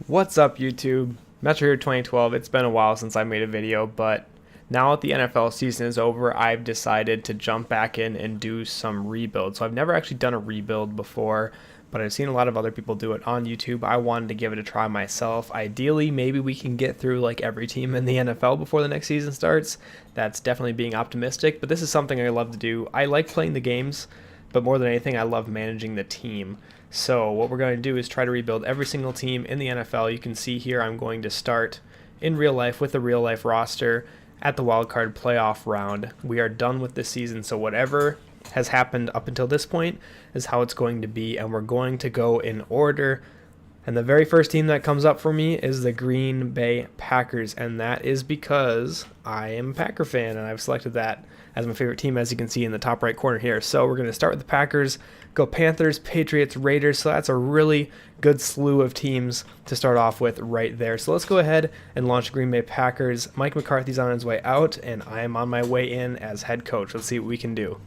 What's up, YouTube? Metro here 2012. It's been a while since I made a video, but now that the NFL season is over, I've decided to jump back in and do some rebuild. So I've never actually done a rebuild before, but I've seen a lot of other people do it on YouTube. I wanted to give it a try myself. Ideally, maybe we can get through like every team in the NFL before the next season starts. That's definitely being optimistic, but this is something I love to do. I like playing the games, but more than anything, I love managing the team. So what we're going to do is try to rebuild every single team in the NFL. You can see here I'm going to start in real life with a real life roster at the wildcard playoff round. We are done with this season, so whatever has happened up until this point is how it's going to be, and we're going to go in order. And the very first team that comes up for me is the Green Bay Packers, and that is because I am a Packer fan, and I've selected that as my favorite team, as you can see in the top right corner here. So we're going to start with the Packers, go Panthers, Patriots, Raiders. So that's a really good slew of teams to start off with right there. So let's go ahead and launch Green Bay Packers. Mike McCarthy's on his way out, and I am on my way in as head coach. Let's see what we can do.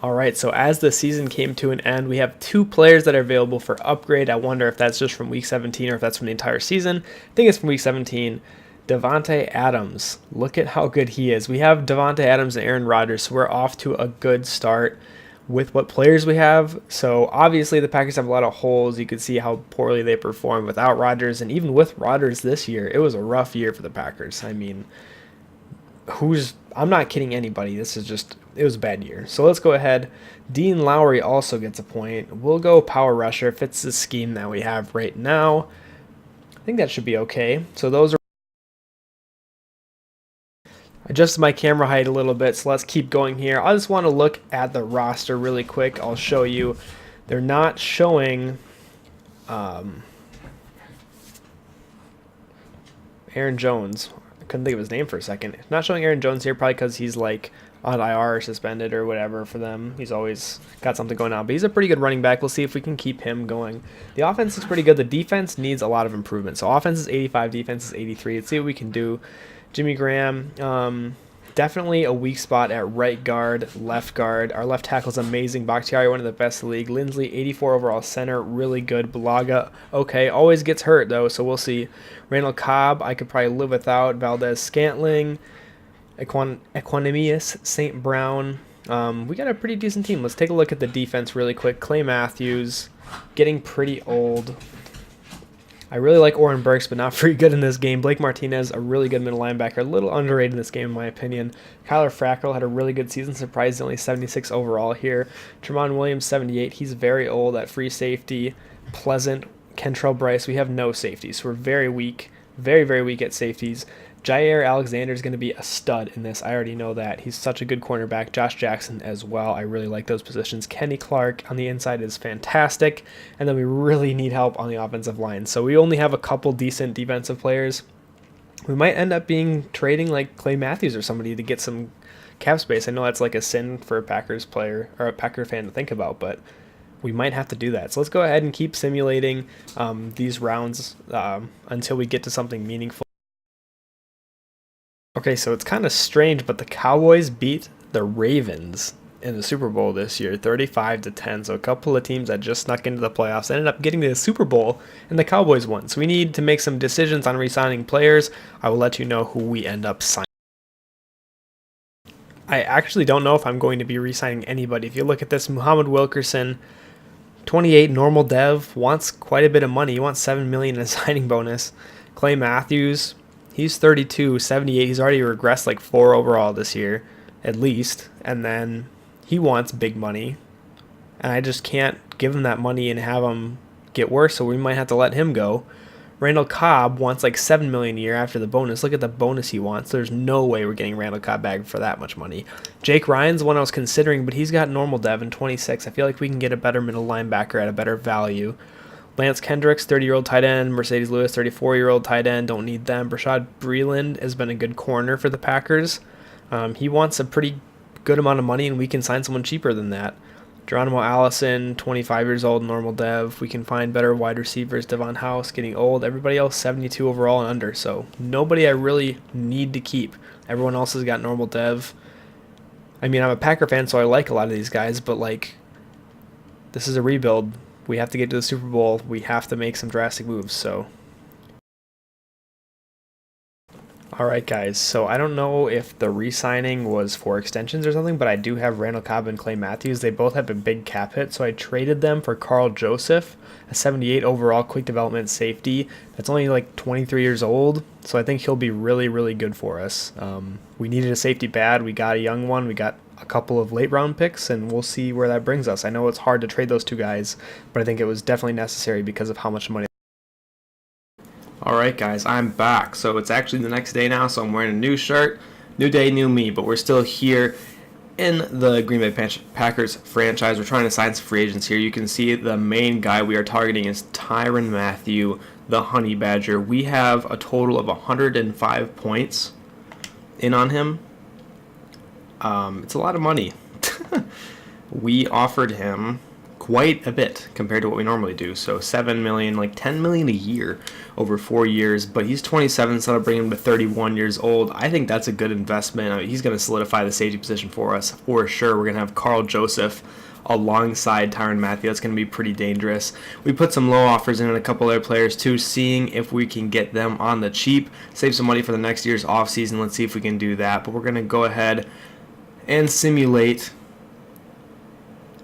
All right, so as the season came to an end, we have 2 players that are available for upgrade. I wonder if that's just from Week 17 or if that's from the entire season. I think it's from Week 17. Davante Adams. Look at how good he is. We have Davante Adams and Aaron Rodgers, so we're off to a good start with what players we have. So obviously the Packers have a lot of holes. You can see how poorly they performed without Rodgers, and even with Rodgers this year, it was a rough year for the Packers. I mean, I'm not kidding anybody. It was a bad year. So let's go ahead. Dean Lowry also gets a point. We'll go power rusher. Fits the scheme that we have right now. I think that should be okay. So those are adjusted my camera height a little bit, so let's keep going here. I just want to look at the roster really quick. I'll show you. They're not showing Aaron Jones. I couldn't think of his name for a second. Not showing Aaron Jones here, probably because he's like on IR or suspended or whatever for them. He's always got something going on, but he's a pretty good running back. We'll see if we can keep him going. The offense is pretty good. The defense needs a lot of improvement. So offense is 85, defense is 83. Let's see what we can do. Jimmy Graham, definitely a weak spot at right guard, left guard. Our left tackle is amazing. Bach, one of the best in the league. Lindsley, 84 overall center, really good. Balaga, okay, always gets hurt though, so we'll see. Randall Cobb, I could probably live without. Valdez Scantling, Equanimous, St. Brown. We got a pretty decent team. Let's take a look at the defense really quick. Clay Matthews, getting pretty old. I really like Oren Burks, but not very good in this game. Blake Martinez, a really good middle linebacker. A little underrated in this game, in my opinion. Kyler Fackrell had a really good season, surprised only 76 overall here. Tremont Williams, 78. He's very old at free safety. Pleasant, Kentrell Bryce. We have no safeties, so we're very weak. Very, very weak at safeties. Jair Alexander is going to be a stud in this. I already know that. He's such a good cornerback. Josh Jackson as well. I really like those positions. Kenny Clark on the inside is fantastic. And then we really need help on the offensive line. So we only have a couple decent defensive players. We might end up trading like Clay Matthews or somebody to get some cap space. I know that's like a sin for a Packers player or a Packer fan to think about, but we might have to do that. So let's go ahead and keep simulating these rounds until we get to something meaningful. Okay, so it's kind of strange, but the Cowboys beat the Ravens in the Super Bowl this year, 35-10. So a couple of teams that just snuck into the playoffs ended up getting to the Super Bowl, and the Cowboys won. So we need to make some decisions on re-signing players. I will let you know who we end up signing. I actually don't know if I'm going to be re-signing anybody. If you look at this, Muhammad Wilkerson, 28, normal dev, wants quite a bit of money. He wants $7 million in a signing bonus. Clay Matthews, he's 32, 78. He's already regressed like 4 overall this year, at least. And then he wants big money. And I just can't give him that money and have him get worse, so we might have to let him go. Randall Cobb wants like $7 million a year after the bonus. Look at the bonus he wants. There's no way we're getting Randall Cobb back for that much money. Jake Ryan's the one I was considering, but he's got normal dev in 26. I feel like we can get a better middle linebacker at a better value. Lance Kendricks, 30-year-old tight end. Mercedes Lewis, 34-year-old tight end. Don't need them. Brashad Breeland has been a good corner for the Packers. He wants a pretty good amount of money, and we can sign someone cheaper than that. Geronimo Allison, 25 years old, normal dev. We can find better wide receivers. Devon House, getting old. Everybody else, 72 overall and under. So nobody I really need to keep. Everyone else has got normal dev. I mean, I'm a Packer fan, so I like a lot of these guys, but, like, this is a rebuild. We have to get to the Super Bowl. We have to make some drastic moves, so... Alright guys, so I don't know if the re-signing was for extensions or something, but I do have Randall Cobb and Clay Matthews. They both have a big cap hit, so I traded them for Carl Joseph, a 78 overall quick development safety that's only like 23 years old, so I think he'll be really, really good for us. We needed a safety bad. We got a young one. We got a couple of late round picks, and we'll see where that brings us. I know it's hard to trade those two guys, but I think it was definitely necessary because of how much money. Alright guys, I'm back. So it's actually the next day now, so I'm wearing a new shirt. New day, new me, but we're still here in the Green Bay Packers franchise. We're trying to sign some free agents here. You can see the main guy we are targeting is Tyrann Mathieu, the Honey Badger. We have a total of 105 points in on him. It's a lot of money. We offered him quite a bit compared to what we normally do. So 7 million, like 10 million a year over 4 years, but he's 27, so that'll bring him to 31 years old. I think that's a good investment. I mean, he's going to solidify the safety position for us for sure. We're going to have Carl Joseph alongside Tyrann Mathieu. That's going to be pretty dangerous. We put some low offers in on a couple other players too, seeing if we can get them on the cheap, save some money for the next year's offseason. Let's see if we can do that. But we're going to go ahead and simulate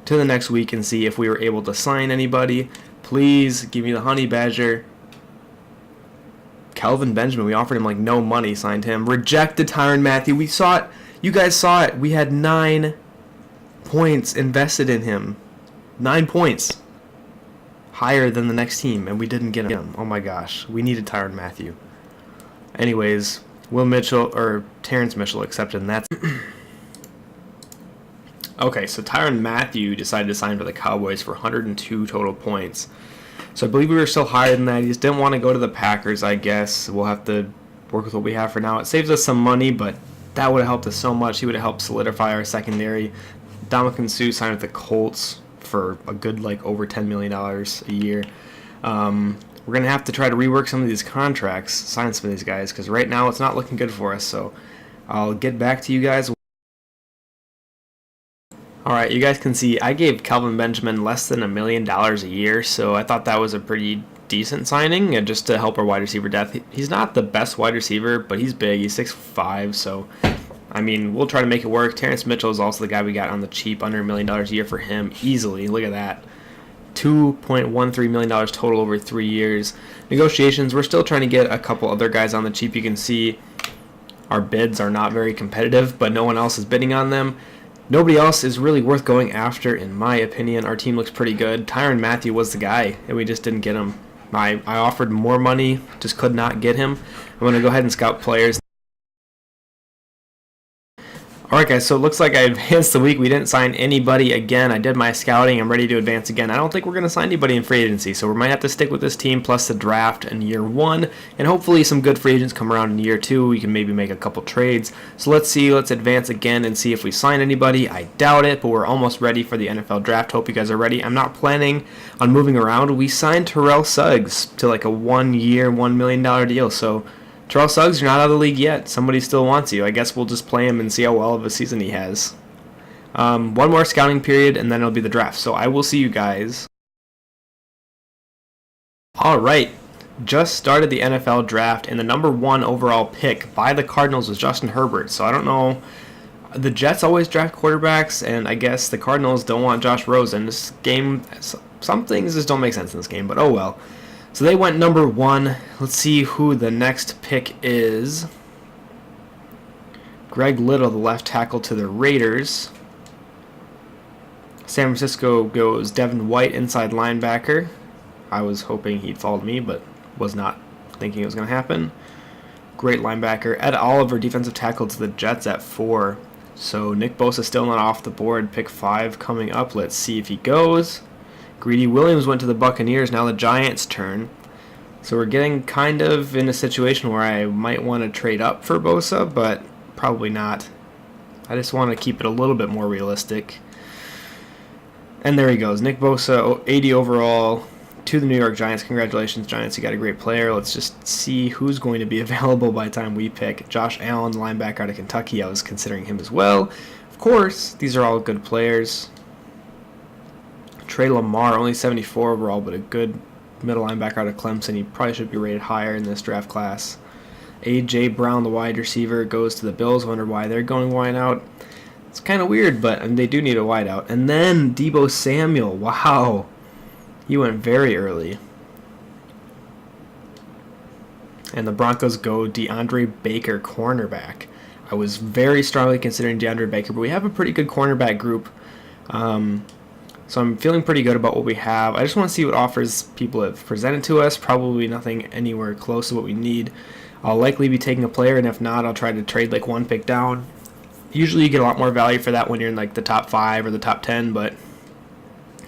to the next week and see if we were able to sign anybody. Please give me the Honey Badger. Kelvin Benjamin, we offered him like no money, signed him. Rejected Tyrann Mathieu. We saw it. You guys saw it. We had 9 points invested in him. 9 points. Higher than the next team, and we didn't get him. Oh my gosh. We needed Tyrann Mathieu. Anyways, Terrence Mitchell accepted, and that's... Okay, so Tyrann Mathieu decided to sign for the Cowboys for 102 total points. So I believe we were still higher than that. He just didn't want to go to the Packers, I guess. We'll have to work with what we have for now. It saves us some money, but that would have helped us so much. He would have helped solidify our secondary. Dominican Sue signed with the Colts for a good, like, over $10 million a year. We're going to have to try to rework some of these contracts, sign some of these guys, because right now it's not looking good for us. So I'll get back to you guys. Alright, you guys can see I gave Kelvin Benjamin less than $1 million a year, so I thought that was a pretty decent signing, and just to help our wide receiver depth. He's not the best wide receiver, but he's big. He's 6'5", so, I mean, we'll try to make it work. Terrence Mitchell is also the guy we got on the cheap, under $1 million a year for him, easily. Look at that. $2.13 million total over 3 years. Negotiations, we're still trying to get a couple other guys on the cheap. You can see our bids are not very competitive, but no one else is bidding on them. Nobody else is really worth going after, in my opinion. Our team looks pretty good. Tyrann Mathieu was the guy, and we just didn't get him. I offered more money, just could not get him. I'm going to go ahead and scout players. Alright guys, so it looks like I advanced the week. We didn't sign anybody again. I did my scouting. I'm ready to advance again. I don't think we're going to sign anybody in free agency, so we might have to stick with this team plus the draft in year 1, and hopefully some good free agents come around in year 2. We can maybe make a couple trades. So let's see. Let's advance again and see if we sign anybody. I doubt it, but we're almost ready for the NFL draft. Hope you guys are ready. I'm not planning on moving around. We signed Terrell Suggs to like a 1-year, $1 million deal, so Terrell Suggs, you're not out of the league yet. Somebody still wants you. I guess we'll just play him and see how well of a season he has. One more scouting period, and then it'll be the draft. So I will see you guys. Alright, just started the NFL draft, and the number 1 overall pick by the Cardinals was Justin Herbert. So I don't know. The Jets always draft quarterbacks, and I guess the Cardinals don't want Josh Rosen. This game, some things just don't make sense in this game, but oh well. So they went number 1. Let's see who the next pick is. Greg Little, the left tackle, to the Raiders. San Francisco goes Devin White, inside linebacker. I was hoping he'd follow me, but was not thinking it was going to happen. Great linebacker. Ed Oliver, defensive tackle, to the Jets at 4. So Nick Bosa still not off the board. Pick 5 coming up. Let's see if he goes. Greedy Williams went to the Buccaneers. Now the Giants' turn. So we're getting kind of in a situation where I might want to trade up for Bosa, but probably not. I just want to keep it a little bit more realistic. And there he goes. Nick Bosa, 80 overall to the New York Giants. Congratulations, Giants. You got a great player. Let's just see who's going to be available by the time we pick. Josh Allen, the linebacker out of Kentucky. I was considering him as well. Of course, these are all good players. Trey Lamar, only 74 overall, but a good middle linebacker out of Clemson. He probably should be rated higher in this draft class. A.J. Brown, the wide receiver, goes to the Bills. Wonder why they're going wide out. It's kind of weird, but they do need a wide out. And then Deebo Samuel. Wow. He went very early. And the Broncos go DeAndre Baker, cornerback. I was very strongly considering DeAndre Baker, but we have a pretty good cornerback group. So I'm feeling pretty good about what we have. I just want to see what offers people have presented to us. Probably nothing anywhere close to what we need. I'll likely be taking a player, and if not, I'll try to trade like one pick down. Usually you get a lot more value for that when you're in like the top 5 or the top 10, but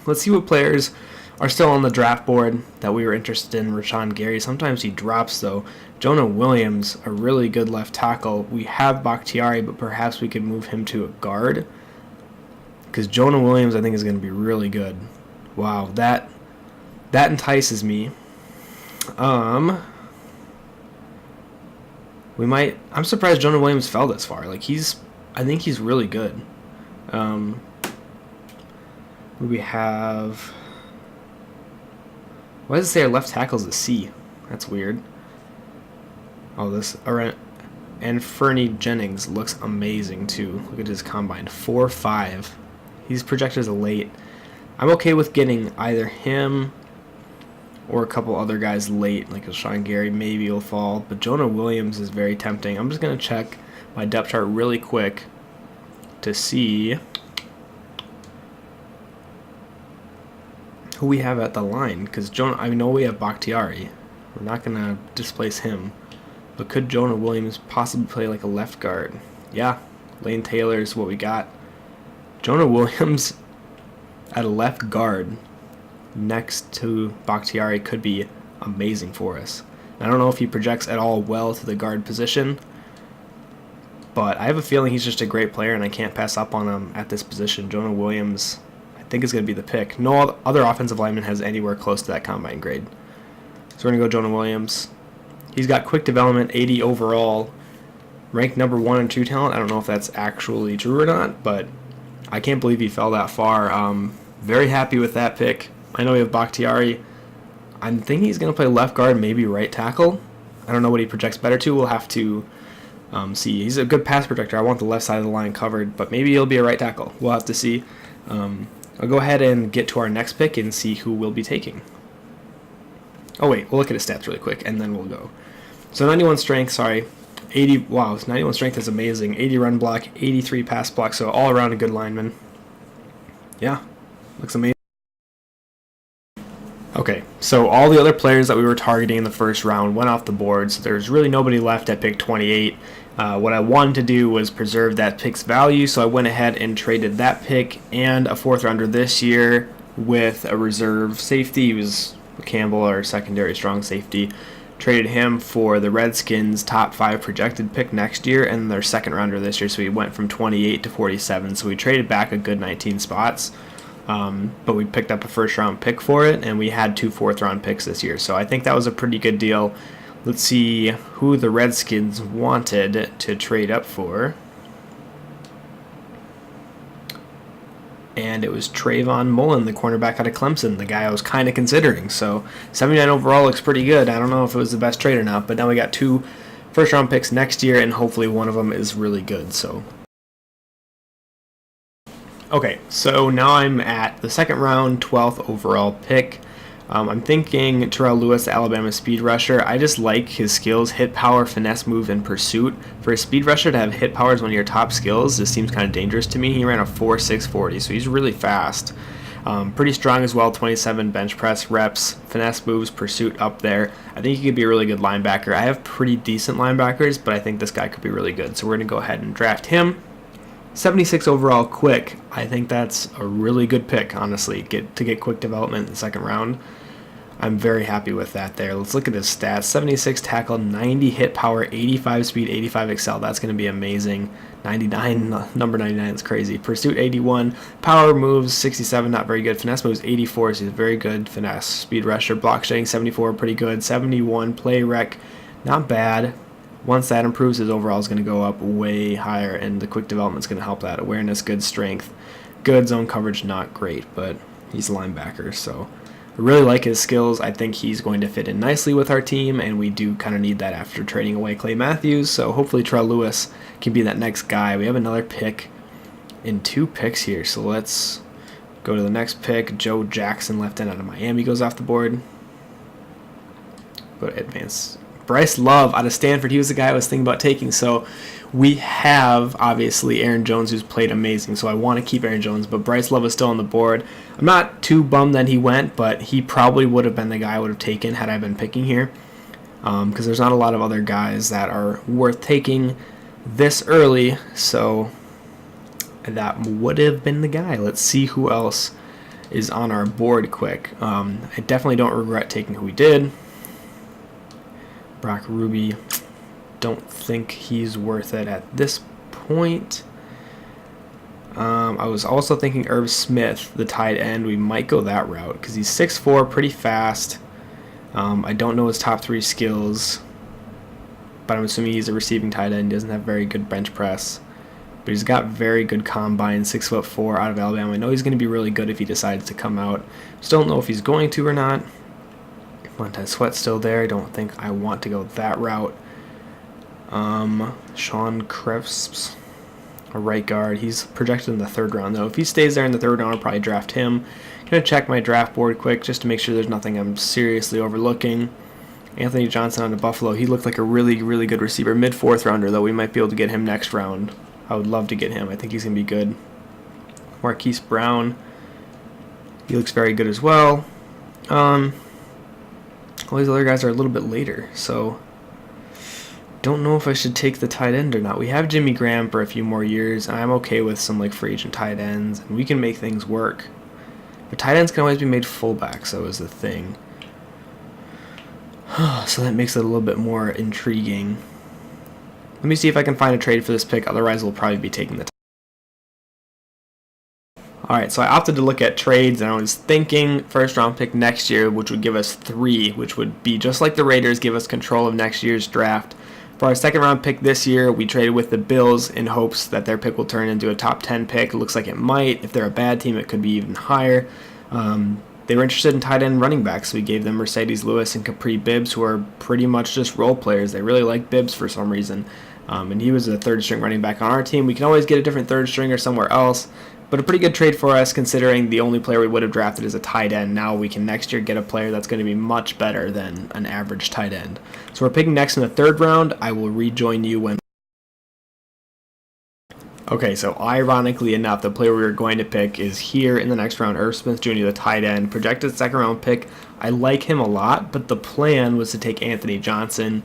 let's see what players are still on the draft board that we were interested in. Rashawn Gary, sometimes he drops though. Jonah Williams, a really good left tackle. We have Bakhtiari, but perhaps we could move him to a guard, because Jonah Williams I think is going to be really good. Wow, that entices me. I'm surprised Jonah Williams fell this far. Like I think he's really good. We have, why does it say our left tackle is a C? That's weird. Oh, and Fernie Jennings looks amazing too. Look at his combine, 4.5. He's projected as a late. I'm okay with getting either him or a couple other guys late, like Rashawn Gary maybe will fall, but Jonah Williams is very tempting. I'm just going to check my depth chart really quick to see who we have at the line, because I know we have Bakhtiari. We're not going to displace him, but could Jonah Williams possibly play like a left guard? Yeah, Lane Taylor is what we got. Jonah Williams at a left guard next to Bakhtiari could be amazing for us. I don't know if he projects at all well to the guard position, but I have a feeling he's just a great player and I can't pass up on him at this position. Jonah Williams, I think, is going to be the pick. No other offensive lineman has anywhere close to that combine grade. So we're going to go Jonah Williams. He's got quick development, 80 overall, ranked number 1 and 2 talent. I don't know if that's actually true or not, but I can't believe he fell that far. Very happy with that pick. I know we have Bakhtiari. I'm thinking he's going to play left guard, maybe right tackle. I don't know what he projects better to. We'll have to see. He's a good pass protector. I want the left side of the line covered, but maybe he'll be a right tackle. We'll have to see. I'll go ahead and get to our next pick and see who we'll be taking. Oh, wait. We'll look at his stats really quick, and then we'll go. So 91 strength, sorry. 80, wow, 91 strength is amazing. 80 run block, 83 pass block, so all around a good lineman. Yeah, looks amazing. Okay, so all the other players that we were targeting in the first round went off the board, so there's really nobody left at pick 28. What I wanted to do was preserve that pick's value, so I went ahead and traded that pick and a 4th rounder this year with a reserve safety. He was Campbell, our secondary strong safety. Traded him for the Redskins' top 5 projected pick next year and their 2nd rounder this year, so he went from 28 to 47, so we traded back a good 19 spots. But we picked up a 1st round pick for it, and we had 2 4th round picks this year. So I think that was a pretty good deal. Let's see who the Redskins wanted to trade up for. And it was Trayvon Mullen, the cornerback out of Clemson, the guy I was kind of considering. So 79 overall looks pretty good. I don't know if it was the best trade or not, but now we got 2 1st round picks next year, and hopefully one of them is really good. So okay, so now I'm at the 2nd round, 12th overall pick. I'm thinking Terrell Lewis, the Alabama speed rusher. I just like his skills, hit power, finesse move, and pursuit. For a speed rusher to have hit power as one of your top skills, this seems kind of dangerous to me. He ran a 4.6 40, so he's really fast. Pretty strong as well, 27 bench press reps, finesse moves, pursuit up there. I think he could be a really good linebacker. I have pretty decent linebackers, but I think this guy could be really good. So we're going to go ahead and draft him. 76 overall quick. I think that's a really good pick, honestly, to get quick development in the 2nd round. I'm very happy with that there. Let's look at his stats. 76 tackle, 90 hit power, 85 speed, 85 excel. That's going to be amazing. 99, number 99 is crazy. Pursuit 81, power moves 67, not very good. Finesse moves 84, so he's very good. Finesse, speed rusher, block shedding 74, pretty good. 71, play rec, not bad. Once that improves, his overall is going to go up way higher, and the quick development is going to help that. Awareness, good. Strength, good. Zone coverage, not great, but he's a linebacker, so I really like his skills. I think he's going to fit in nicely with our team, and we do kind of need that after trading away Clay Matthews, so hopefully Terrell Lewis can be that next guy. We have another pick in 2 picks here, so let's go to the next pick. Joe Jackson, left end out of Miami, goes off the board. Go to advance. Bryce Love out of Stanford, he was the guy I was thinking about taking, so we have, obviously, Aaron Jones, who's played amazing, so I want to keep Aaron Jones, but Bryce Love is still on the board. I'm not too bummed that he went, but he probably would have been the guy I would have taken had I been picking here, because there's not a lot of other guys that are worth taking this early, so that would have been the guy. Let's see who else is on our board quick. I definitely don't regret taking who we did. Brock Ruby, don't think he's worth it at this point. I was also thinking Irv Smith, the tight end. We might go that route because he's 6'4", pretty fast. I don't know his top 3 skills, but I'm assuming he's a receiving tight end. He doesn't have very good bench press, but he's got very good combine, 6'4", out of Alabama. I know he's going to be really good if he decides to come out. Still don't know if he's going to or not. Montez Sweat's still there. I don't think I want to go that route. Sean Crisps, a right guard. He's projected in the 3rd round, though. If he stays there in the 3rd round, I'll probably draft him. Gonna check my draft board quick just to make sure there's nothing I'm seriously overlooking. Anthony Johnson out of Buffalo. He looked like a really, really good receiver. Mid-4th rounder, though. We might be able to get him next round. I would love to get him. I think he's gonna be good. Marquise Brown. He looks very good as well. All these other guys are a little bit later, so don't know if I should take the tight end or not. We have Jimmy Graham for a few more years, and I'm okay with some like free agent tight ends, and we can make things work. But tight ends can always be made fullback, so is the thing. So that makes it a little bit more intriguing. Let me see if I can find a trade for this pick, otherwise we'll probably be taking the Alright, so I opted to look at trades, and I was thinking 1st round pick next year, which would give us 3, which would be just like the Raiders, give us control of next year's draft. For our 2nd round pick this year, we traded with the Bills in hopes that their pick will turn into a top 10 pick. It looks like it might. If they're a bad team, it could be even higher. They were interested in tight end running backs, so we gave them Mercedes Lewis and Capri Bibbs, who are pretty much just role players. They really like Bibbs for some reason, and he was a 3rd string running back on our team. We can always get a different 3rd stringer somewhere else, but a pretty good trade for us considering the only player we would have drafted is a tight end. Now we can next year get a player that's going to be much better than an average tight end. So we're picking next in the 3rd round. I will rejoin you when... Okay, so ironically enough, the player we were going to pick is here in the next round, Irv Smith Jr., the tight end, projected 2nd round pick. I like him a lot, but the plan was to take Anthony Johnson.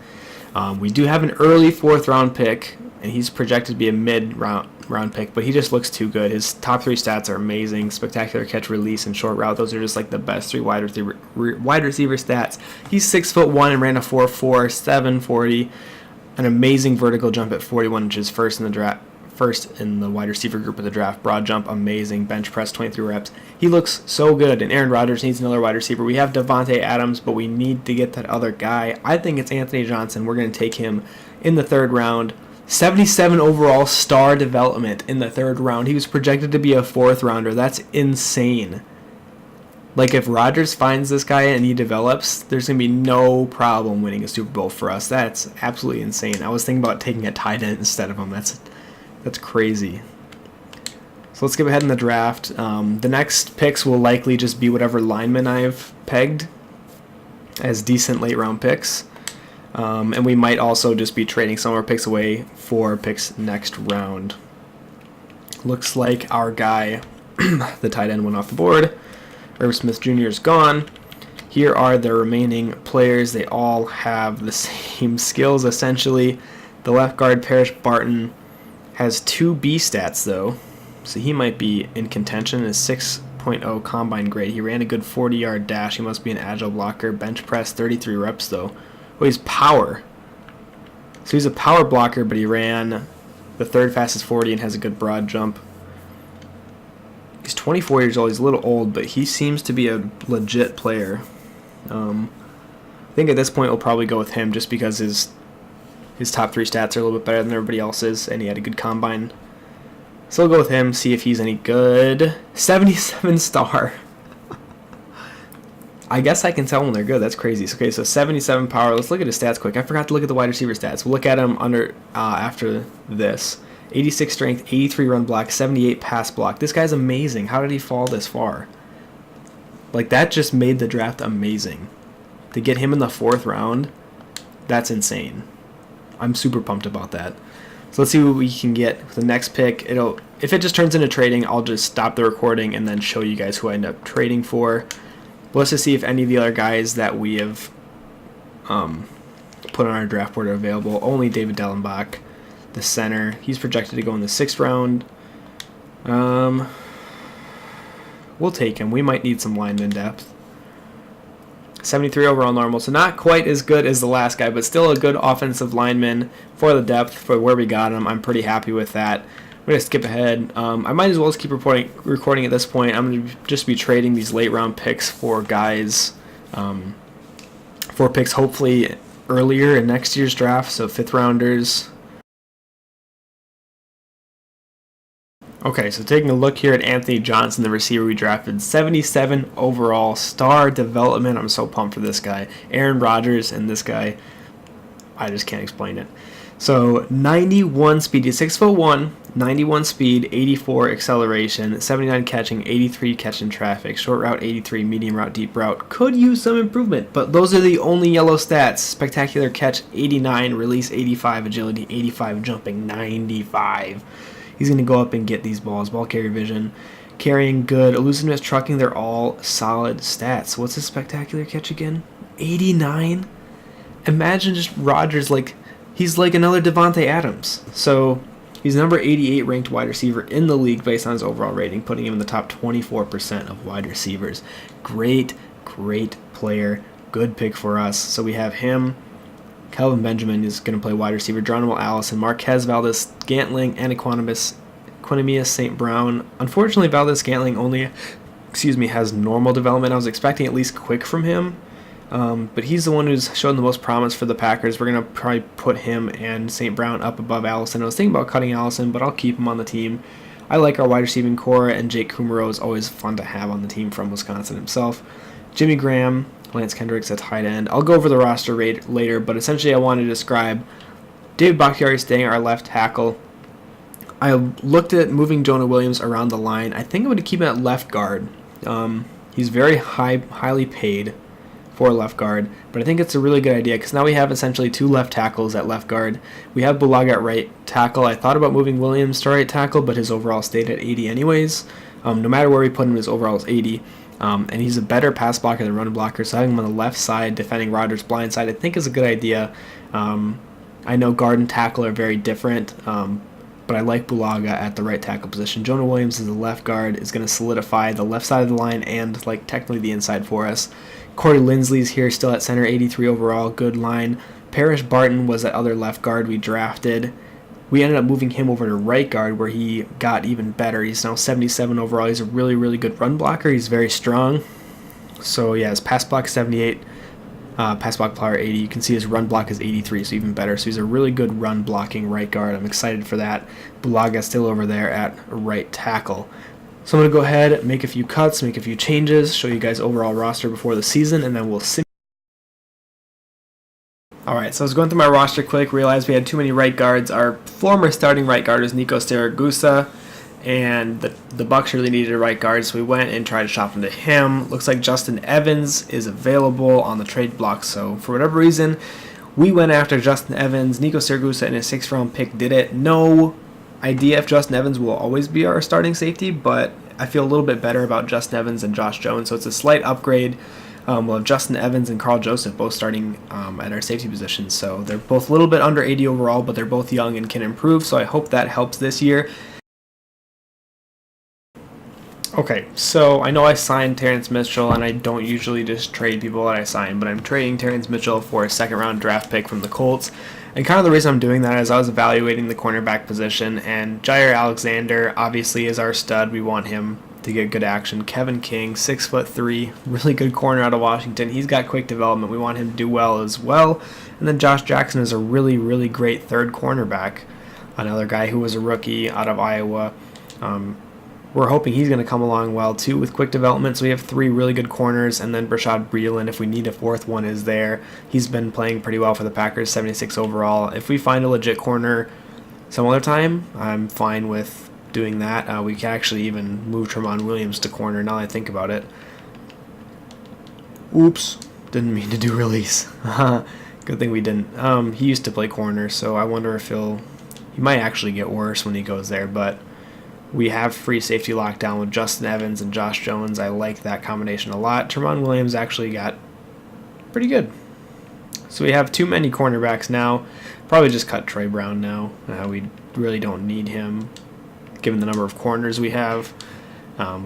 We do have an early 4th round pick, and he's projected to be a mid-round pick, but he just looks too good. His top 3 stats are amazing. Spectacular catch, release, and short route. Those are just like the best 3 wide receiver stats. He's 6'1" and ran a 4.4, 740, an amazing vertical jump at 41 inches, first in the wide receiver group of the draft. Broad jump, amazing. Bench press, 23 reps. He looks so good, and Aaron Rodgers needs another wide receiver. We have Davante Adams, but we need to get that other guy. I think it's Anthony Johnson. We're going to take him in the 3rd round. 77 overall star development in the 3rd round. He was projected to be a 4th rounder. That's insane. Like, if Rodgers finds this guy and he develops, there's going to be no problem winning a Super Bowl for us. That's absolutely insane. I was thinking about taking a tight end instead of him. That's crazy. So let's get ahead in the draft. The next picks will likely just be whatever linemen I've pegged as decent late round picks. And we might also just be trading some of our picks away for picks next round. Looks like our guy, the tight end, went off the board. Irv Smith Jr. is gone. Here are the remaining players. They all have the same skills, essentially. The left guard, Parrish Barton, has 2 B stats, though, so he might be in contention. Is 6'3", 2.0 combine grade. He ran a good 40-yard dash. He must be an agile blocker. Bench press, 33 reps though. Oh, he's power. So he's a power blocker, but he ran the third fastest 40 and has a good broad jump. He's 24 years old. He's a little old, but he seems to be a legit player. I think at this point we'll probably go with him just because his top 3 stats are a little bit better than everybody else's, and he had a good combine. So we'll go with him, see if he's any good. 77 star. I guess I can tell when they're good. That's crazy. Okay, so 77 power. Let's look at his stats quick. I forgot to look at the wide receiver stats. We'll look at him after this. 86 strength, 83 run block, 78 pass block. This guy's amazing. How did he fall this far? Like, that just made the draft amazing. To get him in the 4th round, that's insane. I'm super pumped about that. So let's see what we can get with the next pick. If it just turns into trading, I'll just stop the recording and then show you guys who I end up trading for. But let's just see if any of the other guys that we have put on our draft board are available. Only David Bach, the center. He's projected to go in the 6th round. We'll take him. We might need some lineman depth. 73 overall normal, so not quite as good as the last guy, but still a good offensive lineman for the depth, for where we got him. I'm pretty happy with that. I'm going to skip ahead. I might as well just keep recording at this point. I'm going to just be trading these late round picks for guys, for picks hopefully earlier in next year's draft, so 5th rounders. Okay, so taking a look here at Anthony Johnson, the receiver we drafted, 77 overall, star development. I'm so pumped for this guy. Aaron Rodgers and this guy, I just can't explain it. So 91 speed, he's 6'1", 91 speed, 84 acceleration, 79 catching, 83 catching traffic, short route 83, medium route, deep route. Could use some improvement, but those are the only yellow stats. Spectacular catch 89, release 85, agility 85, jumping 95. He's going to go up and get these balls. Ball carrier vision, carrying good, elusiveness, trucking, they're all solid stats. What's his spectacular catch again? 89? Imagine just Rodgers, like, he's like another Davante Adams. So he's number 88 ranked wide receiver in the league based on his overall rating, putting him in the top 24% of wide receivers. Great, great player. Good pick for us. So we have him. Kelvin Benjamin is going to play wide receiver. Jonah Allison, Marquez Valdez-Scantling, and Equanimous St. Brown. Unfortunately, Valdez-Scantling only, has normal development. I was expecting at least quick from him, but he's the one who's shown the most promise for the Packers. We're going to probably put him and St. Brown up above Allison. I was thinking about cutting Allison, but I'll keep him on the team. I like our wide receiving core, and Jake Kumaro is always fun to have on the team from Wisconsin himself. Jimmy Graham, Lance Kendricks at tight end. I'll go over the roster later, but essentially I want to describe David Bakhtiari staying at our left tackle. I looked at moving Jonah Williams around the line. I think I'm going to keep him at left guard. He's very highly paid for left guard, but I think it's a really good idea because now we have essentially 2 left tackles at left guard. We have Bulaga at right tackle. I thought about moving Williams to right tackle, but his overall stayed at 80 anyways. No matter where we put him, his overall is 80. And he's a better pass blocker than run blocker, so having him on the left side defending Rodgers' blind side I think is a good idea. I know guard and tackle are very different, but I like Bulaga at the right tackle position. Jonah Williams is the left guard, is going to solidify the left side of the line and like technically the inside for us. Corey Linsley's here still at center, 83 overall, good line. Parrish Barton was that other left guard we drafted. We ended up moving him over to right guard where he got even better. He's now 77 overall. He's a really, really good run blocker. He's very strong. So, yeah, his pass block 78, pass block power 80. You can see his run block is 83, so even better. So he's a really good run blocking right guard. I'm excited for that. Bulaga still over there at right tackle. So I'm going to go ahead, make a few cuts, make a few changes, show you guys overall roster before the season, and then we'll simulate. Alright, so I was going through my roster quick, realized we had too many right guards. Our former starting right guard is Nico Siragusa, and the Bucs really needed a right guard, so we went and tried to shop into him. Looks like Justin Evans is available on the trade block, so for whatever reason, we went after Justin Evans. Nico Siragusa in a 6th round pick did it. No idea if Justin Evans will always be our starting safety, but I feel a little bit better about Justin Evans and Josh Jones, so it's a slight upgrade. We'll have Justin Evans and Carl Joseph both starting at our safety positions. So they're both a little bit under 80 overall, but they're both young and can improve. So I hope that helps this year. Okay, so I know I signed Terrence Mitchell, and I don't usually just trade people that I sign, but I'm trading Terrence Mitchell for a second-round draft pick from the Colts. And kind of the reason I'm doing that is I was evaluating the cornerback position, and Jair Alexander obviously is our stud. We want him to get good action. Kevin King, 6'3", really good corner out of Washington. He's got quick development. We want him to do well as well. And then Josh Jackson is a really, really great third cornerback. Another guy who was a rookie out of Iowa. We're hoping he's going to come along well, too, with quick development. So we have 3 really good corners, and then Brashad Breeland, if we need a 4th one, is there. He's been playing pretty well for the Packers, 76 overall. If we find a legit corner some other time, I'm fine with doing that. We can actually even move Jonah Williams to corner, now that I think about it. Oops, didn't mean to do release. Good thing we didn't. He used to play corner, so I wonder if he might actually get worse when he goes there, but we have free safety lockdown with Justin Evans and Josh Jones. I like that combination a lot. Jonah Williams actually got pretty good. So we have too many cornerbacks now. Probably just cut Trey Brown now. We really don't need him, given the number of corners we have.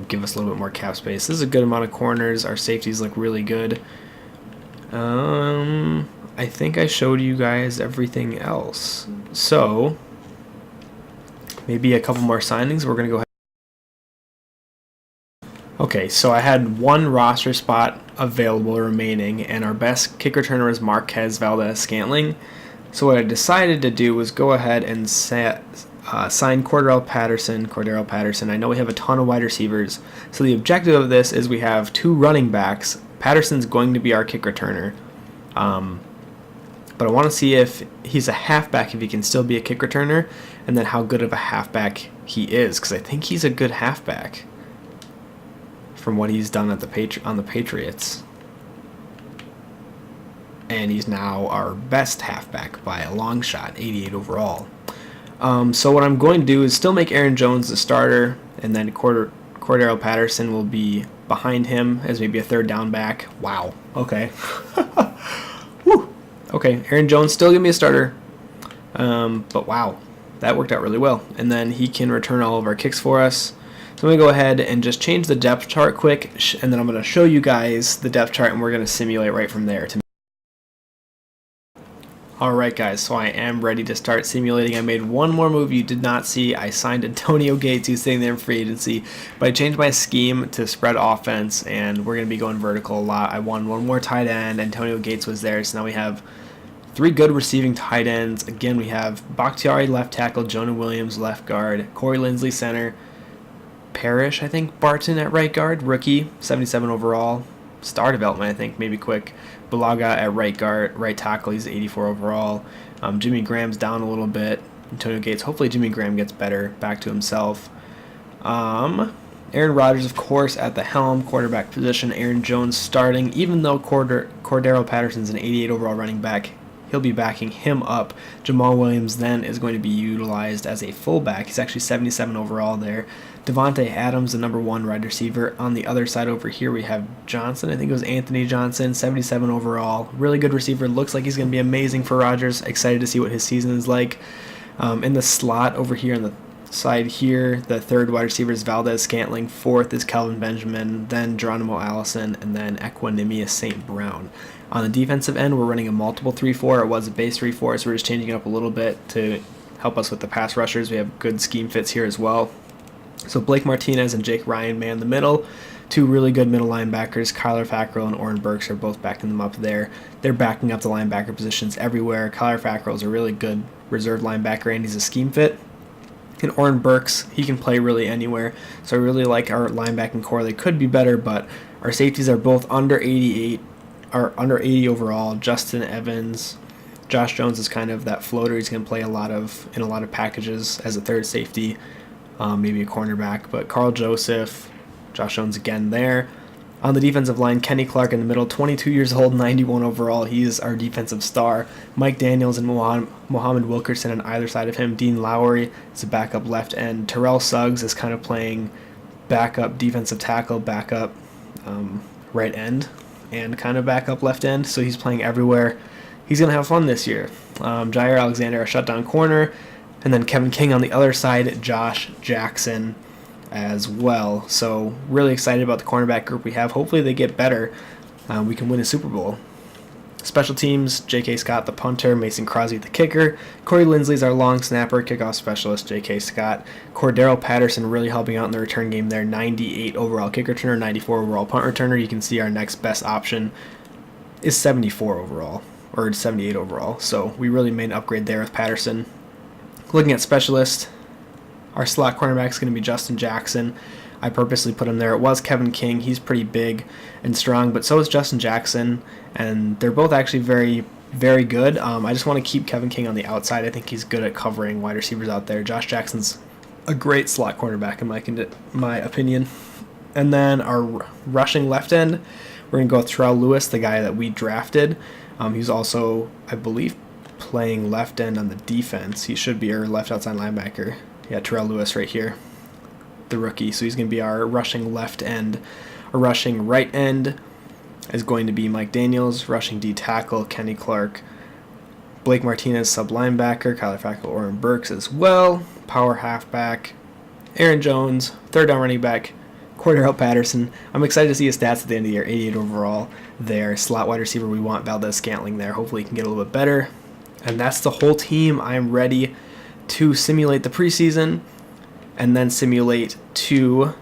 Give us a little bit more cap space. This is a good amount of corners. Our safeties look really good. I think I showed you guys everything else. So maybe a couple more signings. We're going to go ahead. Okay, so I had 1 roster spot available remaining, and our best kick returner is Marquez Valdes-Scantling. So what I decided to do was go ahead and sign Cordell Patterson. I know we have a ton of wide receivers. So the objective of this is we have 2 running backs. Patterson's going to be our kick returner. But I want to see if he's a halfback, if he can still be a kick returner, and then how good of a halfback he is, because I think he's a good halfback from what he's done at on the Patriots. And he's now our best halfback by a long shot, 88 overall. So what I'm going to do is still make Aaron Jones the starter, and then Cordell Patterson will be behind him as maybe a third down back. Wow. Okay. Whew. Okay, Aaron Jones still give me a starter. But wow, that worked out really well. And then he can return all of our kicks for us. So I'm going to go ahead and just change the depth chart quick, and then I'm going to show you guys the depth chart, and we're going to simulate right from there. Alright guys, so I am ready to start simulating. I made one more move you did not see. I signed Antonio Gates, who's sitting there in free agency, but I changed my scheme to spread offense, and we're going to be going vertical a lot. I won one more tight end. Antonio Gates was there, so now we have 3 good receiving tight ends. Again, we have Bakhtiari left tackle, Jonah Williams left guard, Corey Linsley center, Parrish, I think, Barton at right guard, rookie, 77 overall, star development, I think, maybe quick. Balaga at right guard, right tackle, he's 84 overall. Jimmy Graham's down a little bit. Antonio Gates, hopefully Jimmy Graham gets better, back to himself. Aaron Rodgers, of course, at the helm, quarterback position. Aaron Jones starting, even though Cordell Patterson's an 88 overall running back, he'll be backing him up. Jamal Williams then is going to be utilized as a fullback. He's actually 77 overall there. Davante Adams, the number 1 wide receiver. On the other side over here, we have Johnson. I think it was Anthony Johnson, 77 overall. Really good receiver. Looks like he's going to be amazing for Rodgers. Excited to see what his season is like. In the slot over here on the side here, the 3rd wide receiver is Valdes-Scantling. 4th is Kelvin Benjamin, then Geronimo Allison, and then Equanimous St. Brown. On the defensive end, we're running a multiple 3-4. It was a base 3-4, so we're just changing it up a little bit to help us with the pass rushers. We have good scheme fits here as well. So Blake Martinez and Jake Ryan man the middle. 2 really good middle linebackers, Kyler Fackrell and Oren Burks, are both backing them up there. They're backing up the linebacker positions everywhere. Kyler Fackrell is a really good reserve linebacker, and he's a scheme fit. And Oren Burks, he can play really anywhere. So I really like our linebacking core. They could be better, but our safeties are both under 88, or under 80 overall. Justin Evans, Josh Jones is kind of that floater. He's going to play in a lot of packages as a third safety. Maybe a cornerback, but Carl Joseph, Josh Jones again there. On the defensive line, Kenny Clark in the middle, 22 years old, 91 overall. He is our defensive star. Mike Daniels and Muhammad Wilkerson on either side of him. Dean Lowry is a backup left end. Terrell Suggs is kind of playing backup defensive tackle, backup right end, and kind of backup left end. So he's playing everywhere. He's going to have fun this year. Jair Alexander, a shutdown corner. And then Kevin King on the other side, Josh Jackson as well. So really excited about the cornerback group we have. Hopefully they get better. We can win a Super Bowl. Special teams, J.K. Scott, the punter, Mason Crosby, the kicker, Corey Lindsley's our long snapper, kickoff specialist, J.K. Scott, Cordell Patterson really helping out in the return game there, 98 overall kick returner, 94 overall punt returner. You can see our next best option is 74 overall, or 78 overall, so we really made an upgrade there with Patterson. Looking at specialist, our slot cornerback is going to be Justin Jackson. I purposely put him there. It was Kevin King. He's pretty big and strong, but so is Justin Jackson, and they're both actually very, very good. I just want to keep Kevin King on the outside. I think he's good at covering wide receivers out there. Josh Jackson's a great slot cornerback in my opinion. And then our rushing left end, we're going to go with Terrell Lewis, the guy that we drafted. He's also, I believe, playing left end on the defense. He should be our left outside linebacker. Yeah, Terrell Lewis right here, the rookie. So he's going to be our rushing left end. Our rushing right end is going to be Mike Daniels, rushing D tackle Kenny Clark, Blake Martinez sub linebacker, Kyler Fackrell, Oren Burks as well, power halfback, Aaron Jones, third down running back, Cordell Patterson. I'm excited to see his stats at the end of the year, 88 overall there. Slot wide receiver, we want Valdez Scantling there. Hopefully he can get a little bit better. And that's the whole team. I'm ready to simulate the preseason and then simulate to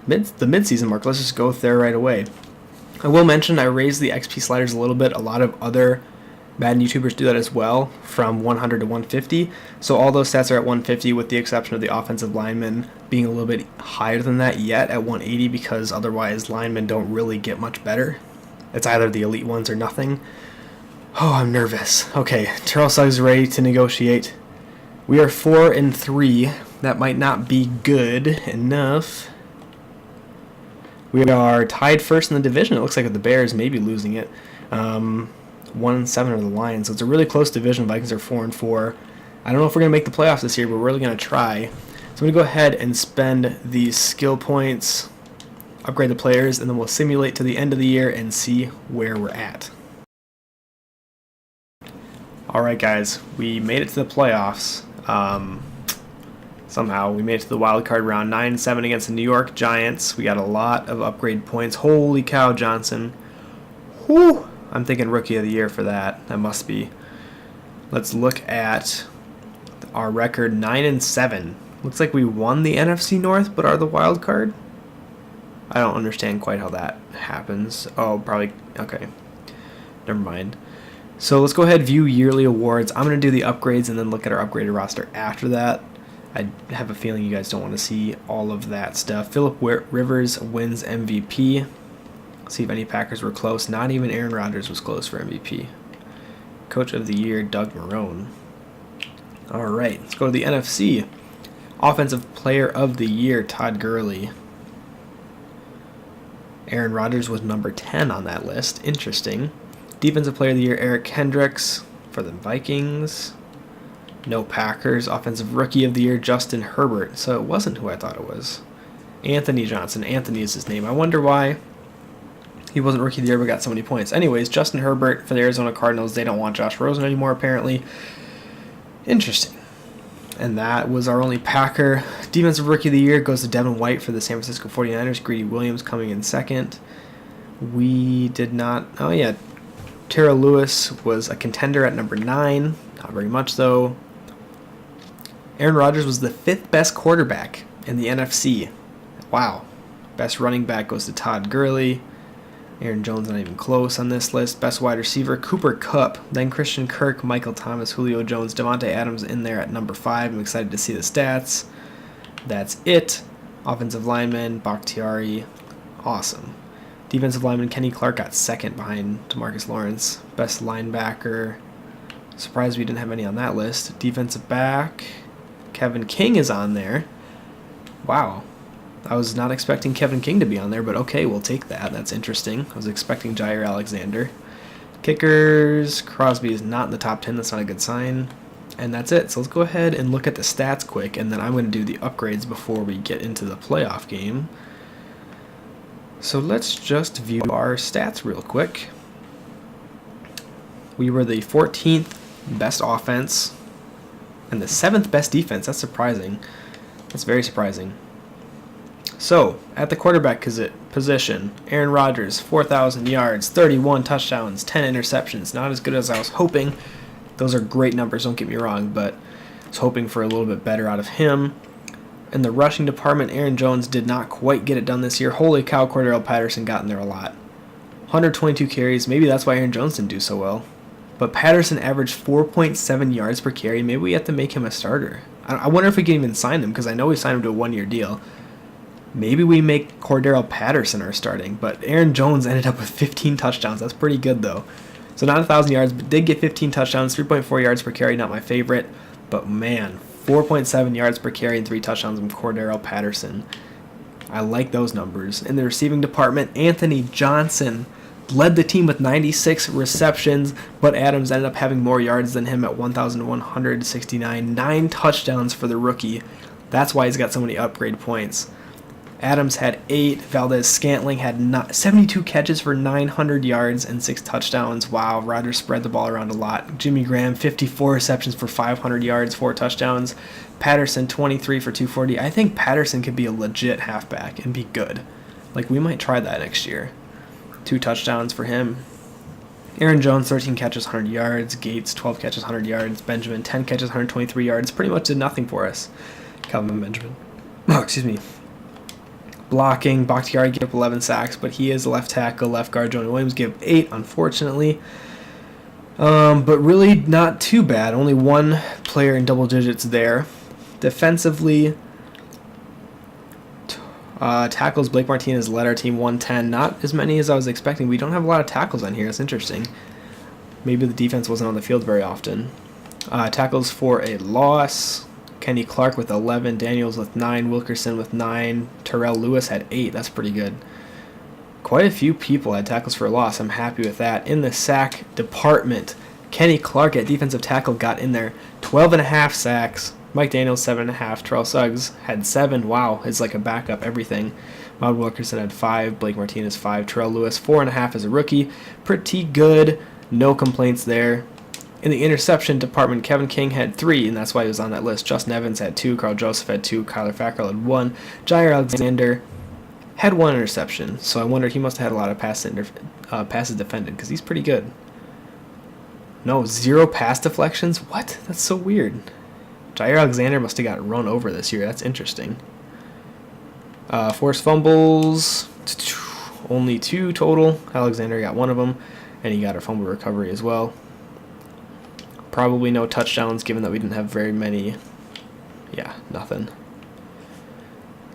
the midseason mark. Let's just go there right away. I will mention I raised the XP sliders a little bit. A lot of other Madden YouTubers do that as well, from 100 to 150. So all those stats are at 150 with the exception of the offensive linemen being a little bit higher than that yet at 180, because otherwise linemen don't really get much better. It's either the elite ones or nothing. Oh, I'm nervous. Okay, Terrell Suggs ready to negotiate. We are 4-3. That might not be good enough. We are tied first in the division. It looks like with the Bears maybe losing it. 1-7 are the Lions. So it's a really close division. Vikings are 4-4. I don't know if we're going to make the playoffs this year, but we're really going to try. So I'm going to go ahead and spend these skill points, upgrade the players, and then we'll simulate to the end of the year and see where we're at. Alright guys, we made it to the playoffs. Somehow we made it to the wild card round, 9-7 against the New York Giants. We got a lot of upgrade points. Holy cow, Johnson. Whew. I'm thinking rookie of the year for that. That must be. Let's look at our record, 9-7. Looks like we won the NFC North, but are the wild card? I don't understand quite how that happens. Oh, probably. Okay. Never mind. So let's go ahead and view yearly awards. I'm going to do the upgrades and then look at our upgraded roster after that. I have a feeling you guys don't want to see all of that stuff. Phillip Rivers wins MVP. See if any Packers were close. Not even Aaron Rodgers was close for MVP. Coach of the Year, Doug Marrone. All right, let's go to the NFC. Offensive Player of the Year, Todd Gurley. Aaron Rodgers was number 10 on that list. Interesting. Defensive Player of the Year, Eric Kendricks for the Vikings. No Packers. Offensive Rookie of the Year, Justin Herbert. So it wasn't who I thought it was. Anthony Johnson. Anthony is his name. I wonder why he wasn't Rookie of the Year but got so many points. Anyways, Justin Herbert for the Arizona Cardinals. They don't want Josh Rosen anymore, apparently. Interesting. And that was our only Packer. Defensive Rookie of the Year goes to Devin White for the San Francisco 49ers. Greedy Williams coming in second. We did not... Oh, yeah. Terrell Lewis was a contender at number 9. Not very much, though. Aaron Rodgers was the 5th best quarterback in the NFC. Wow. Best running back goes to Todd Gurley. Aaron Jones not even close on this list. Best wide receiver, Cooper Kupp. Then Christian Kirk, Michael Thomas, Julio Jones, Davante Adams in there at number 5. I'm excited to see the stats. That's it. Offensive lineman, Bakhtiari. Awesome. Defensive lineman, Kenny Clark got second behind DeMarcus Lawrence. Best linebacker. Surprised we didn't have any on that list. Defensive back, Kevin King is on there. Wow. I was not expecting Kevin King to be on there, but okay, we'll take that. That's interesting. I was expecting Jair Alexander. Kickers, Crosby is not in the top 10. That's not a good sign. And that's it. So let's go ahead and look at the stats quick, and then I'm going to do the upgrades before we get into the playoff game. So let's just view our stats real quick. We were the 14th best offense and the 7th best defense. That's surprising. That's very surprising. So, at the quarterback position, Aaron Rodgers, 4,000 yards, 31 touchdowns, 10 interceptions. Not as good as I was hoping. Those are great numbers, don't get me wrong, but I was hoping for a little bit better out of him. In the rushing department, Aaron Jones did not quite get it done this year. Holy cow, Cordell Patterson got in there a lot. 122 carries. Maybe that's why Aaron Jones didn't do so well. But Patterson averaged 4.7 yards per carry. Maybe we have to make him a starter. I wonder if we can even sign him, because I know we signed him to a one-year deal. Maybe we make Cordell Patterson our starting. But Aaron Jones ended up with 15 touchdowns. That's pretty good, though. So not 1,000 yards, but did get 15 touchdowns, 3.4 yards per carry. Not my favorite. But, man, 4.7 yards per carry and 3 touchdowns from Cordell Patterson. I like those numbers. In the receiving department, Anthony Johnson led the team with 96 receptions, but Adams ended up having more yards than him at 1,169. 9 touchdowns for the rookie. That's why he's got so many upgrade points. Adams had 8. Valdez-Scantling had 72 catches for 900 yards and 6 touchdowns. Wow, Rodgers spread the ball around a lot. Jimmy Graham, 54 receptions for 500 yards, 4 touchdowns. Patterson, 23 for 240. I think Patterson could be a legit halfback and be good. Like, we might try that next year. 2 touchdowns for him. Aaron Jones, 13 catches, 100 yards. Gates, 12 catches, 100 yards. Benjamin, 10 catches, 123 yards. Pretty much did nothing for us. Kelvin Benjamin. Oh, excuse me. Blocking, Bakhtiari gave up 11 sacks, but he is a left tackle. Left guard, Jonah Williams gave 8, unfortunately. But really not too bad. Only one player in double digits there. Defensively, tackles, Blake Martinez led our team 110. Not as many as I was expecting. We don't have a lot of tackles on here. It's interesting. Maybe the defense wasn't on the field very often. Tackles for a loss. Kenny Clark with 11, Daniels with 9, Wilkerson with 9, Terrell Lewis had 8. That's pretty good. Quite a few people had tackles for a loss. I'm happy with that. In the sack department, Kenny Clark at defensive tackle got in there. 12.5 sacks. Mike Daniels, 7.5. Terrell Suggs had 7. Wow, it's like a backup, everything. Maud Wilkerson had 5. Blake Martinez, 5. Terrell Lewis, 4.5 as a rookie. Pretty good. No complaints there. In the interception department, Kevin King had 3, and that's why he was on that list. Justin Evans had 2. Carl Joseph had 2. Kyler Fackrell had 1. Jair Alexander had 1 interception, so I wonder he must have had a lot of passes defended, because he's pretty good. No, 0 pass deflections? What? That's so weird. Jair Alexander must have got run over this year. That's interesting. Forced fumbles, only 2 total. Alexander got 1 of them, and he got a fumble recovery as well. Probably no touchdowns, given that we didn't have very many. Yeah, nothing.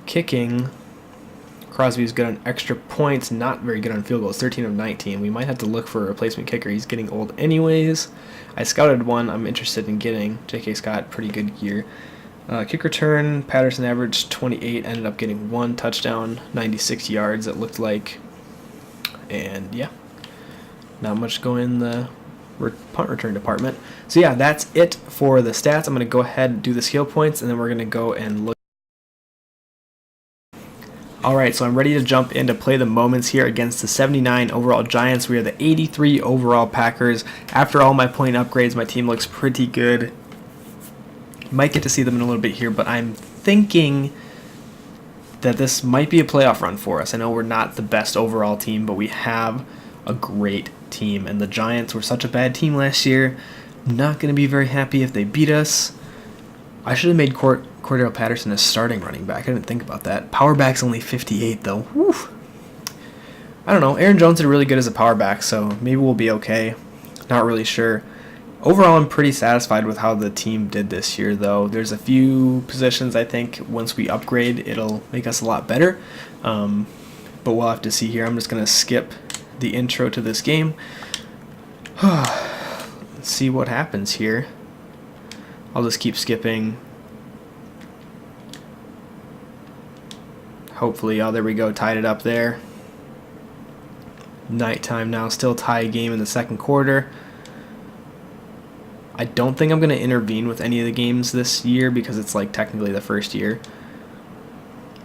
Kicking, Crosby's good on extra points, not very good on field goals, 13 of 19. We might have to look for a replacement kicker. He's getting old anyways. I scouted one I'm interested in getting. J.K. Scott, pretty good year. Kick return, Patterson averaged 28, ended up getting 1 touchdown, 96 yards it looked like. And yeah, not much going in the punt return department. So yeah, that's it for the stats. I'm going to go ahead and do the skill points, and then we're going to go and look. Alright, so I'm ready to jump in to play the moments here against the 79 overall Giants. We are the 83 overall Packers. After all my point upgrades, my team looks pretty good. Might get to see them in a little bit here, but I'm thinking that this might be a playoff run for us. I know we're not the best overall team, but we have a great team, and the Giants were such a bad team last year. Not going to be very happy if they beat us. I should have made Cordell Patterson a starting running back. I didn't think about that. Power back's only 58 though. Whew. I don't know. Aaron Jones did really good as a power back, so maybe we'll be okay. Not really sure. Overall, I'm pretty satisfied with how the team did this year, though. There's a few positions I think once we upgrade, it'll make us a lot better. But we'll have to see here. I'm just going to skip the intro to this game. Let's see what happens here. I'll just keep skipping. Hopefully, oh, there we go, tied it up there. Nighttime now, still tie game in the second quarter. I don't think I'm going to intervene with any of the games this year because it's like technically the first year.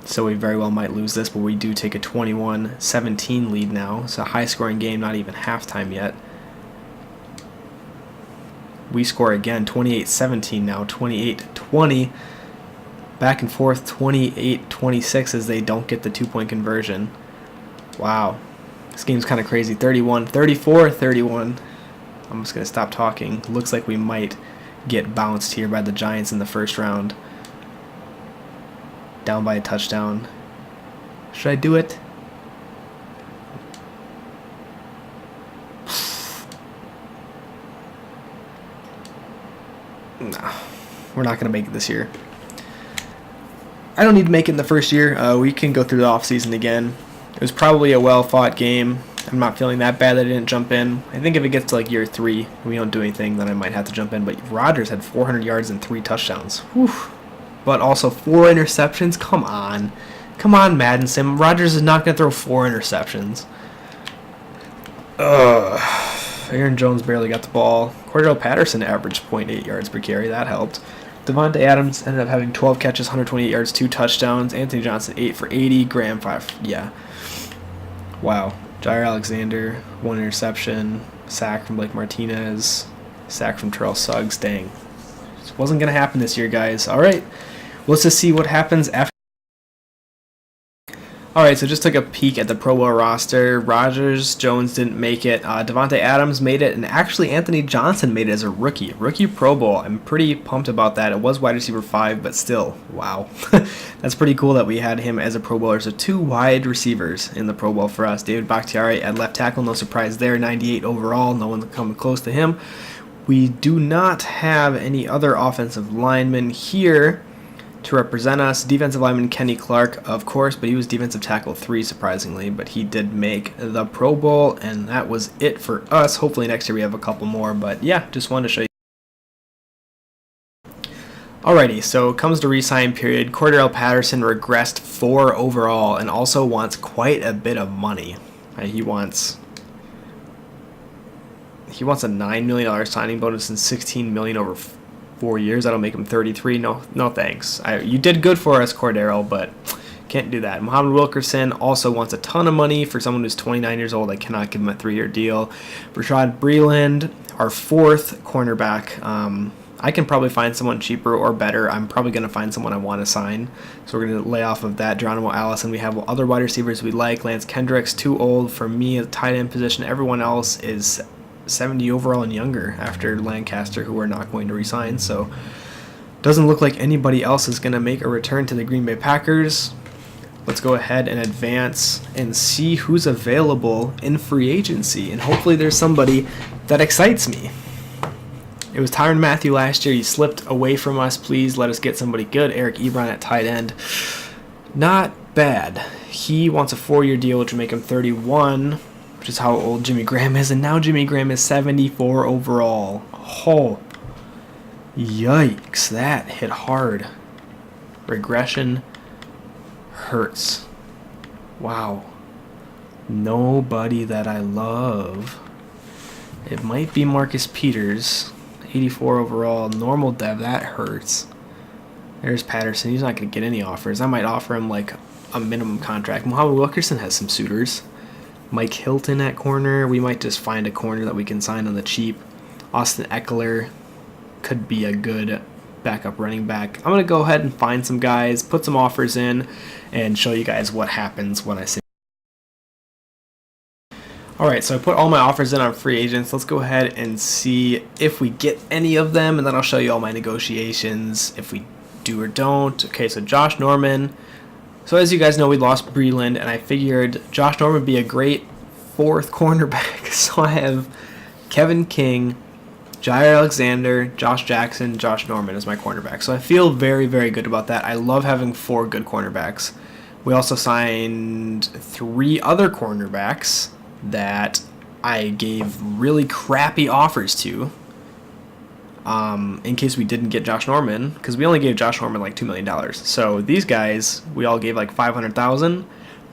So we very well might lose this, but we do take a 21-17 lead now. It's a high-scoring game, not even halftime yet. We score again, 28-17 now, 28-20. Back and forth 28-26 as they don't get the 2-point conversion. Wow. This game's kind of crazy. 34-31. I'm just going to stop talking. Looks like we might get bounced here by the Giants in the first round. Down by a touchdown. Should I do it? No. We're not going to make it this year. I don't need to make it in the first year. We can go through the offseason again. It was probably a well-fought game. I'm not feeling that bad that I didn't jump in. I think if it gets to like year 3 and we don't do anything, then I might have to jump in. But Rodgers had 400 yards and 3 touchdowns. Whew. But also 4 interceptions. Come on. Come on, Madden Sim. Rodgers is not going to throw 4 interceptions. Aaron Jones barely got the ball. Cordell Patterson averaged 0.8 yards per carry. That helped. Davante Adams ended up having 12 catches, 128 yards, 2 touchdowns. Anthony Johnson, 8 for 80. Graham, 5. Yeah. Wow. Jair Alexander, 1 interception. Sack from Blake Martinez. Sack from Terrell Suggs. Dang. This wasn't going to happen this year, guys. All right. Let's just see what happens after. Alright, so just took a peek at the Pro Bowl roster. Rodgers, Jones didn't make it. Davante Adams made it, and actually Anthony Johnson made it as a rookie. Rookie Pro Bowl. I'm pretty pumped about that. It was wide receiver 5, but still, wow. That's pretty cool that we had him as a Pro Bowler. So 2 wide receivers in the Pro Bowl for us. David Bakhtiari at left tackle, no surprise there. 98 overall, no one coming close to him. We do not have any other offensive linemen here to represent us. Defensive lineman Kenny Clark, of course, but he was defensive tackle 3, surprisingly, but he did make the Pro Bowl, and that was it for us. Hopefully next year we have a couple more, but yeah, just wanted to show you. Alrighty, so comes to re-sign period. Cordell Patterson regressed 4 overall and also wants quite a bit of money. He wants a $9 million signing bonus and $16 million over 4 years. That'll make him 33. No thanks. You did good for us, Cordero, but can't do that. Muhammad Wilkerson also wants a ton of money for someone who's 29 years old. I cannot give him a 3-year deal. Rashad Breeland, our 4th cornerback. I can probably find someone cheaper or better. I'm probably going to find someone I want to sign. So we're going to lay off of that. Geronimo Allison. We have other wide receivers we like. Lance Kendricks, too old for me at the tight end position. Everyone else is 70 overall and younger after Lancaster, who we're not going to resign. So doesn't look like anybody else is going to make a return to the Green Bay Packers. Let's go ahead and advance and see who's available in free agency, and hopefully there's somebody that excites me. It was Tyrann Mathieu last year. He slipped away from us. Please let us get somebody good. Eric Ebron at tight end. Not bad. He wants a 4-year deal, which would make him 31, which is how old Jimmy Graham is, and now Jimmy Graham is 74 overall. Oh, yikes, that hit hard. Regression hurts. Wow. Nobody that I love. It might be Marcus Peters, 84 overall, normal dev, that hurts. There's Patterson, he's not going to get any offers. I might offer him like a minimum contract. Muhammad Wilkerson has some suitors. Mike Hilton at corner. We might just find a corner that we can sign on the cheap. Austin Eckler could be a good backup running back. I'm going to go ahead and find some guys, put some offers in, and show you guys what happens when I say. Alright, so I put all my offers in on free agents. Let's go ahead and see if we get any of them, and then I'll show you all my negotiations, if we do or don't. Okay, so Josh Norman. So as you guys know, we lost Breeland, and I figured Josh Norman would be a great 4th cornerback. So I have Kevin King, Jair Alexander, Josh Jackson, Josh Norman as my cornerback. So I feel very, very good about that. I love having 4 good cornerbacks. We also signed 3 other cornerbacks that I gave really crappy offers to. In case we didn't get Josh Norman, because we only gave Josh Norman like $2 million. So these guys, we all gave like $500,000,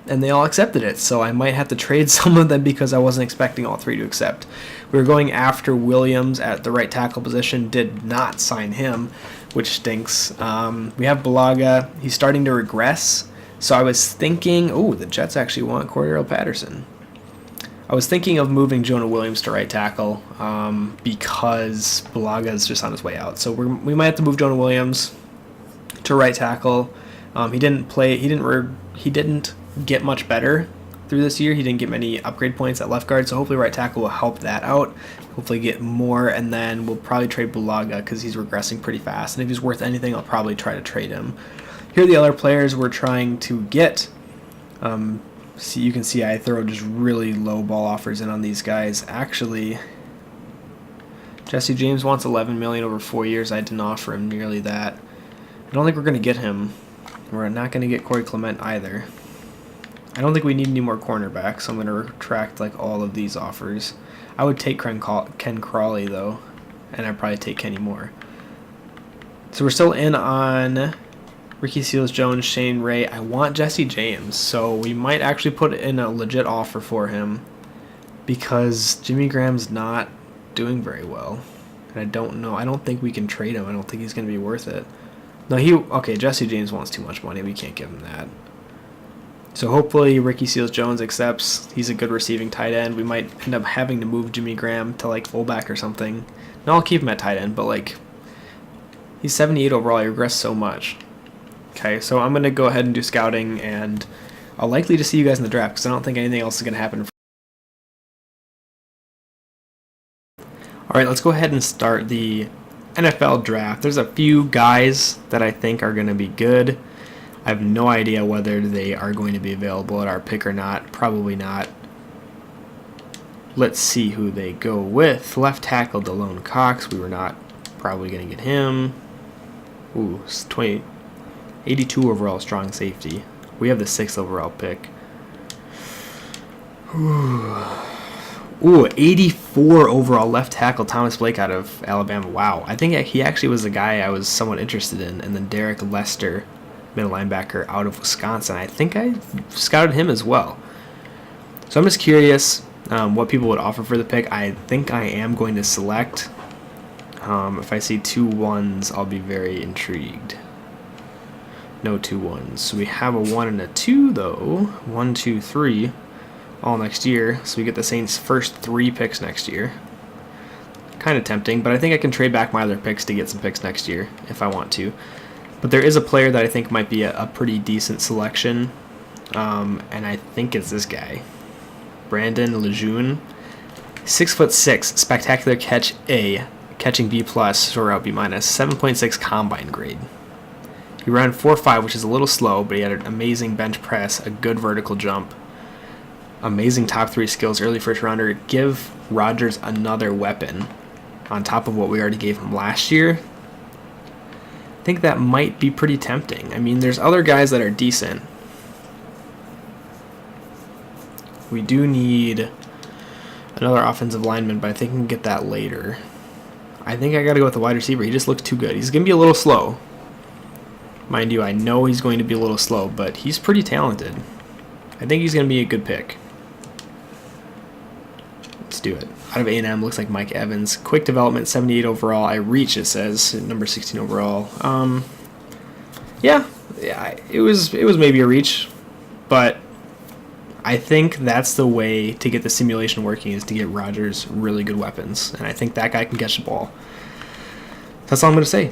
and they all accepted it. So I might have to trade some of them because I wasn't expecting all 3 to accept. We were going after Williams at the right tackle position, did not sign him, which stinks. We have Balaga. He's starting to regress. So I was thinking, the Jets actually want Cordell Patterson. I was thinking of moving Jonah Williams to right tackle because Balaga is just on his way out. So we might have to move Jonah Williams. to right tackle. He didn't play. He didn't get much better through this year. He didn't get many upgrade points at left guard, so hopefully right tackle will help that out. Hopefully get more, and then we'll probably trade Bulaga because he's regressing pretty fast. And if he's worth anything, I'll probably try to trade him. Here are the other players we're trying to get. You can see I throw just really low ball offers in on these guys. Actually, Jesse James wants $11 million over 4 years. I didn't offer him nearly that. I don't think we're going to get him. We're not going to get Corey Clement either. I don't think we need any more cornerbacks, so I'm going to retract like all of these offers. I would take Ken Crawley though, and I'd probably take Kenny Moore. So we're still in on Ricky Seals-Jones, Shane Ray. I want Jesse James, so we might actually put in a legit offer for him because Jimmy Graham's not doing very well, and I don't know. I don't think we can trade him. I don't think he's going to be worth it. No, okay, Jesse James wants too much money. We can't give him that. So hopefully Ricky Seals-Jones accepts. He's a good receiving tight end. We might end up having to move Jimmy Graham to like fullback or something. No, I'll keep him at tight end, but like he's 78 overall. He regressed so much. Okay, so I'm going to go ahead and do scouting, and I'll likely to see you guys in the draft because I don't think anything else is going to happen. All right, let's go ahead and start the NFL draft. There's a few guys that I think are going to be good. I have no idea whether they are going to be available at our pick or not. Probably not. Let's see who they go with. Left tackle Delone Cox. We were not probably going to get him. Ooh, 82 overall strong safety. We have the 6th overall pick. Ooh, 84 overall left tackle Thomas Blake out of Alabama. Wow. I think he actually was the guy I was somewhat interested in. And then Derek Lester, middle linebacker out of Wisconsin. I think I scouted him as well. So I'm just curious what people would offer for the pick. I think I am going to select. If I see 2 1s, I'll be very intrigued. No 2 1s. So we have a 1 and a 2 though. 1, 2, 3. All next year. So we get the Saints' first 3 picks next year. Kind of tempting, but I think I can trade back my other picks to get some picks next year if I want to. But there is a player that I think might be a pretty decent selection, and I think it's this guy, Brandon Lejeune. 6'6", spectacular catch A, catching B+, or out B-, 7.6 combine grade. He ran 4.5, which is a little slow, but he had an amazing bench press, a good vertical jump, amazing top 3 skills, early first rounder. Give Rodgers another weapon on top of what we already gave him last year. I think that might be pretty tempting. I mean, there's other guys that are decent. We do need another offensive lineman, but I think we can get that later. I think I got to go with the wide receiver. He just looks too good. He's going to be a little slow. Mind you, I know he's going to be a little slow, but he's pretty talented. I think he's going to be a good pick. Let's do it. Out of A&M, looks like Mike Evans. Quick development, 78 overall. I reach, it says, number 16 overall. Yeah, it was maybe a reach, but I think that's the way to get the simulation working, is to get Rodgers really good weapons, and I think that guy can catch the ball. That's all I'm going to say.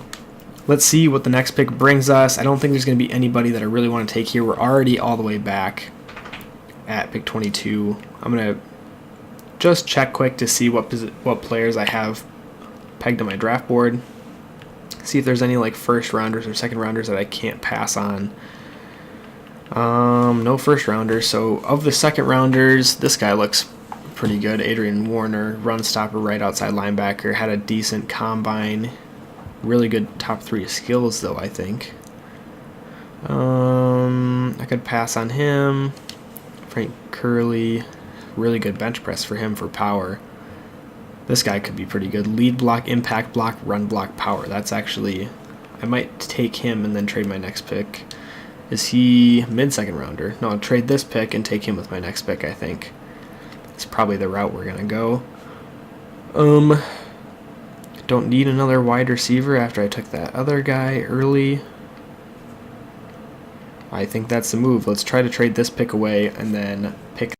Let's see what the next pick brings us. I don't think there's going to be anybody that I really want to take here. We're already all the way back at pick 22. I'm going to just check quick to see what players I have pegged on my draft board. See if there's any like first rounders or second rounders that I can't pass on. No first rounders. So of the second rounders, this guy looks pretty good. Adrian Warner, run stopper, right outside linebacker, had a decent combine. Really good top 3 skills though, I think. I could pass on him. Frank Curley. Really good bench press for him for power. This guy could be pretty good. Lead block, impact block, run block, power. That's actually... I might take him and then trade my next pick. Is he mid-second rounder? No, I'll trade this pick and take him with my next pick, I think. It's probably the route we're going to go. Don't need another wide receiver after I took that other guy early. I think that's the move. Let's try to trade this pick away and then pick.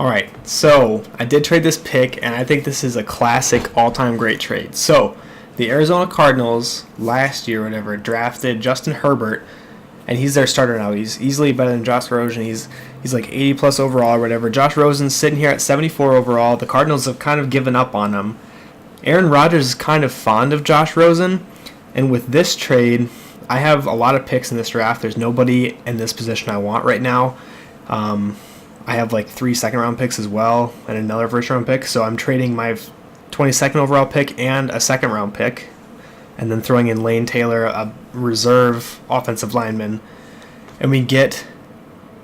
Alright, so I did trade this pick, and I think this is a classic all-time great trade. So, the Arizona Cardinals last year, or whatever, drafted Justin Herbert, and he's their starter now. He's easily better than Josh Rosen. He's like 80 plus overall or whatever. Josh Rosen's sitting here at 74 overall. The Cardinals have kind of given up on him. Aaron Rodgers is kind of fond of Josh Rosen, and with this trade, I have a lot of picks in this draft. There's nobody in this position I want right now. I have like 3 second-round picks as well and another first-round pick, so I'm trading my 22nd overall pick and a second-round pick, and then throwing in Lane Taylor, a reserve offensive lineman, and we get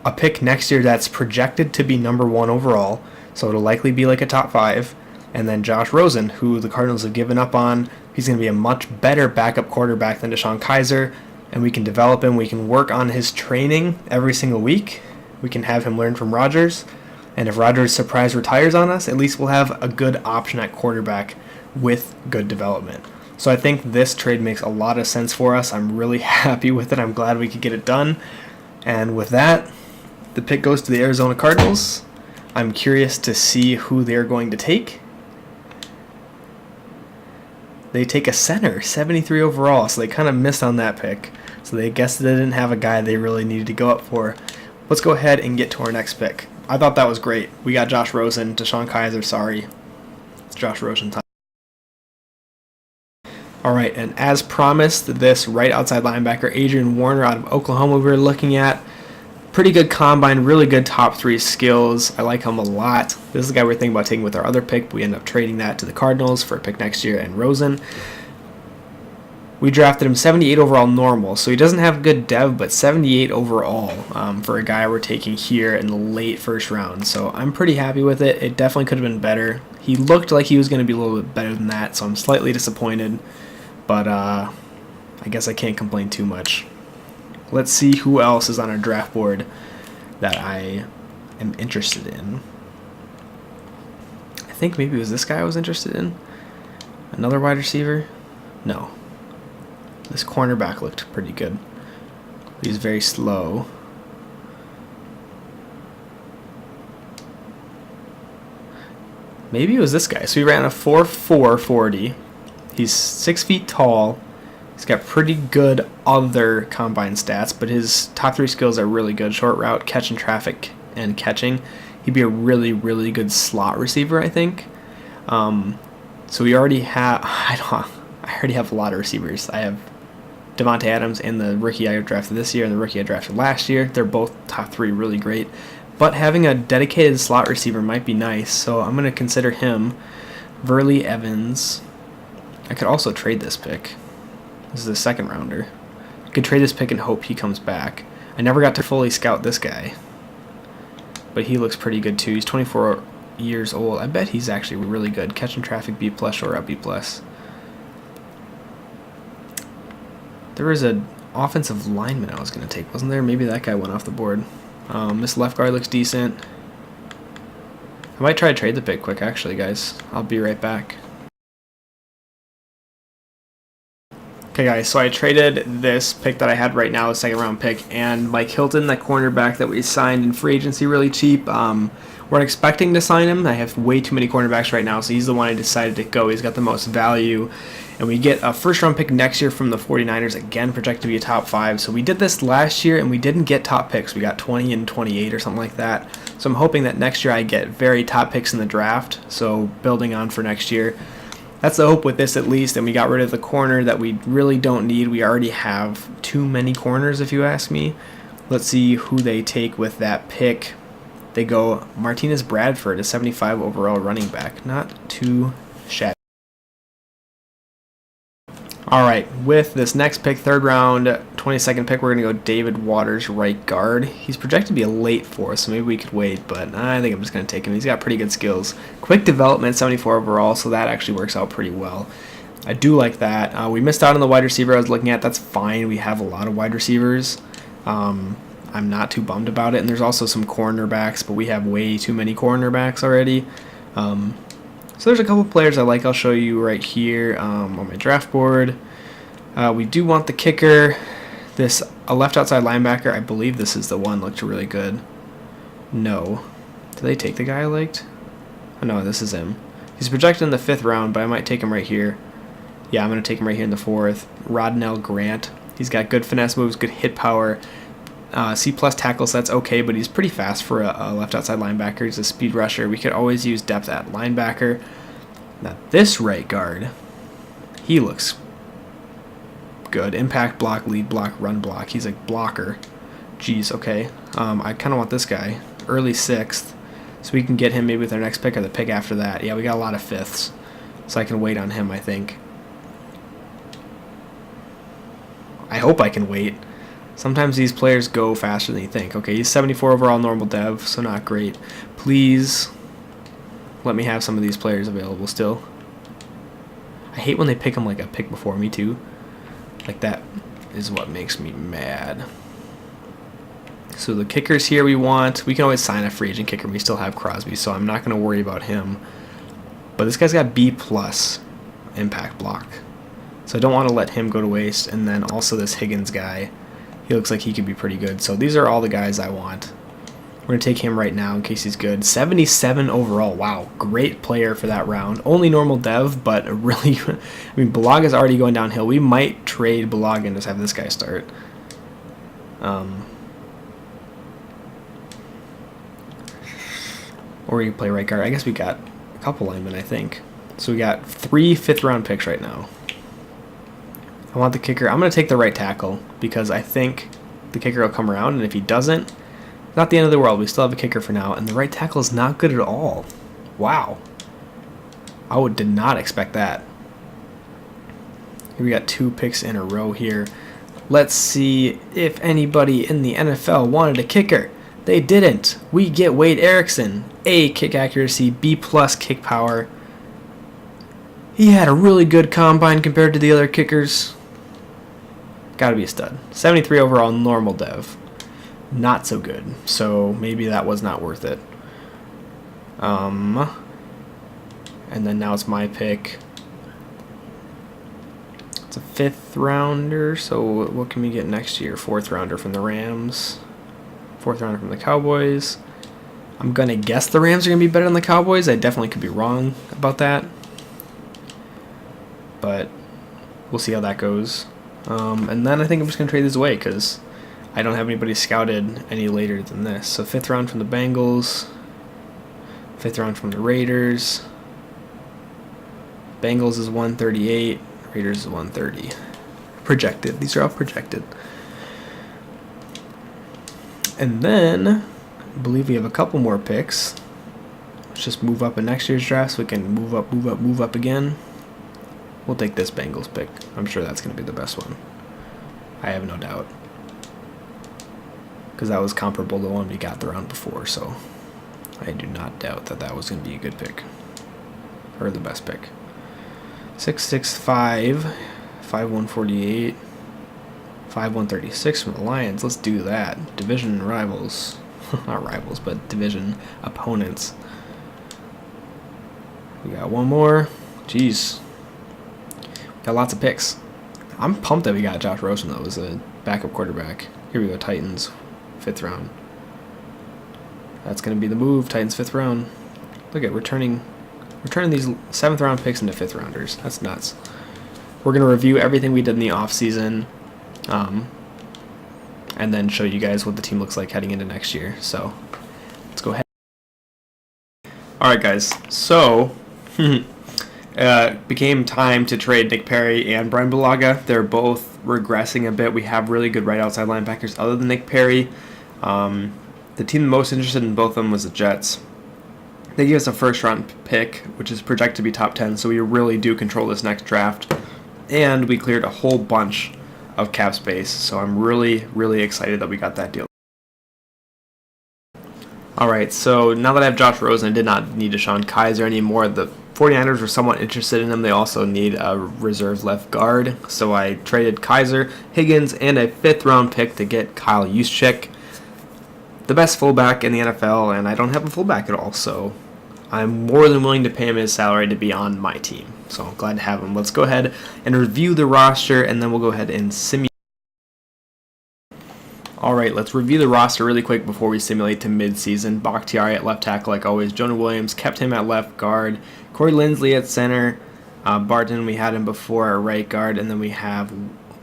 a pick next year that's projected to be number 1 overall, so it'll likely be like a top 5, and then Josh Rosen, who the Cardinals have given up on. He's going to be a much better backup quarterback than Deshaun Kaiser, and we can develop him. We can work on his training every single week. We can have him learn from Rodgers, and if Rodgers surprise retires on us, at least we'll have a good option at quarterback with good development. So I think this trade makes a lot of sense for us. I'm really happy with it. I'm glad we could get it done. And with that, the pick goes to the Arizona Cardinals. I'm curious to see who they're going to take. They take a center, 73 overall, so they kind of missed on that pick. So they guess they didn't have a guy they really needed to go up for. Let's go ahead and get to our next pick. I thought that was great. We got Josh Rosen. Deshaun Kaiser, sorry. It's Josh Rosen time. Alright, and as promised, this right outside linebacker, Adrian Warner out of Oklahoma, we were looking at. Pretty good combine, really good top 3 skills. I like him a lot. This is the guy we're thinking about taking with our other pick, but we end up trading that to the Cardinals for a pick next year and Rosen. We drafted him 78 overall normal, so he doesn't have good dev, but 78 overall for a guy we're taking here in the late first round. So I'm pretty happy with it. It definitely could have been better. He looked like he was going to be a little bit better than that, so I'm slightly disappointed, but I guess I can't complain too much. Let's see who else is on our draft board that I am interested in. I think maybe it was this guy I was interested in. Another wide receiver? No. This cornerback looked pretty good. He's very slow. Maybe it was this guy. So he ran a 4.4 40. He's 6 feet tall. He's got pretty good other combine stats, but his top 3 skills are really good. Short route, catching traffic, and catching. He'd be a really, really good slot receiver, I think. So we already have... I already have a lot of receivers. I have Davante Adams and the rookie I drafted this year and the rookie I drafted last year. They're both top 3 really great. But having a dedicated slot receiver might be nice, so I'm going to consider him. Verley Evans. I could also trade this pick. This is a second rounder. I could trade this pick and hope he comes back. I never got to fully scout this guy, but he looks pretty good too. He's 24 years old. I bet he's actually really good. Catching traffic, B+, or up B+. There was an offensive lineman I was going to take, wasn't there? Maybe that guy went off the board. This left guard looks decent. I might try to trade the pick quick, actually, guys. I'll be right back. Okay, guys, so I traded this pick that I had right now, the second round pick, and Mike Hilton, that cornerback that we signed in free agency really cheap. We're expecting to sign him. I have way too many cornerbacks right now, so he's the one I decided to go. He's got the most value. And we get a first-round pick next year from the 49ers, again, projected to be a top 5. So we did this last year, and we didn't get top picks. We got 20 and 28 or something like that. So I'm hoping that next year I get very top picks in the draft, so building on for next year. That's the hope with this, at least. And we got rid of the corner that we really don't need. We already have too many corners, if you ask me. Let's see who they take with that pick. They go Martinez Bradford, a 75 overall running back. Not too shabby. Alright, with this next pick, third round, 22nd pick, we're going to go David Waters, right guard. He's projected to be a late 4th, so maybe we could wait, but I think I'm just going to take him. He's got pretty good skills. Quick development, 74 overall, so that actually works out pretty well. I do like that. We missed out on the wide receiver I was looking at. That's fine. We have a lot of wide receivers. I'm not too bummed about it, and there's also some cornerbacks, but we have way too many cornerbacks already. So there's a couple players I like. I'll show you right here on my draft board. We do want the kicker. A left outside linebacker. I believe this is the one. Looked really good. No. Did they take the guy I liked? Oh, no, this is him. He's projected in the 5th round, but I might take him right here. Yeah, I'm going to take him right here in the 4th. Rodnell Grant. He's got good finesse moves, good hit power. C+ tackle, so that's okay, but he's pretty fast for a left outside linebacker. He's a speed rusher. We could always use depth at linebacker. Now this right guard, he looks good. Impact block, lead block, run block. He's a blocker. Jeez, okay. I kind of want this guy. Early 6th. So we can get him maybe with our next pick or the pick after that. Yeah, we got a lot of 5ths. So I can wait on him, I think. I hope I can wait. Sometimes these players go faster than you think. Okay, he's 74 overall normal dev, so not great. Please let me have some of these players available still. I hate when they pick them like a pick before me too. Like that is what makes me mad. So the kickers here we want. We can always sign a free agent kicker. We still have Crosby, so I'm not going to worry about him. But this guy's got B+ impact block. So I don't want to let him go to waste. And then also this Higgins guy. He looks like he could be pretty good. So these are all the guys I want. We're going to take him right now in case he's good. 77 overall. Wow, great player for that round. Only normal dev, but really, I mean, Balaga's already going downhill. We might trade Balaga and just have this guy start. Or you play right guard. I guess we got a couple linemen, I think. So we got 3 5th-round picks right now. I want the kicker. I'm going to take the right tackle because I think the kicker will come around, and if he doesn't, not the end of the world. We still have a kicker for now, and the right tackle is not good at all. Wow. I did not expect that. Here we got 2 picks in a row here. Let's see if anybody in the NFL wanted a kicker. They didn't. We get Wade Erickson. A, kick accuracy, B+ kick power. He had a really good combine compared to the other kickers. Gotta be a stud. 73 overall normal dev. Not so good. So maybe that was not worth it. And then now it's my pick. It's a 5th rounder. So what can we get next year? 4th rounder from the Rams. 4th rounder from the Cowboys. I'm going to guess the Rams are going to be better than the Cowboys. I definitely could be wrong about that. But we'll see how that goes. And then I think I'm just going to trade these away because I don't have anybody scouted any later than this. So 5th round from the Bengals. 5th round from the Raiders. Bengals is 138. Raiders is 130. Projected. These are all projected. And then I believe we have a couple more picks. Let's just move up in next year's draft so we can move up again. We'll take this Bengals pick. I'm sure that's going to be the best one. I have no doubt. Because that was comparable to the one we got the round before, so I do not doubt that that was going to be a good pick. Or the best pick. 6'6", 5'148", 5'136" from the Lions. Let's do that. Division rivals. Not rivals, but division opponents. We got one more. Jeez. Got lots of picks. I'm pumped that we got Josh Rosen, though, as a backup quarterback. Here we go, Titans, 5th round. That's going to be the move, Titans 5th round. Look at returning these 7th round picks into 5th rounders. That's nuts. We're going to review everything we did in the offseason, and then show you guys what the team looks like heading into next year. So let's go ahead. All right, guys. So became time to trade Nick Perry and Brian Bulaga. They're both regressing a bit. We have really good right outside linebackers other than Nick Perry. The team most interested in both of them was the Jets. They gave us a 1st round pick, which is projected to be top 10, so we really do control this next draft. And we cleared a whole bunch of cap space, so I'm really, really excited that we got that deal. Alright, so now that I have Josh Rosen, I did not need Deshaun Kaiser anymore. The 49ers were somewhat interested in him. They also need a reserve left guard, so I traded Kaiser, Higgins, and a 5th round pick to get Kyle Juszczyk, the best fullback in the NFL, and I don't have a fullback at all, so I'm more than willing to pay him his salary to be on my team. So I'm glad to have him. Let's go ahead and review the roster, and then we'll go ahead and simulate. Alright, let's review the roster really quick before we simulate to mid-season. Bach at left tackle like always. Jonah Williams, kept him at left guard. Corey Linsley at center. Barton, we had him before, our right guard, and then we have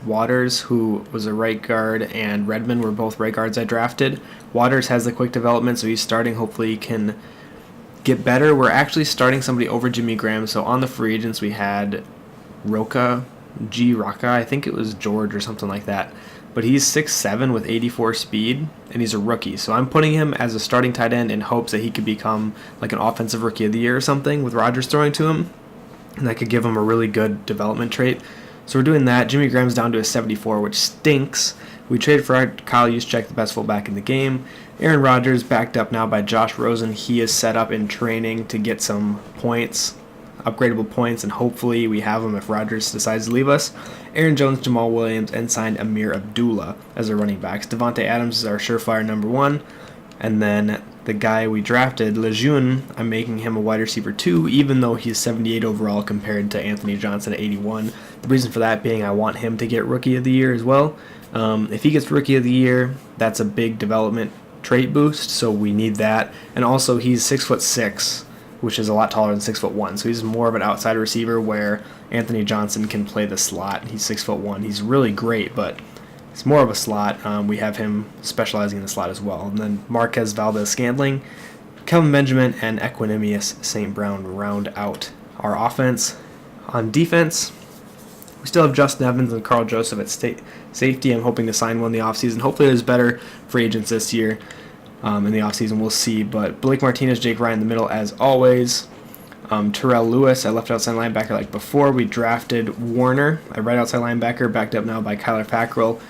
Waters, who was a right guard, and Redmond were both right guards I drafted. Waters has the quick development, so he's starting. Hopefully he can get better. We're actually starting somebody over Jimmy Graham. So on the free agents, we had Rocca, I think it was George or something like that. But he's 6'7" with 84 speed, and he's a rookie. So I'm putting him as a starting tight end in hopes that he could become like an offensive rookie of the year or something with Rodgers throwing to him. And that could give him a really good development trait. So we're doing that. Jimmy Graham's down to a 74, which stinks. We traded for Kyle Juszczyk, the best fullback in the game. Aaron Rodgers backed up now by Josh Rosen. He is set up in training to get some points, upgradable points, and hopefully we have him if Rodgers decides to leave us. Aaron Jones, Jamal Williams, and signed Amir Abdullah as our running backs. Davante Adams is our surefire number 1. And then the guy we drafted, Lejeune, I'm making him a wide receiver 2, even though he's 78 overall compared to Anthony Johnson at 81. The reason for that being I want him to get Rookie of the Year as well. If he gets Rookie of the Year, that's a big development trait boost, so we need that. And also, he's 6'6", which is a lot taller than 6'1", so he's more of an outside receiver where Anthony Johnson can play the slot. He's 6'1". He's really great, but it's more of a slot. We have him specializing in the slot as well. And then Marquez Valdez-Scantling, Kelvin Benjamin, and Equanimous St. Brown round out our offense. On defense, we still have Justin Evans and Carl Joseph at safety. I'm hoping to sign one in the offseason. Hopefully there's better free agents this year in the offseason. We'll see. But Blake Martinez, Jake Ryan in the middle as always. Terrell Lewis at left outside linebacker like before. We drafted Warner at right outside linebacker, backed up now by Kyler Fackrell.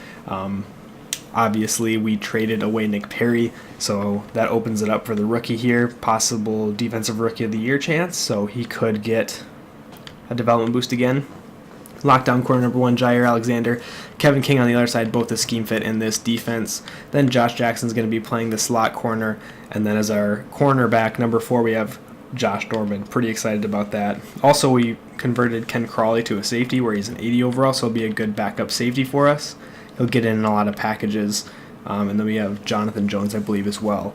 Obviously, we traded away Nick Perry, so that opens it up for the rookie here. Possible Defensive Rookie of the Year chance, so he could get a development boost again. Lockdown corner number 1, Jair Alexander. Kevin King on the other side, both the scheme fit in this defense. Then Josh Jackson's going to be playing the slot corner. And then as our cornerback, number 4, we have Josh Norman. Pretty excited about that. Also, we converted Ken Crawley to a safety where he's an 80 overall, so he'll be a good backup safety for us. He'll get in a lot of packages. And then we have Jonathan Jones, I believe, as well.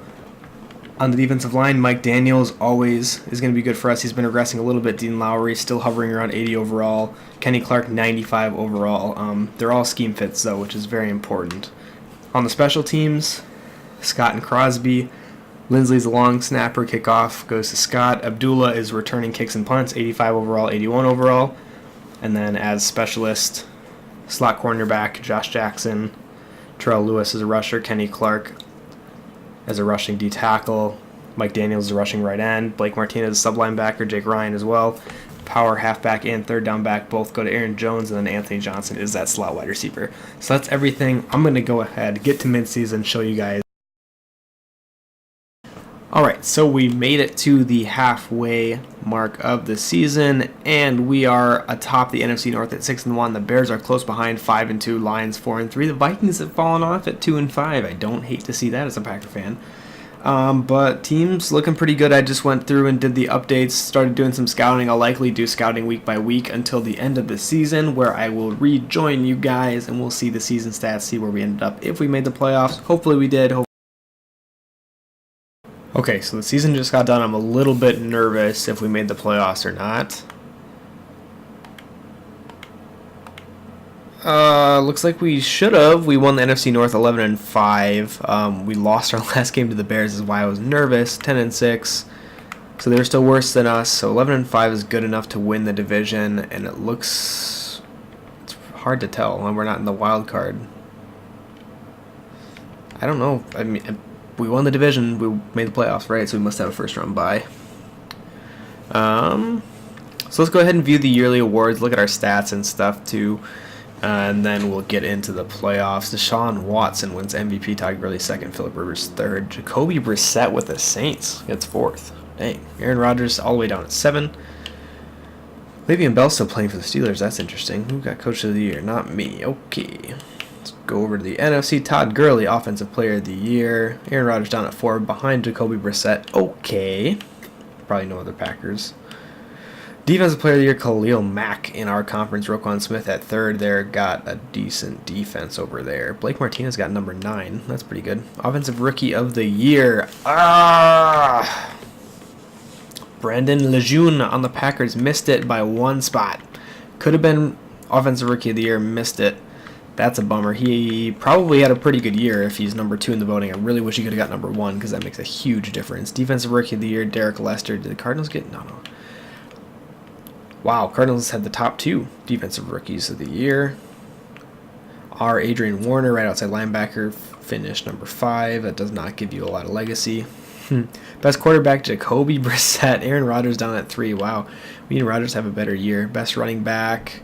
On the defensive line, Mike Daniels always is going to be good for us. He's been regressing a little bit. Dean Lowry still hovering around 80 overall. Kenny Clark, 95 overall. They're all scheme fits, though, which is very important. On the special teams, Scott and Crosby. Lindsley's a long snapper. Kickoff goes to Scott. Abdullah is returning kicks and punts, 85 overall, 81 overall. And then as specialist, slot cornerback, Josh Jackson. Terrell Lewis is a rusher. Kenny Clark as a rushing D tackle. Mike Daniels is a rushing right end. Blake Martinez is a sub linebacker. Jake Ryan as well. Power halfback and third down back both go to Aaron Jones, and then Anthony Johnson is that slot wide receiver. So that's everything. I'm going to go ahead, get to midseason, show you guys. Alright, so we made it to the halfway mark of the season, and we are atop the NFC North at 6-1. The Bears are close behind, 5-2. Lions 4-3. The Vikings have fallen off at 2-5. I don't hate to see that as a Packer fan. But teams looking pretty good. I just went through and did the updates, started doing some scouting. I'll likely do scouting week by week until the end of the season, where I will rejoin you guys, and we'll see the season stats, see where we ended up, if we made the playoffs. Hopefully we did. Okay, so the season just got done. I'm a little bit nervous if we made the playoffs or not. Looks like we should have. We won the NFC North 11-5. We lost our last game to the Bears, is why I was nervous. 10-6. So they're still worse than us. So 11-5 is good enough to win the division, and it looks, it's hard to tell when we're not in the wild card. I don't know. I mean, we won the division. We made the playoffs, right? So we must have a first-round bye. So let's go ahead and view the yearly awards, look at our stats and stuff too, and then we'll get into the playoffs. Deshaun Watson wins MVP, Todd Gurley second, Phillip Rivers third. Jacoby Brissett with the Saints gets fourth. Dang. Aaron Rodgers all the way down at 7. Le'Veon Bell still playing for the Steelers. That's interesting. Who got Coach of the Year? Not me. Okay. Go over to the NFC. Todd Gurley, Offensive Player of the Year. Aaron Rodgers down at 4, behind Jacoby Brissett. Okay. Probably no other Packers. Defensive Player of the Year, Khalil Mack in our conference. Roquan Smith at 3rd there. Got a decent defense over there. Blake Martinez got number 9. That's pretty good. Offensive Rookie of the Year. Brandon Lejeune on the Packers missed it by one spot. Could have been Offensive Rookie of the Year, missed it. That's a bummer. He probably had a pretty good year if he's number 2 in the voting. I really wish he could have got number 1 because that makes a huge difference. Defensive Rookie of the Year, Derek Lester. Did the Cardinals get? No. Wow, Cardinals had the top 2 Defensive Rookies of the Year. Our Adrian Warner, right outside linebacker, finished number 5. That does not give you a lot of legacy. Best quarterback, Jacoby Brissett. Aaron Rodgers down at 3. Wow, we need Rodgers to have a better year. Best running back,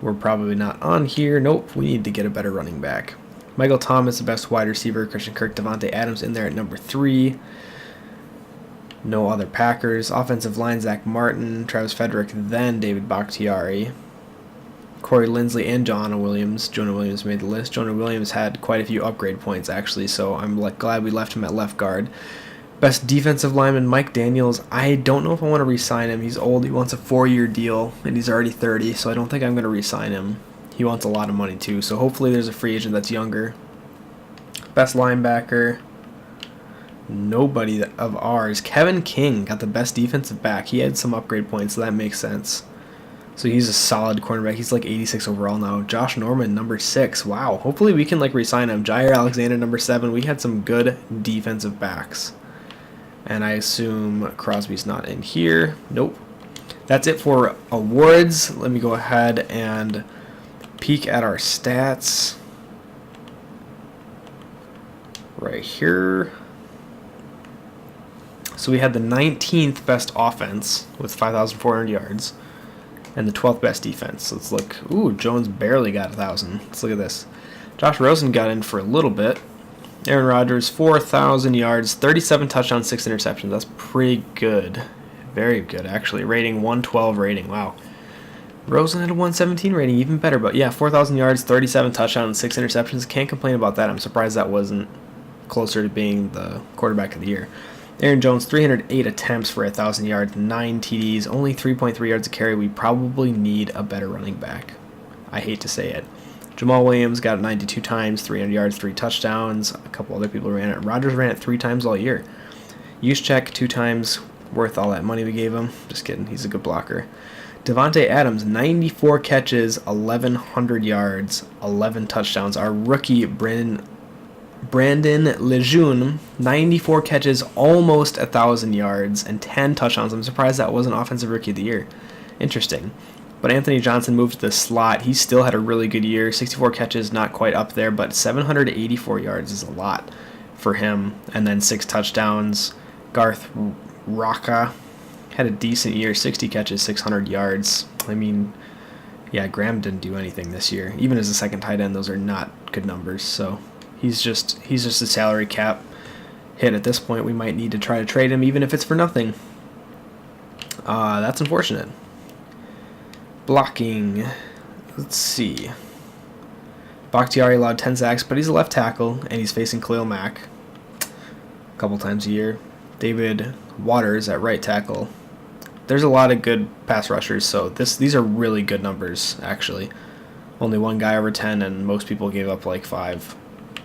we're probably not on here. Nope, we need to get a better running back. Michael Thomas, the best wide receiver. Christian Kirk, Davante Adams in there at number 3. No other Packers. Offensive line, Zach Martin, Travis Frederick, then David Bakhtiari. Corey Linsley and Jonah Williams. Jonah Williams made the list. Jonah Williams had quite a few upgrade points, actually, so I'm glad we left him at left guard. Best defensive lineman, Mike Daniels. I don't know if I want to re-sign him. He's old. He wants a 4-year deal, and he's already 30, so I don't think I'm going to re-sign him. He wants a lot of money, too, so hopefully there's a free agent that's younger. Best linebacker, nobody of ours. Kevin King got the best defensive back. He had some upgrade points, so that makes sense. So he's a solid cornerback. He's like 86 overall now. Josh Norman, number 6. Wow. Hopefully we can re-sign him. Jair Alexander, number 7. We had some good defensive backs. And I assume Crosby's not in here. Nope. That's it for awards. Let me go ahead and peek at our stats. Right here. So we had the 19th best offense with 5,400 yards. And the 12th best defense. Let's look. Ooh, Jones barely got 1,000. Let's look at this. Josh Rosen got in for a little bit. Aaron Rodgers, 4,000 yards, 37 touchdowns, 6 interceptions. That's pretty good. Very good, actually. Rating, 112 rating. Wow. Rosen had a 117 rating, even better. But yeah, 4,000 yards, 37 touchdowns, 6 interceptions. Can't complain about that. I'm surprised that wasn't closer to being the quarterback of the year. Aaron Jones, 308 attempts for 1,000 yards, 9 TDs, only 3.3 yards a carry. We probably need a better running back. I hate to say it. Jamal Williams got it 92 times, 300 yards, 3 touchdowns. A couple other people ran it. Rodgers ran it 3 times all year. Juszczyk 2 times, worth all that money we gave him. Just kidding, he's a good blocker. Davante Adams, 94 catches, 1,100 yards, 11 touchdowns. Our rookie, Brandon Lejeune, 94 catches, almost 1,000 yards, and 10 touchdowns. I'm surprised that wasn't Offensive Rookie of the Year. Interesting. But Anthony Johnson moved to the slot. He still had a really good year. 64 catches, not quite up there, but 784 yards is a lot for him. And then 6 touchdowns. Garth Raka had a decent year. 60 catches, 600 yards. I mean, yeah, Graham didn't do anything this year. Even as a second tight end, those are not good numbers. So he's just a salary cap hit at this point. We might need to try to trade him, even if it's for nothing. That's unfortunate. Blocking. Let's see. Bakhtiari allowed 10 sacks, but he's a left tackle, and he's facing Khalil Mack a couple times a year. David Waters at right tackle. There's a lot of good pass rushers, so these are really good numbers, actually. Only one guy over 10, and most people gave up like 5.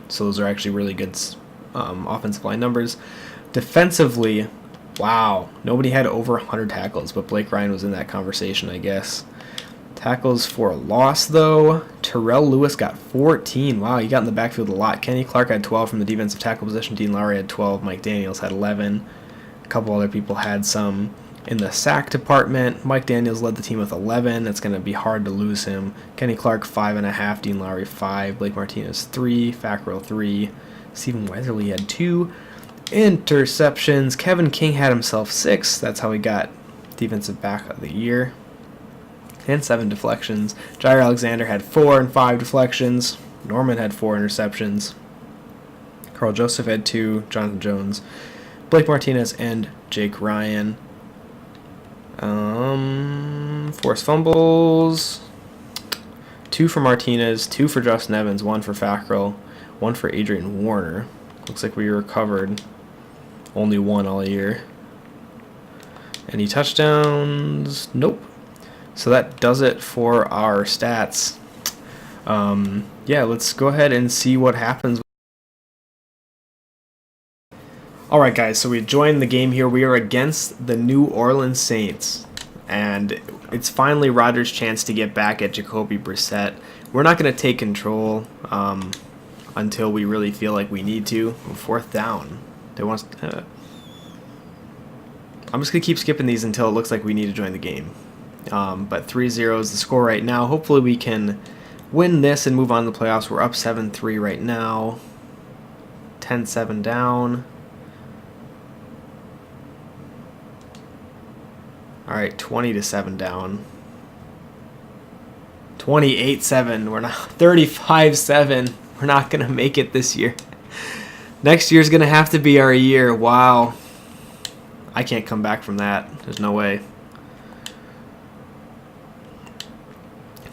So those are actually really good offensive line numbers. Defensively, wow, nobody had over 100 tackles, but Blake Ryan was in that conversation, I guess. Tackles for a loss, though. Terrell Lewis got 14. Wow, he got in the backfield a lot. Kenny Clark had 12 from the defensive tackle position. Dean Lowry had 12. Mike Daniels had 11. A couple other people had some in the sack department. Mike Daniels led the team with 11. It's going to be hard to lose him. Kenny Clark, 5.5. Dean Lowry, 5. Blake Martinez, 3. Fackrell, 3. Stephen Weatherly had 2 interceptions. Kevin King had himself 6. That's how he got defensive back of the year. And 7 deflections. Jair Alexander had 4 and 5 deflections. Norman had 4 interceptions. Carl Joseph had 2. Jonathan Jones, Blake Martinez, and Jake Ryan. Forced fumbles. 2 for Martinez, 2 for Justin Evans, 1 for Fackrell, 1 for Adrian Warner. Looks like we recovered only 1 all year. Any touchdowns? Nope. So that does it for our stats. Yeah, let's go ahead and see what happens. Alright guys, so we joined the game here. We are against the New Orleans Saints. And it's finally Rodgers' chance to get back at Jacoby Brissett. We're not going to take control until we really feel like we need to. 4th down. They want us, I'm just going to keep skipping these until it looks like we need to join the game. But 3-0 is the score right now. Hopefully we can win this and move on to the playoffs. We're up 7-3 right now. 10-7 down. Alright, 20-7 down. 28-7. We're not 35-7. We're not gonna make it this year. Next year's gonna have to be our year. Wow. I can't come back from that. There's no way.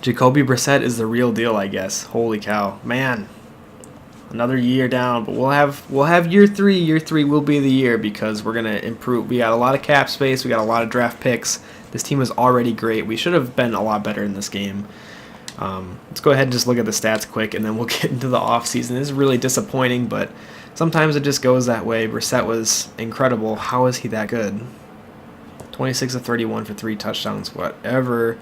Jacoby Brissett is the real deal, I guess. Holy cow. Man. Another year down, but we'll have year 3. Year 3 will be the year because we're gonna improve. We got a lot of cap space. We got a lot of draft picks. This team is already great. We should have been a lot better in this game. Let's go ahead and just look at the stats quick, and then we'll get into the offseason. This is really disappointing, but sometimes it just goes that way. Brissett was incredible. How is he that good? 26 of 31 for 3 touchdowns. Whatever.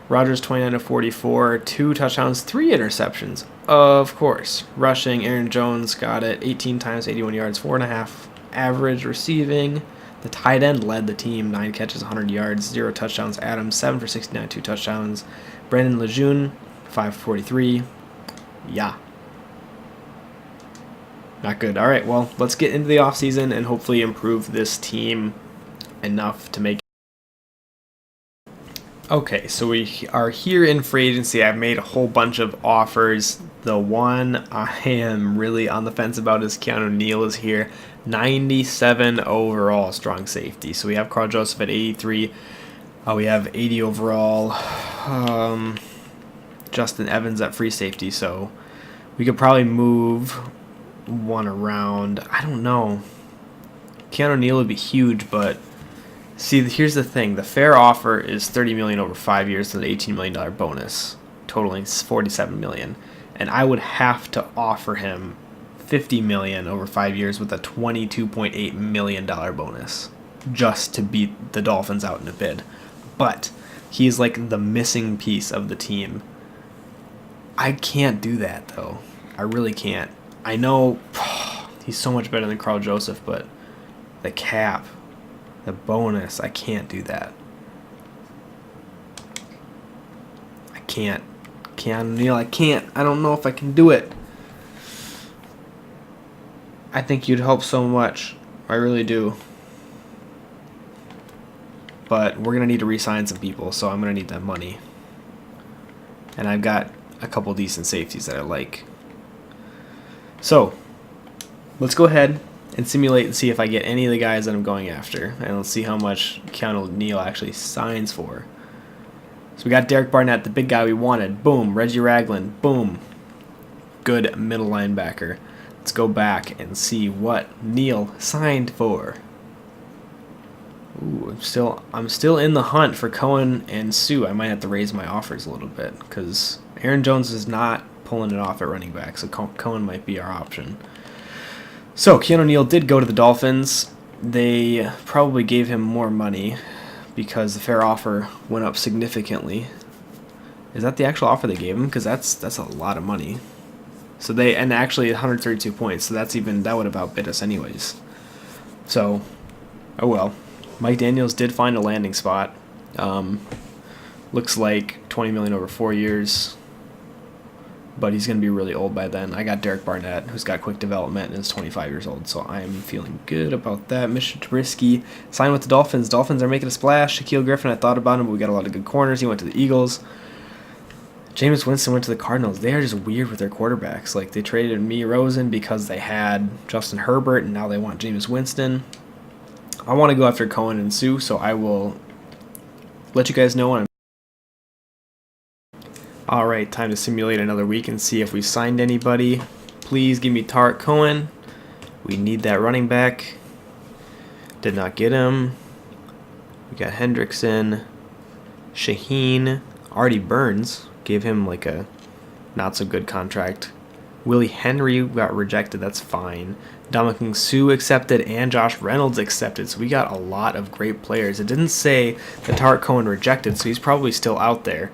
Rodgers 29 of 44, 2 touchdowns, 3 interceptions. Of course. Rushing, Aaron Jones got it. 18 times, 81 yards, 4.5 average receiving. The tight end led the team. 9 catches, 100 yards, 0 touchdowns. Adams 7 for 69, 2 touchdowns. Brandon Lejeune 5 for 43. Yeah. Not good. All right, well, let's get into the offseason and hopefully improve this team enough to make. Okay, so we are here in free agency. I've made a whole bunch of offers. The one I am really on the fence about is Keanu Neal is here. 97 overall strong safety. So we have Carl Joseph at 83. We have 80 overall. Justin Evans at free safety. So we could probably move one around. I don't know. Keanu Neal would be huge, but see, here's the thing. The fair offer is $30 million over 5 years with an $18 million bonus, totaling $47 million. And I would have to offer him $50 million over 5 years with a $22.8 million bonus just to beat the Dolphins out in a bid. But he's like the missing piece of the team. I can't do that, though. I really can't. I know he's so much better than Carl Joseph, but the cap, the bonus, I can't do that. I can't. Keanu Neal, I can't. I don't know if I can do it. I think you'd help so much. I really do. But we're going to need to re-sign some people, so I'm going to need that money. And I've got a couple decent safeties that I like. So, let's go ahead and simulate and see if I get any of the guys that I'm going after. And let's see how much Keanu Neal actually signs for. So we got Derek Barnett, the big guy we wanted. Boom. Reggie Ragland. Boom. Good middle linebacker. Let's go back and see what Neal signed for. Ooh, I'm still in the hunt for Cohen and Sue. I might have to raise my offers a little bit because Aaron Jones is not pulling it off at running back, so Cohen might be our option. So Keanu Neal did go to the Dolphins. They probably gave him more money because the fair offer went up significantly. Is that the actual offer they gave him? Because that's a lot of money. So and actually 132 points. So that would have outbid us anyways. So, oh well. Mike Daniels did find a landing spot. Looks like $20 million over 4 years. But he's going to be really old by then. I got Derek Barnett, who's got quick development and is 25 years old, so I'm feeling good about that. Mr. Trubisky signed with the Dolphins. Dolphins are making a splash. Shaquille Griffin, I thought about him, but we got a lot of good corners. He went to the Eagles. Jameis Winston went to the Cardinals. They are just weird with their quarterbacks. Like, they traded me Rosen because they had Justin Herbert, and now they want Jameis Winston. I want to go after Cohen and Sue, so I will let you guys know when I'm. Alright, time to simulate another week and see if we signed anybody. Please give me Tarek Cohen. We need that running back. Did not get him. We got Hendrickson. Shaheen. Artie Burns. Gave him like a not so good contract. Willie Henry got rejected. That's fine. Dominican Sue accepted and Josh Reynolds accepted. So we got a lot of great players. It didn't say that Tariq Cohen rejected, so he's probably still out there.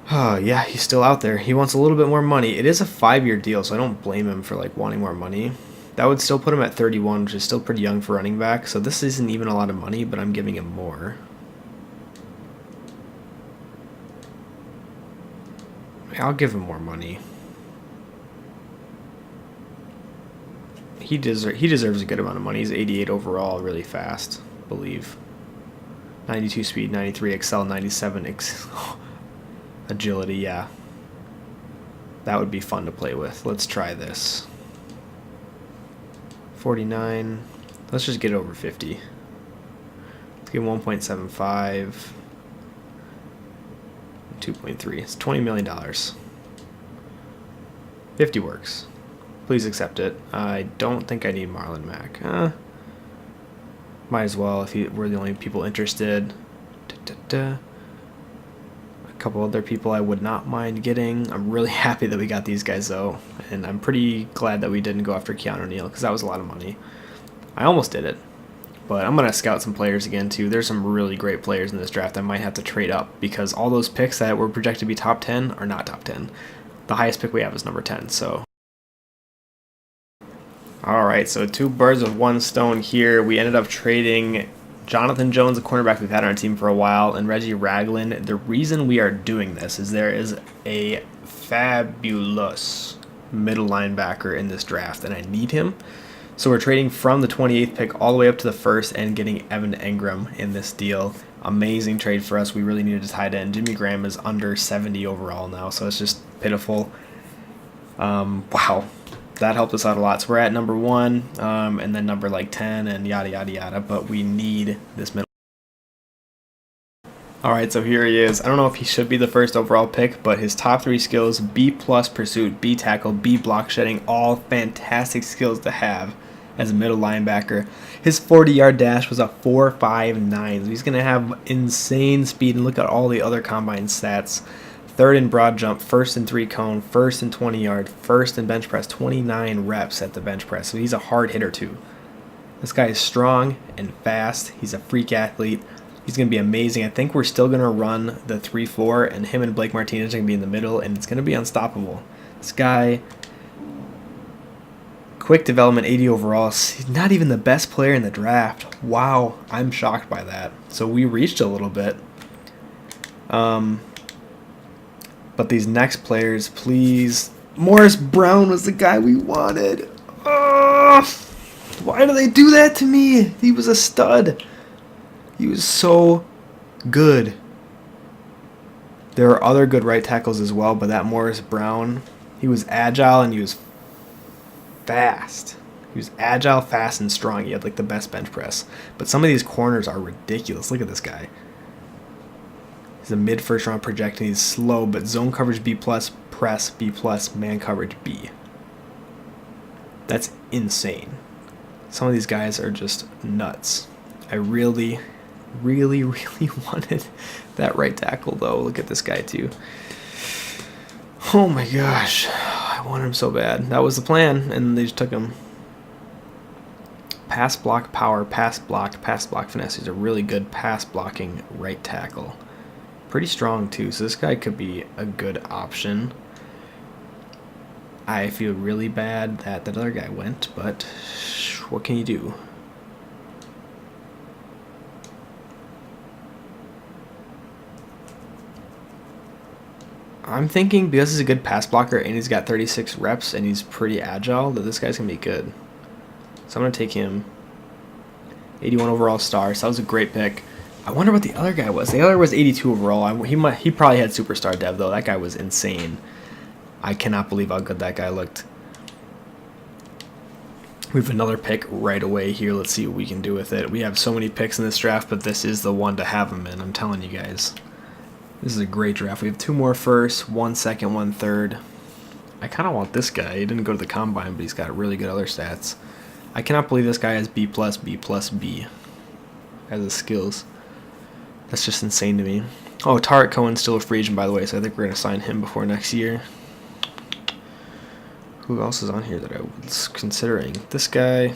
Oh, yeah, he's still out there. He wants a little bit more money. It is a 5-year deal, so I don't blame him for like wanting more money. That would still put him at 31, which is still pretty young for running back. So this isn't even a lot of money, but I'm giving him more. I'll give him more money. He deserves a good amount of money. He's 88 overall, really fast, I believe. 92 speed, 93 excel, 97 agility, yeah. That would be fun to play with. Let's try this. 49. Let's just get over 50. Let's get 1.75. 2.3. It's $20 million. 50 works. Please accept it. I don't think I need Marlon Mack. Might as well if we're the only people interested. A couple other people I would not mind getting. I'm really happy that we got these guys though, and I'm pretty glad that we didn't go after Keanu Neal because that was a lot of money. I almost did it, but I'm going to scout some players again too. There's some really great players in this draft. I might have to trade up because all those picks that were projected to be top 10 are not top 10. The highest pick we have is number 10, so. Alright, so 2 birds with 1 stone here. We ended up trading Jonathan Jones, a cornerback we've had on our team for a while, and Reggie Ragland. The reason we are doing this is there is a fabulous middle linebacker in this draft, and I need him. So we're trading from the 28th pick all the way up to the 1st and getting Evan Engram in this deal. Amazing trade for us. We really needed a tight end. Jimmy Graham is under 70 overall now, so it's just pitiful. Wow. That helped us out a lot. So we're at number 1, and then number like 10, and yada yada yada. But we need this middle. All right, so here he is. I don't know if he should be the 1st overall pick, but his top 3 skills: B+ pursuit, B tackle, B block shedding, all fantastic skills to have as a middle linebacker. His 40-yard dash was a 4.59. So he's gonna have insane speed, and look at all the other combine stats. 3rd in broad jump, 1st in 3 cone, 1st in 20 yard, 1st in bench press, 29 reps at the bench press. So he's a hard hitter too. This guy is strong and fast. He's a freak athlete. He's going to be amazing. I think we're still going to run the 3-4, and him and Blake Martinez are going to be in the middle, and it's going to be unstoppable. This guy, quick development, 80 overall. He's not even the best player in the draft. Wow, I'm shocked by that. So we reached a little bit. But these next players, please. Morris Brown was the guy we wanted. Why do they do that to me? He was a stud. He was so good. There are other good right tackles as well, but that Morris Brown, he was agile and he was fast. He was agile, fast, and strong. He had like the best bench press. But some of these corners are ridiculous. Look at this guy. He's a mid-first round projecting. He's slow, but zone coverage B+, press B+, man coverage B. That's insane. Some of these guys are just nuts. I really wanted that right tackle, though. Look at this guy, too. Oh, my gosh. I wanted him so bad. That was the plan, and they just took him. Pass block power, pass block finesse. He's a really good pass blocking right tackle. Pretty strong, too, so this guy could be a good option. I feel really bad that that other guy went, but what can you do? I'm thinking because he's a good pass blocker and he's got 36 reps and he's pretty agile, that this guy's going to be good. So I'm going to take him. 81 overall star, so that was a great pick. I wonder what the other guy was. The other was 82 overall. He probably had superstar dev, though. That guy was insane. I cannot believe how good that guy looked. We have another pick right away here. Let's see what we can do with it. We have so many picks in this draft, but this is the one to have them in. I'm telling you guys. This is a great draft. We have 2 more firsts, 1 second, 1 third. I kind of want this guy. He didn't go to the combine, but he's got really good other stats. I cannot believe this guy has B+, B+, B as his skills. That's just insane to me. Oh, Tariq Cohen's still a free agent, by the way, so I think we're going to sign him before next year. Who else is on here that I was considering? This guy.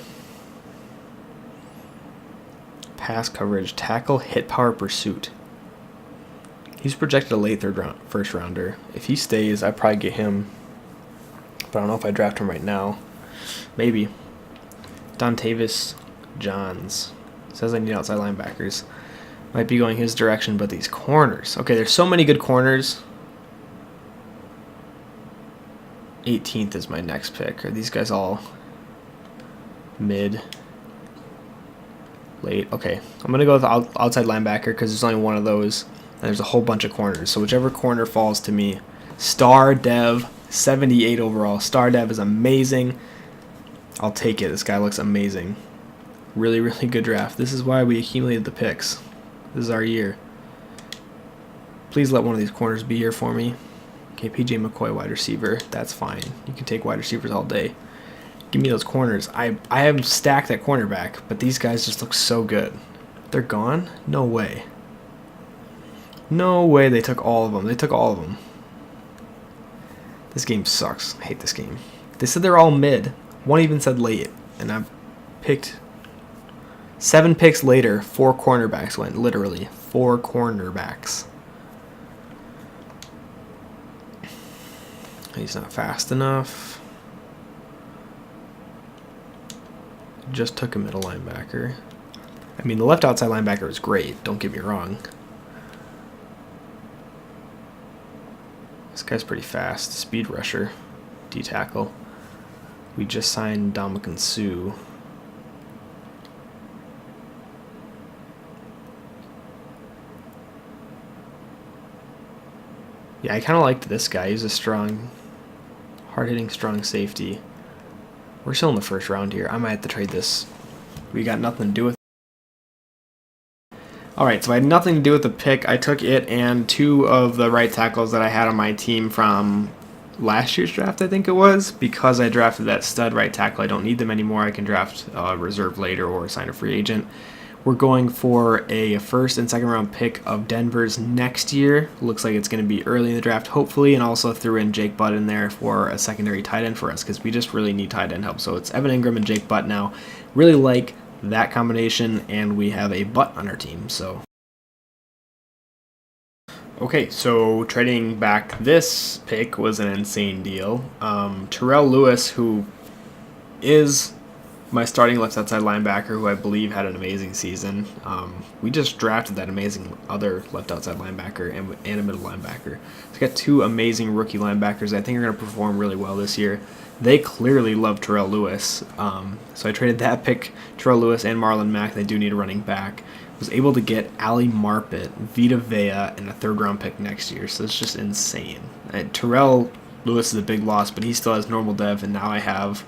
Pass coverage, tackle, hit power, pursuit. He's projected a late first rounder. If he stays, I'd probably get him. But I don't know if I draft him right now. Maybe. Dontavius Johns. Says I need outside linebackers. Might be going his direction, but these corners. Okay, there's so many good corners. 18th is my next pick. Are these guys all mid? Late? Okay. I'm going to go with outside linebacker because there's only one of those. And there's a whole bunch of corners. So whichever corner falls to me. Star Dev, 78 overall. Star Dev is amazing. I'll take it. This guy looks amazing. Really, really good draft. This is why we accumulated the picks. This is our year. Please let one of these corners be here for me. Okay, PJ McCoy, wide receiver. That's fine. You can take wide receivers all day. Give me those corners. I have stacked at cornerback, but these guys just look so good. They're gone? No way. No way they took all of them. They took all of them. This game sucks. I hate this game. They said they're all mid. One even said late, and I picked 7 picks later. 4 cornerbacks went, literally 4 cornerbacks. He's not fast enough. Just took a middle linebacker. I mean, the left outside linebacker is great. Don't get me wrong. This guy's pretty fast. Speed rusher. D-tackle. We just signed Dominican Sue. Yeah, I kind of liked this guy. He's a strong, hard-hitting, strong safety. We're still in the first round here. I might have to trade this. We got nothing to do with it. Alright, so I had nothing to do with the pick. I took it and 2 of the right tackles that I had on my team from last year's draft, I think it was. Because I drafted that stud right tackle, I don't need them anymore. I can draft reserve later or sign a free agent. We're going for a first and second round pick of Denver's next year. Looks like it's going to be early in the draft, hopefully, and also threw in Jake Butt in there for a secondary tight end for us because we just really need tight end help. So it's Evan Ingram and Jake Butt now. Really like that combination, and we have a Butt on our team. So, okay, so trading back this pick was an insane deal. Terrell Lewis, who is my starting left outside linebacker, who I believe had an amazing season. We just drafted that amazing other left outside linebacker and a middle linebacker. It's got 2 amazing rookie linebackers that I think are going to perform really well this year. They clearly love Terrell Lewis. So I traded that pick, Terrell Lewis and Marlon Mack. They do need a running back. Was able to get Ali Marpet, Vita Vea, and a 3rd round pick next year. So it's just insane. Terrell Lewis is a big loss, but he still has normal dev, and now I have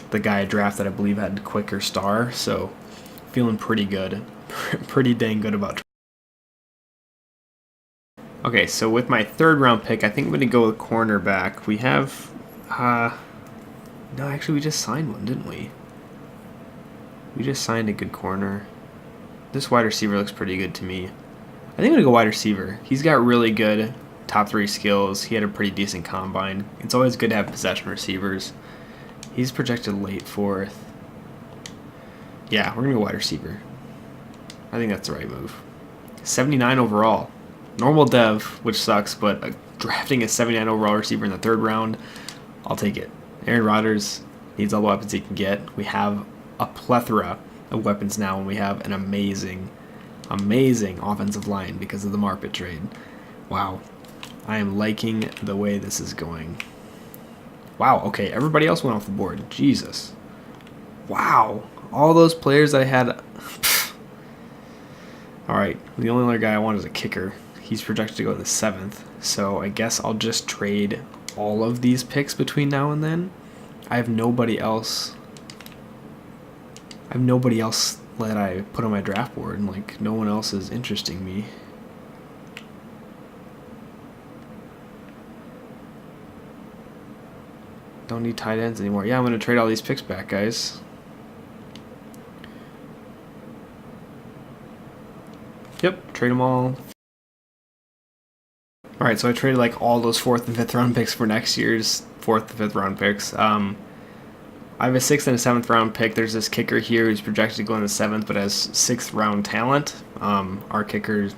the guy I drafted, I believe, had quicker star, so feeling pretty good. Pretty dang good about. Okay, so with my 3rd round pick, I think I'm going to go with cornerback. We have, no, actually we just signed one, didn't we? We just signed a good corner. This wide receiver looks pretty good to me. I think I'm going to go wide receiver. He's got really good top 3 skills. He had a pretty decent combine. It's always good to have possession receivers. He's projected late 4th. Yeah, we're going to go wide receiver. I think that's the right move. 79 overall. Normal dev, which sucks, but drafting a 79 overall receiver in the 3rd round, I'll take it. Aaron Rodgers needs all the weapons he can get. We have a plethora of weapons now, and we have an amazing, amazing offensive line because of the Marpet trade. Wow. I am liking the way this is going. Wow, okay, everybody else went off the board. Jesus. Wow. All those players I had. Alright, the only other guy I want is a kicker. He's projected to go in the 7th, so I guess I'll just trade all of these picks between now and then. I have nobody else. That I put on my draft board, and like no one else is interesting me. Don't need tight ends anymore. Yeah, I'm going to trade all these picks back, guys. Yep, trade them all. Alright, so I traded like all those 4th and 5th round picks for next year's 4th and 5th round picks. I have a 6th and a 7th round pick. There's this kicker here who's projected to go in the 7th, but has 6th round talent. Our kickers,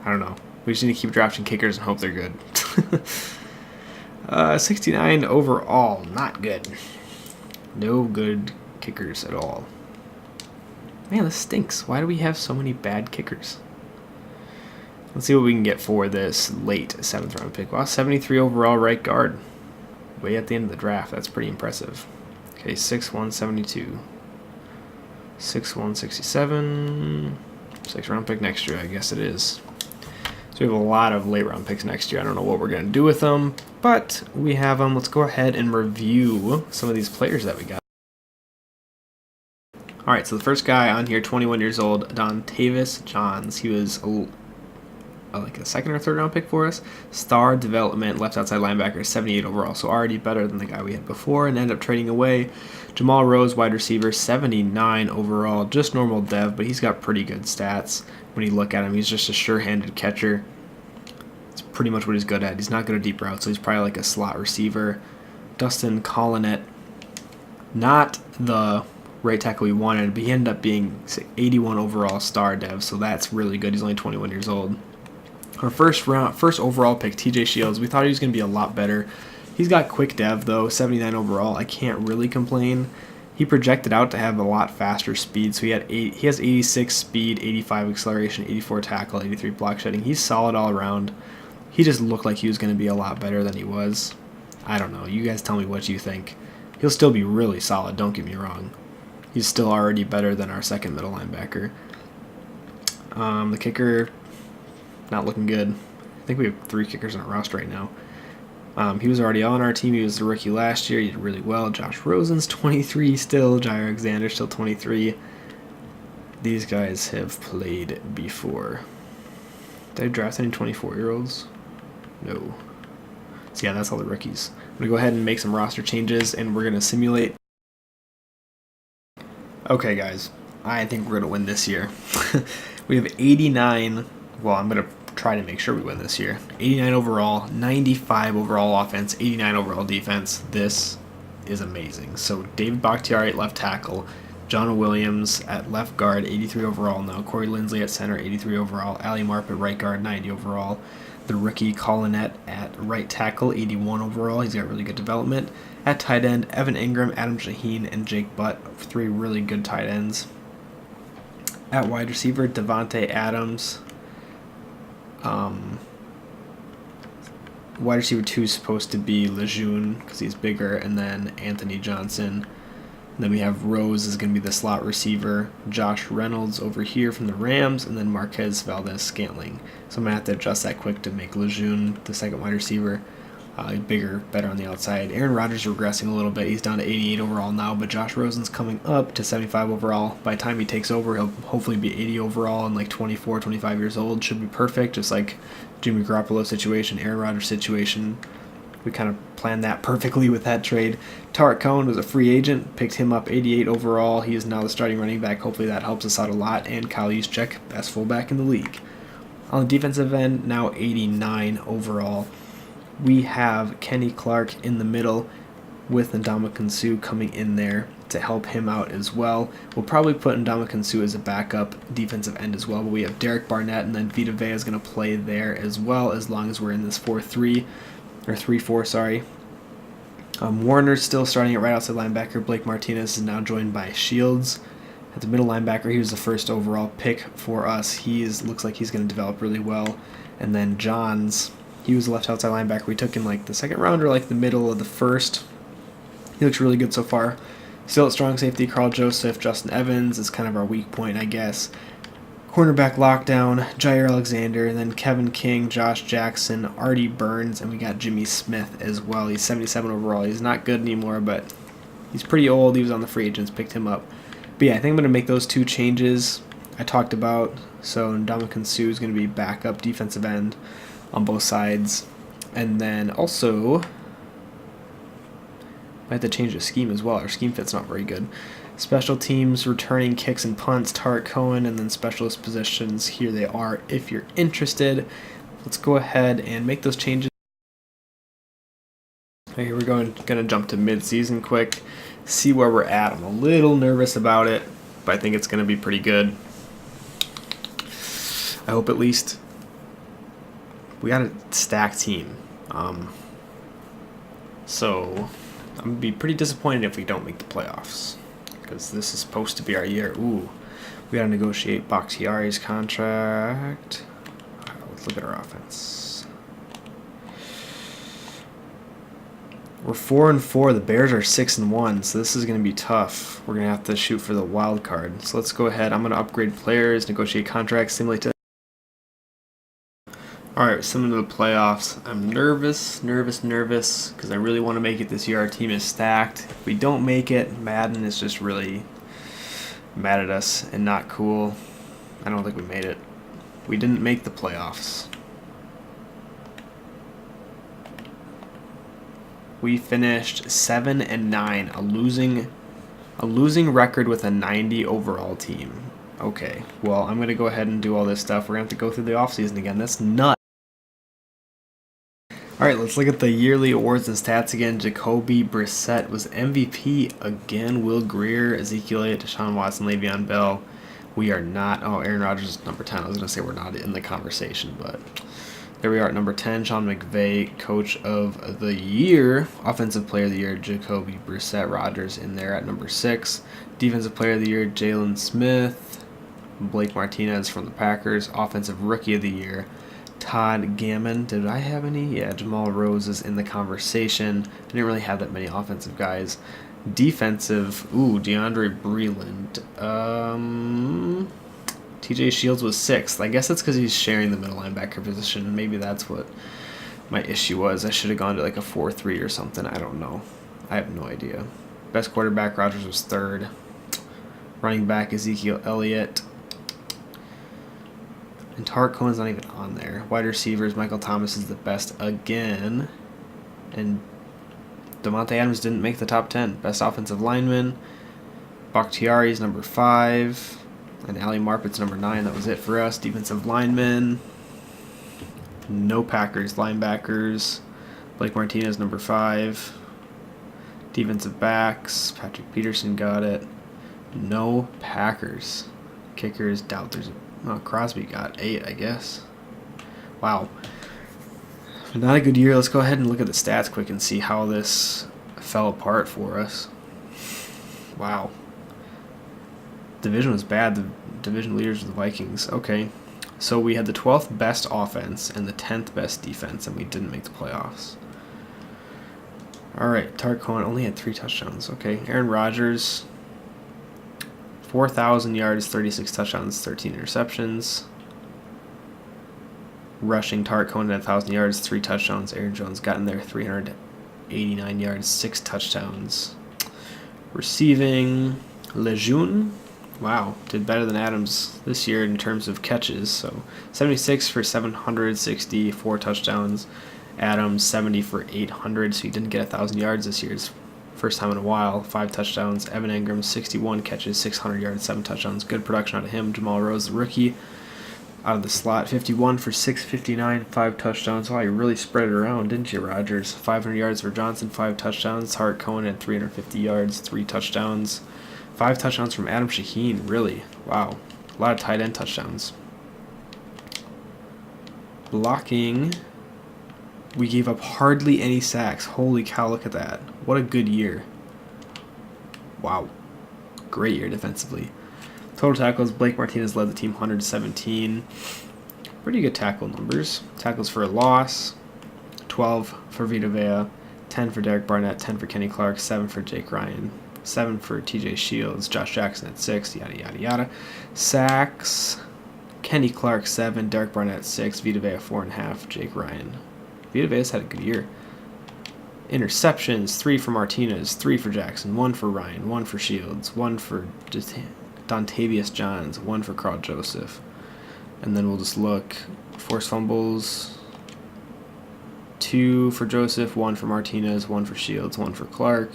I don't know. We just need to keep drafting kickers and hope they're good. 69 overall, not good. No good kickers at all. Man, this stinks. Why do we have so many bad kickers? Let's see what we can get for this late 7th round pick. Wow, 73 overall right guard. Way at the end of the draft. That's pretty impressive. Okay, 6'1", 72. 6'1", 67. 6th round pick next year, I guess it is. So we have a lot of late round picks next year. I don't know what we're going to do with them, but we have them. Let's go ahead and review some of these players that we got. All right, so the first guy on here, 21 years old, Dontavius Johns. He was like a 2nd or 3rd round pick for us. Star development, left outside linebacker, 78 overall, so already better than the guy we had before, and ended up trading away. Jamal Rose, wide receiver, 79 overall, just normal dev, but he's got pretty good stats. When you look at him, he's just a sure-handed catcher. It's pretty much what he's good at. He's not good at deep routes, so he's probably like a slot receiver. Dustin Collinet, not the right tackle we wanted, but he ended up being 81 overall star dev, so that's really good. He's only 21 years old. Our first overall pick, TJ Shields, we thought he was going to be a lot better. He's got quick dev, though, 79 overall. I can't really complain. He projected out to have a lot faster speed, so he has 86 speed, 85 acceleration, 84 tackle, 83 block shedding. He's solid all around. He just looked like he was going to be a lot better than he was. I don't know. You guys tell me what you think. He'll still be really solid, don't get me wrong. He's still already better than our 2nd middle linebacker. The kicker, not looking good. I think we have 3 kickers on our roster right now. He was already on our team. He was the rookie last year. He did really well. Josh Rosen's 23 still. Jair Alexander's still 23. These guys have played before. Did I draft any 24-year-olds? No. So yeah, that's all the rookies. I'm going to go ahead and make some roster changes, and we're going to simulate. Okay, guys. I think we're going to win this year. We have 89. Well, I'm going to try to make sure we win this year. 89 overall, 95 overall offense, 89 overall defense. This is amazing. So David Bakhtiari at left tackle, Jonah Williams at left guard, 83 overall now. Corey Linsley at center, 83 overall. Ali Marp at right guard, 90 overall. The rookie Collinet at right tackle, 81 overall. He's got really good development. At tight end, Evan Ingram, Adam Shaheen, and Jake Butt, 3 really good tight ends. At wide receiver, Davante Adams. Wide receiver 2 is supposed to be Lejeune because he's bigger, and then Anthony Johnson. And then we have Rose is going to be the slot receiver, Josh Reynolds over here from the Rams, and then Marquez Valdez-Scantling. So I'm going to have to adjust that quick to make Lejeune the 2nd wide receiver. Bigger, better on the outside. Aaron Rodgers regressing a little bit. He's down to 88 overall now, but Josh Rosen's coming up to 75 overall. By the time he takes over, he'll hopefully be 80 overall and like 24, 25 years old. Should be perfect, just like Jimmy Garoppolo situation, Aaron Rodgers situation. We kind of planned that perfectly with that trade. Tarek Cohen was a free agent, picked him up 88 overall. He is now the starting running back. Hopefully that helps us out a lot. And Kyle Juszczyk, best fullback in the league. On the defensive end, now 89 overall. We have Kenny Clark in the middle with Ndamukong Suh coming in there to help him out as well. We'll probably put Ndamukong Suh as a backup defensive end as well, but we have Derek Barnett, and then Vita Vea is going to play there as well as long as we're in this 4-3, or 3-4, sorry. Warner's still starting at right outside linebacker. Blake Martinez is now joined by Shields. At the middle linebacker, he was the 1st overall pick for us. Looks like he's going to develop really well. And then Johns, he was the left outside linebacker. We took him like the 2nd round or like the middle of the 1st. He looks really good so far. Still at strong safety, Carl Joseph, Justin Evans is kind of our weak point, I guess. Cornerback lockdown, Jair Alexander, and then Kevin King, Josh Jackson, Artie Burns, and we got Jimmy Smith as well. He's 77 overall. He's not good anymore, but he's pretty old. He was on the free agents, picked him up. But yeah, I think I'm going to make those 2 changes I talked about. So Ndamukong Suh is going to be backup defensive end on both sides. And then also, I have to change the scheme as well. Our scheme fit's not very good. Special teams, returning kicks and punts, Tarek Cohen, and then specialist positions. Here they are if you're interested. Let's go ahead and make those changes. Okay, here we're gonna jump to mid-season quick, see where we're at. I'm a little nervous about it, but I think it's gonna be pretty good. I hope at least we got a stacked team. So I'm gonna be pretty disappointed if we don't make the playoffs, because this is supposed to be our year. Ooh, we gotta negotiate Bakhtiari's contract. All right, let's look at our offense. We're 4-4. The Bears are 6-1, so this is going to be tough. We're going to have to shoot for the wild card. So let's go ahead. I'm going to upgrade players, negotiate contracts, simulate to. All right, similar to the playoffs. I'm nervous, because I really want to make it this year. Our team is stacked. If we don't make it, Madden is just really mad at us and not cool. I don't think we made it. We didn't make the playoffs. We finished 7-9, a losing record with a 90 overall team. Okay, well, I'm gonna go ahead and do all this stuff. We're gonna have to go through the offseason again. That's nuts. All right, let's look at the yearly awards and stats again. Jacoby Brissett was MVP again. Will Greer, Ezekiel Elliott, Deshaun Watson, Le'Veon Bell. We are not. Oh, Aaron Rodgers is number 10. I was gonna say we're not in the conversation, but. There we are at number 10, Sean McVay, Coach of the Year, Offensive Player of the Year, Jacoby Brissett, Rodgers in there at number 6. Defensive Player of the Year, Jalen Smith, Blake Martinez from the Packers, Offensive Rookie of the Year, Todd Gammon. Did I have any? Yeah, Jamal Rose is in the conversation. I didn't really have that many offensive guys. Defensive, DeAndre Breland. TJ Shields was 6th. I guess that's because he's sharing the middle linebacker position. Maybe that's what my issue was. I should have gone to like a 4-3 or something. I don't know. I have no idea. Best quarterback, Rodgers was 3rd. Running back, Ezekiel Elliott. And Tarek Cohen's not even on there. Wide receivers, Michael Thomas is the best again. And Davante Adams didn't make the top 10. Best offensive lineman. Bakhtiari is number 5. And Ali Marpet's number 9. That was it for us. Defensive linemen. No Packers. Linebackers. Blake Martinez, number 5. Defensive backs. Patrick Peterson got it. No Packers. Kickers. Doubt there's Crosby got 8, I guess. Wow. Not a good year. Let's go ahead and look at the stats quick and see how this fell apart for us. Wow. Division was bad. The division leaders were the Vikings. Okay. So we had the 12th best offense and the 10th best defense, and we didn't make the playoffs. All right. Tarek Cohen only had 3 touchdowns. Okay. Aaron Rodgers, 4,000 yards, 36 touchdowns, 13 interceptions. Rushing, Tarek Cohen had 1,000 yards, 3 touchdowns. Aaron Jones got in there, 389 yards, 6 touchdowns. Receiving, Lejeune. Wow, did better than Adams this year in terms of catches. So 76 for 760, 4 touchdowns. Adams 70 for 800, so he didn't get 1,000 yards this year. It's first time in a while. 5 touchdowns. Evan Ingram 61 catches, 600 yards, 7 touchdowns. Good production out of him. Jamal Rose, the rookie, out of the slot, 51 for 659, 5 touchdowns. Wow, you really spread it around, didn't you, Rodgers? 500 yards for Johnson, 5 touchdowns. Tarek Cohen had 350 yards, 3 touchdowns. 5 touchdowns from Adam Shaheen, really. Wow. A lot of tight end touchdowns. Blocking. We gave up hardly any sacks. Holy cow, look at that. What a good year. Wow. Great year defensively. Total tackles, Blake Martinez led the team, 117. Pretty good tackle numbers. Tackles for a loss, 12 for Vita Vea, 10 for Derek Barnett, 10 for Kenny Clark, 7 for Jake Ryan. 7 for TJ Shields, Josh Jackson at 6, yada, yada, yada. Sacks, Kenny Clark 7, Derek Barnett 6, Vita Vea 4.5, Jake Ryan. Vita Vea's had a good year. Interceptions, 3 for Martinez, 3 for Jackson, 1 for Ryan, 1 for Shields, 1 for Dontavius Johns, 1 for Carl Joseph. And then we'll just look. Forced fumbles, 2 for Joseph, 1 for Martinez, 1 for Shields, 1 for Clark.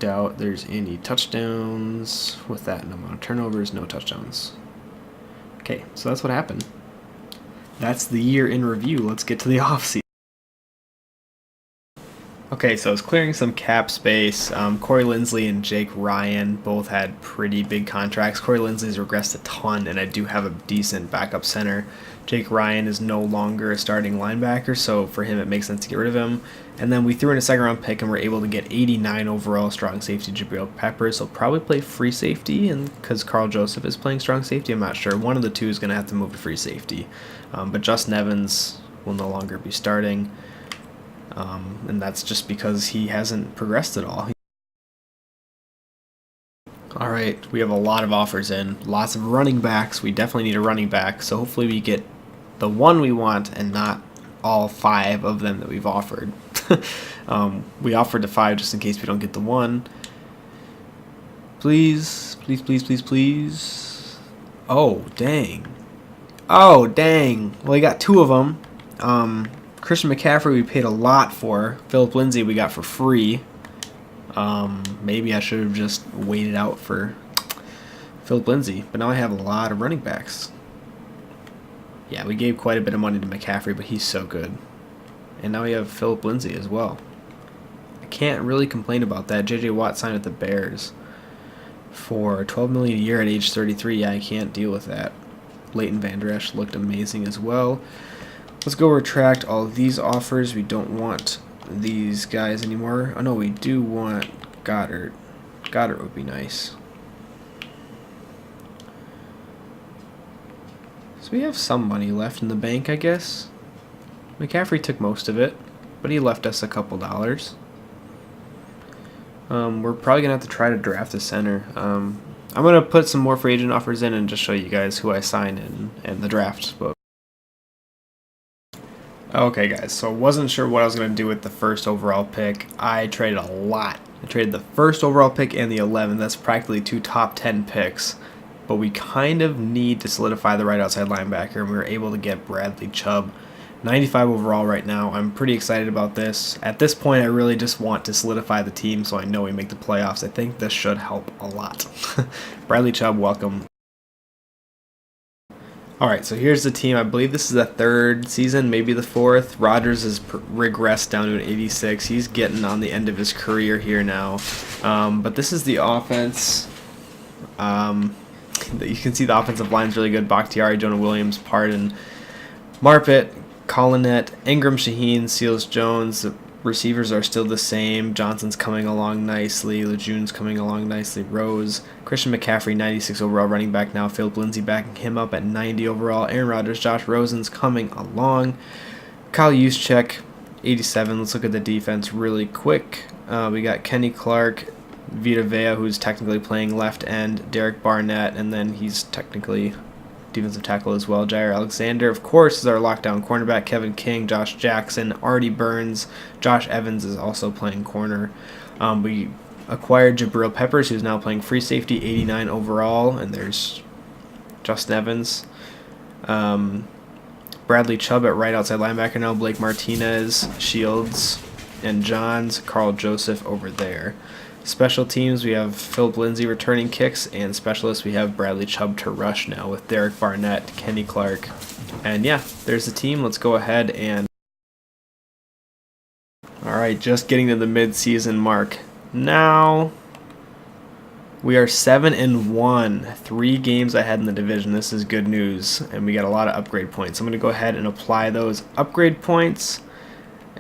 Doubt there's any touchdowns. With that amount of turnovers, no touchdowns. Okay, so that's what happened. That's the year in review. Let's get to the offseason. Okay, so it's clearing some cap space. Corey Linsley and Jake Ryan both had pretty big contracts. Corey Linsley's regressed a ton, and I do have a decent backup center. Jake Ryan is no longer a starting linebacker, so for him it makes sense to get rid of him. And then we threw in a second-round pick, and we're able to get 89 overall strong safety Jabril Peppers. So probably play free safety, and because Carl Joseph is playing strong safety, I'm not sure. One of the two is going to have to move to free safety. But Justin Evans will no longer be starting. And that's just because he hasn't progressed at all. All right, we have a lot of offers in, lots of running backs. We definitely need a running back, so hopefully we get the one we want and not all 5 of them that we've offered. We offered the 5 just in case we don't get the one. Please, please, please, please, please. Oh, dang. Oh, dang. Well, we got 2 of them. Christian McCaffrey we paid a lot for. Philip Lindsay we got for free. Maybe I should have just waited out for Philip Lindsay. But now I have a lot of running backs. Yeah, we gave quite a bit of money to McCaffrey, but he's so good. And now we have Philip Lindsay as well. I can't really complain about that. J.J. Watt signed with the Bears for $12 million a year at age 33. Yeah, I can't deal with that. Leighton Vander Esch looked amazing as well. Let's go retract all of these offers. We don't want these guys anymore. Oh no, we do want Goddard. Goddard would be nice. So we have some money left in the bank, I guess. McCaffrey took most of it, but he left us a couple dollars. We're probably going to have to try to draft a center. I'm going to put some more free agent offers in and just show you guys who I signed in the draft book. Okay, guys, so I wasn't sure what I was going to do with the first overall pick. I traded a lot. I traded the first overall pick and the 11th. That's practically 2 top 10 picks. But we kind of need to solidify the right outside linebacker, and we were able to get Bradley Chubb. 95 overall right now. I'm pretty excited about this. At this point, I really just want to solidify the team so I know we make the playoffs. I think this should help a lot. Bradley Chubb, welcome. Alright, so here's the team. I believe this is the 3rd season, maybe the 4th. Rodgers has regressed down to an 86. He's getting on the end of his career here now. But this is the offense. You can see the offensive line's really good. Bakhtiari, Jonah Williams, Pardon, Marpet, Collinet, Ingram, Shaheen, Seals, Jones. The receivers are still the same. Johnson's coming along nicely. Lejeune's coming along nicely. Rose. Christian McCaffrey, 96 overall running back now. Philip Lindsay backing him up at 90 overall. Aaron Rodgers, Josh Rosen's coming along. Kyle Juszczyk, 87. Let's look at the defense really quick. We got Kenny Clark, Vita Vea, who's technically playing left end, Derek Barnett, and then he's technically defensive tackle as well. Jair Alexander, of course, is our lockdown cornerback. Kevin King, Josh Jackson, Artie Burns, Josh Evans is also playing corner. We acquired Jabril Peppers, who's now playing free safety, 89 overall, and there's Justin Evans. Bradley Chubb at right outside linebacker now, Blake Martinez, Shields, and Johns, Carl Joseph over there. Special teams, we have Philip Lindsay returning kicks, and specialists, we have Bradley Chubb to rush now with Derek Barnett, Kenny Clark. And yeah, there's the team. Let's go ahead and... Alright, just getting to the mid-season mark. Now, we are 7-1, 3 games ahead in the division. This is good news, and we got a lot of upgrade points. I'm going to go ahead and apply those upgrade points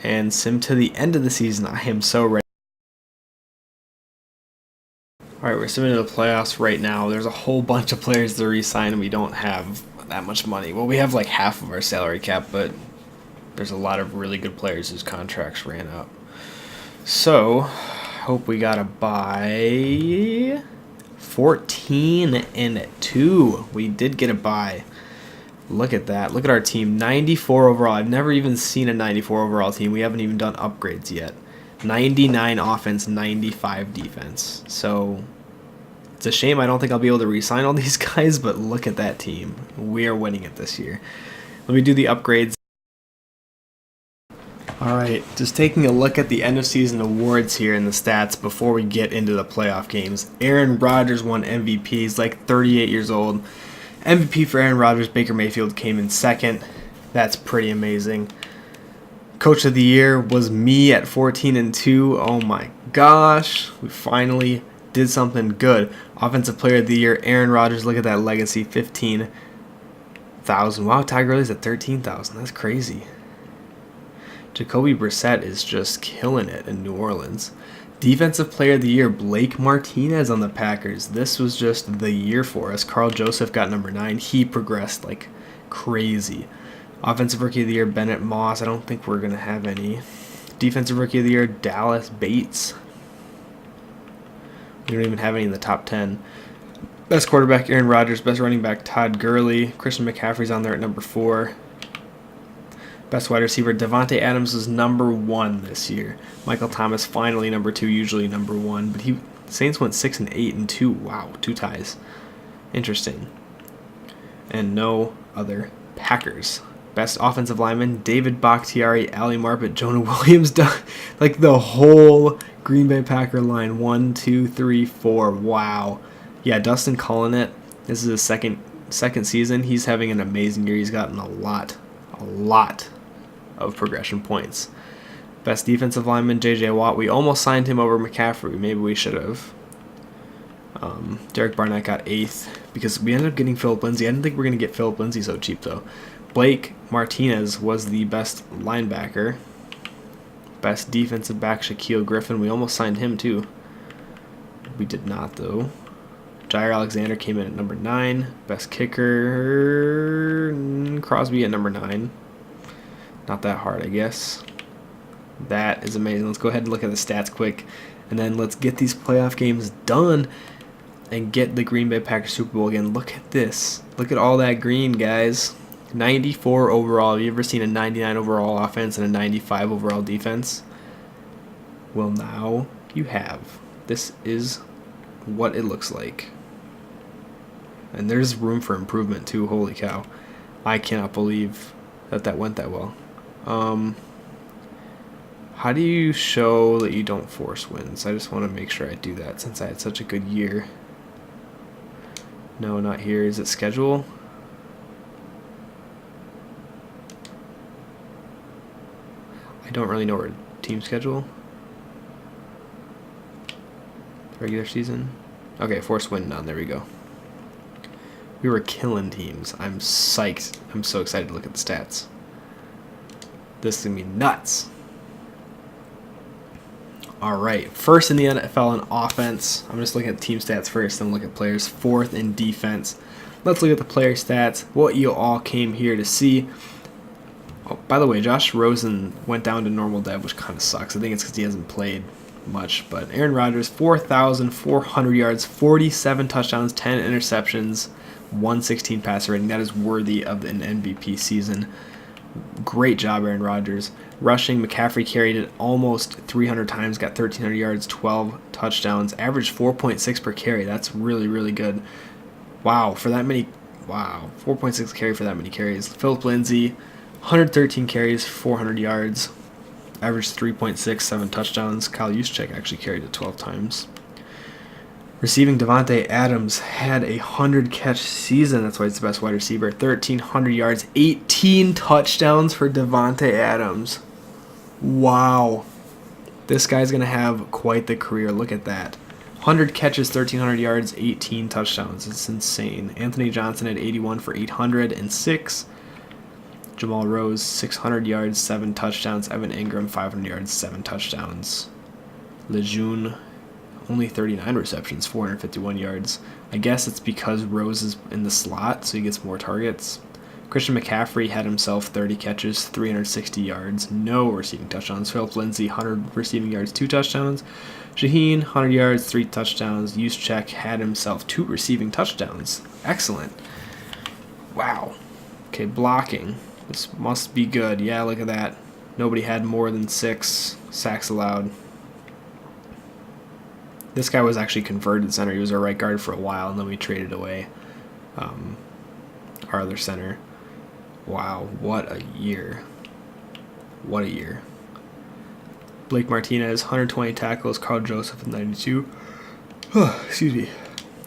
and sim to the end of the season. I am so ready. Alright, we're simming to the playoffs right now. There's a whole bunch of players to re-sign, and we don't have that much money. Well, we have like half of our salary cap, but there's a lot of really good players whose contracts ran out. So, hope we got a bye. 14-2. We did get a bye. Look at that. Look at our team. 94 overall. I've never even seen a 94 overall team. We haven't even done upgrades yet. 99 offense, 95 defense. So it's a shame I don't think I'll be able to re-sign all these guys, but look at that team. We are winning it this year. Let me do the upgrades. Alright, just taking a look at the end of season awards here in the stats before we get into the playoff games. Aaron Rodgers won MVP. He's like 38 years old. MVP for Aaron Rodgers. Baker Mayfield came in second. That's pretty amazing. Coach of the year was me at 14-2. Oh my gosh. We finally did something good. Offensive player of the year, Aaron Rodgers. Look at that legacy, 15,000. Wow, Ty Gurley's at 13,000. That's crazy. Jacoby Brissett is just killing it in New Orleans. Defensive player of the year, Blake Martinez on the Packers. This was just the year for us. Carl Joseph got number 9. He progressed like crazy. Offensive rookie of the year, Bennett Moss. I don't think we're going to have any. Defensive rookie of the year, Dallas Bates. We don't even have any in the top 10. Best quarterback, Aaron Rodgers. Best running back, Todd Gurley. Christian McCaffrey's on there at number 4. Best wide receiver, Davante Adams was number 1 this year. Michael Thomas finally number 2, usually number 1. But Saints went 6-8-2. Wow, 2 ties. Interesting. And no other Packers. Best offensive lineman, David Bakhtiari, Ali Marpet, Jonah Williams. Like the whole Green Bay Packer line. 1, 2, 3, 4. Wow. Yeah, Dustin calling it. This is his second season. He's having an amazing year. He's gotten a lot of progression points. Best defensive lineman, J.J. Watt. We almost signed him over McCaffrey. Maybe we should have. Derek Barnett got 8th because we ended up getting Philip Lindsay. I didn't think we were going to get Philip Lindsay so cheap, though. Blake Martinez was the best linebacker. Best defensive back, Shaquille Griffin. We almost signed him, too. We did not, though. Jair Alexander came in at number 9. Best kicker, Crosby at number 9. Not that hard, I guess. That is amazing. Let's go ahead and look at the stats quick. And then let's get these playoff games done and get the Green Bay Packers Super Bowl again. Look at this. Look at all that green, guys. 94 overall. Have you ever seen a 99 overall offense and a 95 overall defense? Well, now you have. This is what it looks like. And there's room for improvement, too. Holy cow. I cannot believe that went that well. How do you show that you don't force wins? I just want to make sure I do that since I had such a good year. No, not here. Is it schedule? I don't really know where team schedule. Regular season. Okay, force win none. There we go. We were killing teams. I'm psyched. I'm so excited to look at the stats. This is going to be nuts. All right. First in the NFL in offense. I'm just looking at team stats first, then look at players. 4th in defense. Let's look at the player stats. What you all came here to see. Oh, by the way, Josh Rosen went down to normal dev, which kind of sucks. I think it's because he hasn't played much. But Aaron Rodgers, 4,400 yards, 47 touchdowns, 10 interceptions, 116 passer rating. That is worthy of an MVP season. Great job, Aaron Rodgers. Rushing, McCaffrey carried it almost 300 times, got 1,300 yards, 12 touchdowns, averaged 4.6 per carry. That's really, really good. Wow, for that many. Wow, 4.6 carry for that many carries. Philip Lindsay, 113 carries, 400 yards, averaged 3.6, 7 touchdowns. Kyle Juszczyk actually carried it 12 times. Receiving, Davante Adams had a 100-catch season. That's why he's the best wide receiver. 1,300 yards, 18 touchdowns for Davante Adams. Wow. This guy's going to have quite the career. Look at that. 100 catches, 1,300 yards, 18 touchdowns. It's insane. Anthony Johnson had 81 for 806. Jamal Rose, 600 yards, 7 touchdowns. Evan Ingram, 500 yards, 7 touchdowns. Lejeune, only 39 receptions, 451 yards. I guess it's because Rose is in the slot, so he gets more targets. Christian McCaffrey had himself 30 catches, 360 yards, no receiving touchdowns. Philip Lindsay, 100 receiving yards, 2 touchdowns. Shaheen, 100 yards, 3 touchdowns. Juszczyk had himself 2 receiving touchdowns. Excellent. Wow. Okay, blocking. This must be good. Yeah, look at that. Nobody had more than 6 sacks allowed. This guy was actually converted center. He was our right guard for a while, and then we traded away our other center. Wow, what a year. What a year. Blake Martinez, 120 tackles. Carl Joseph with 92. Excuse me.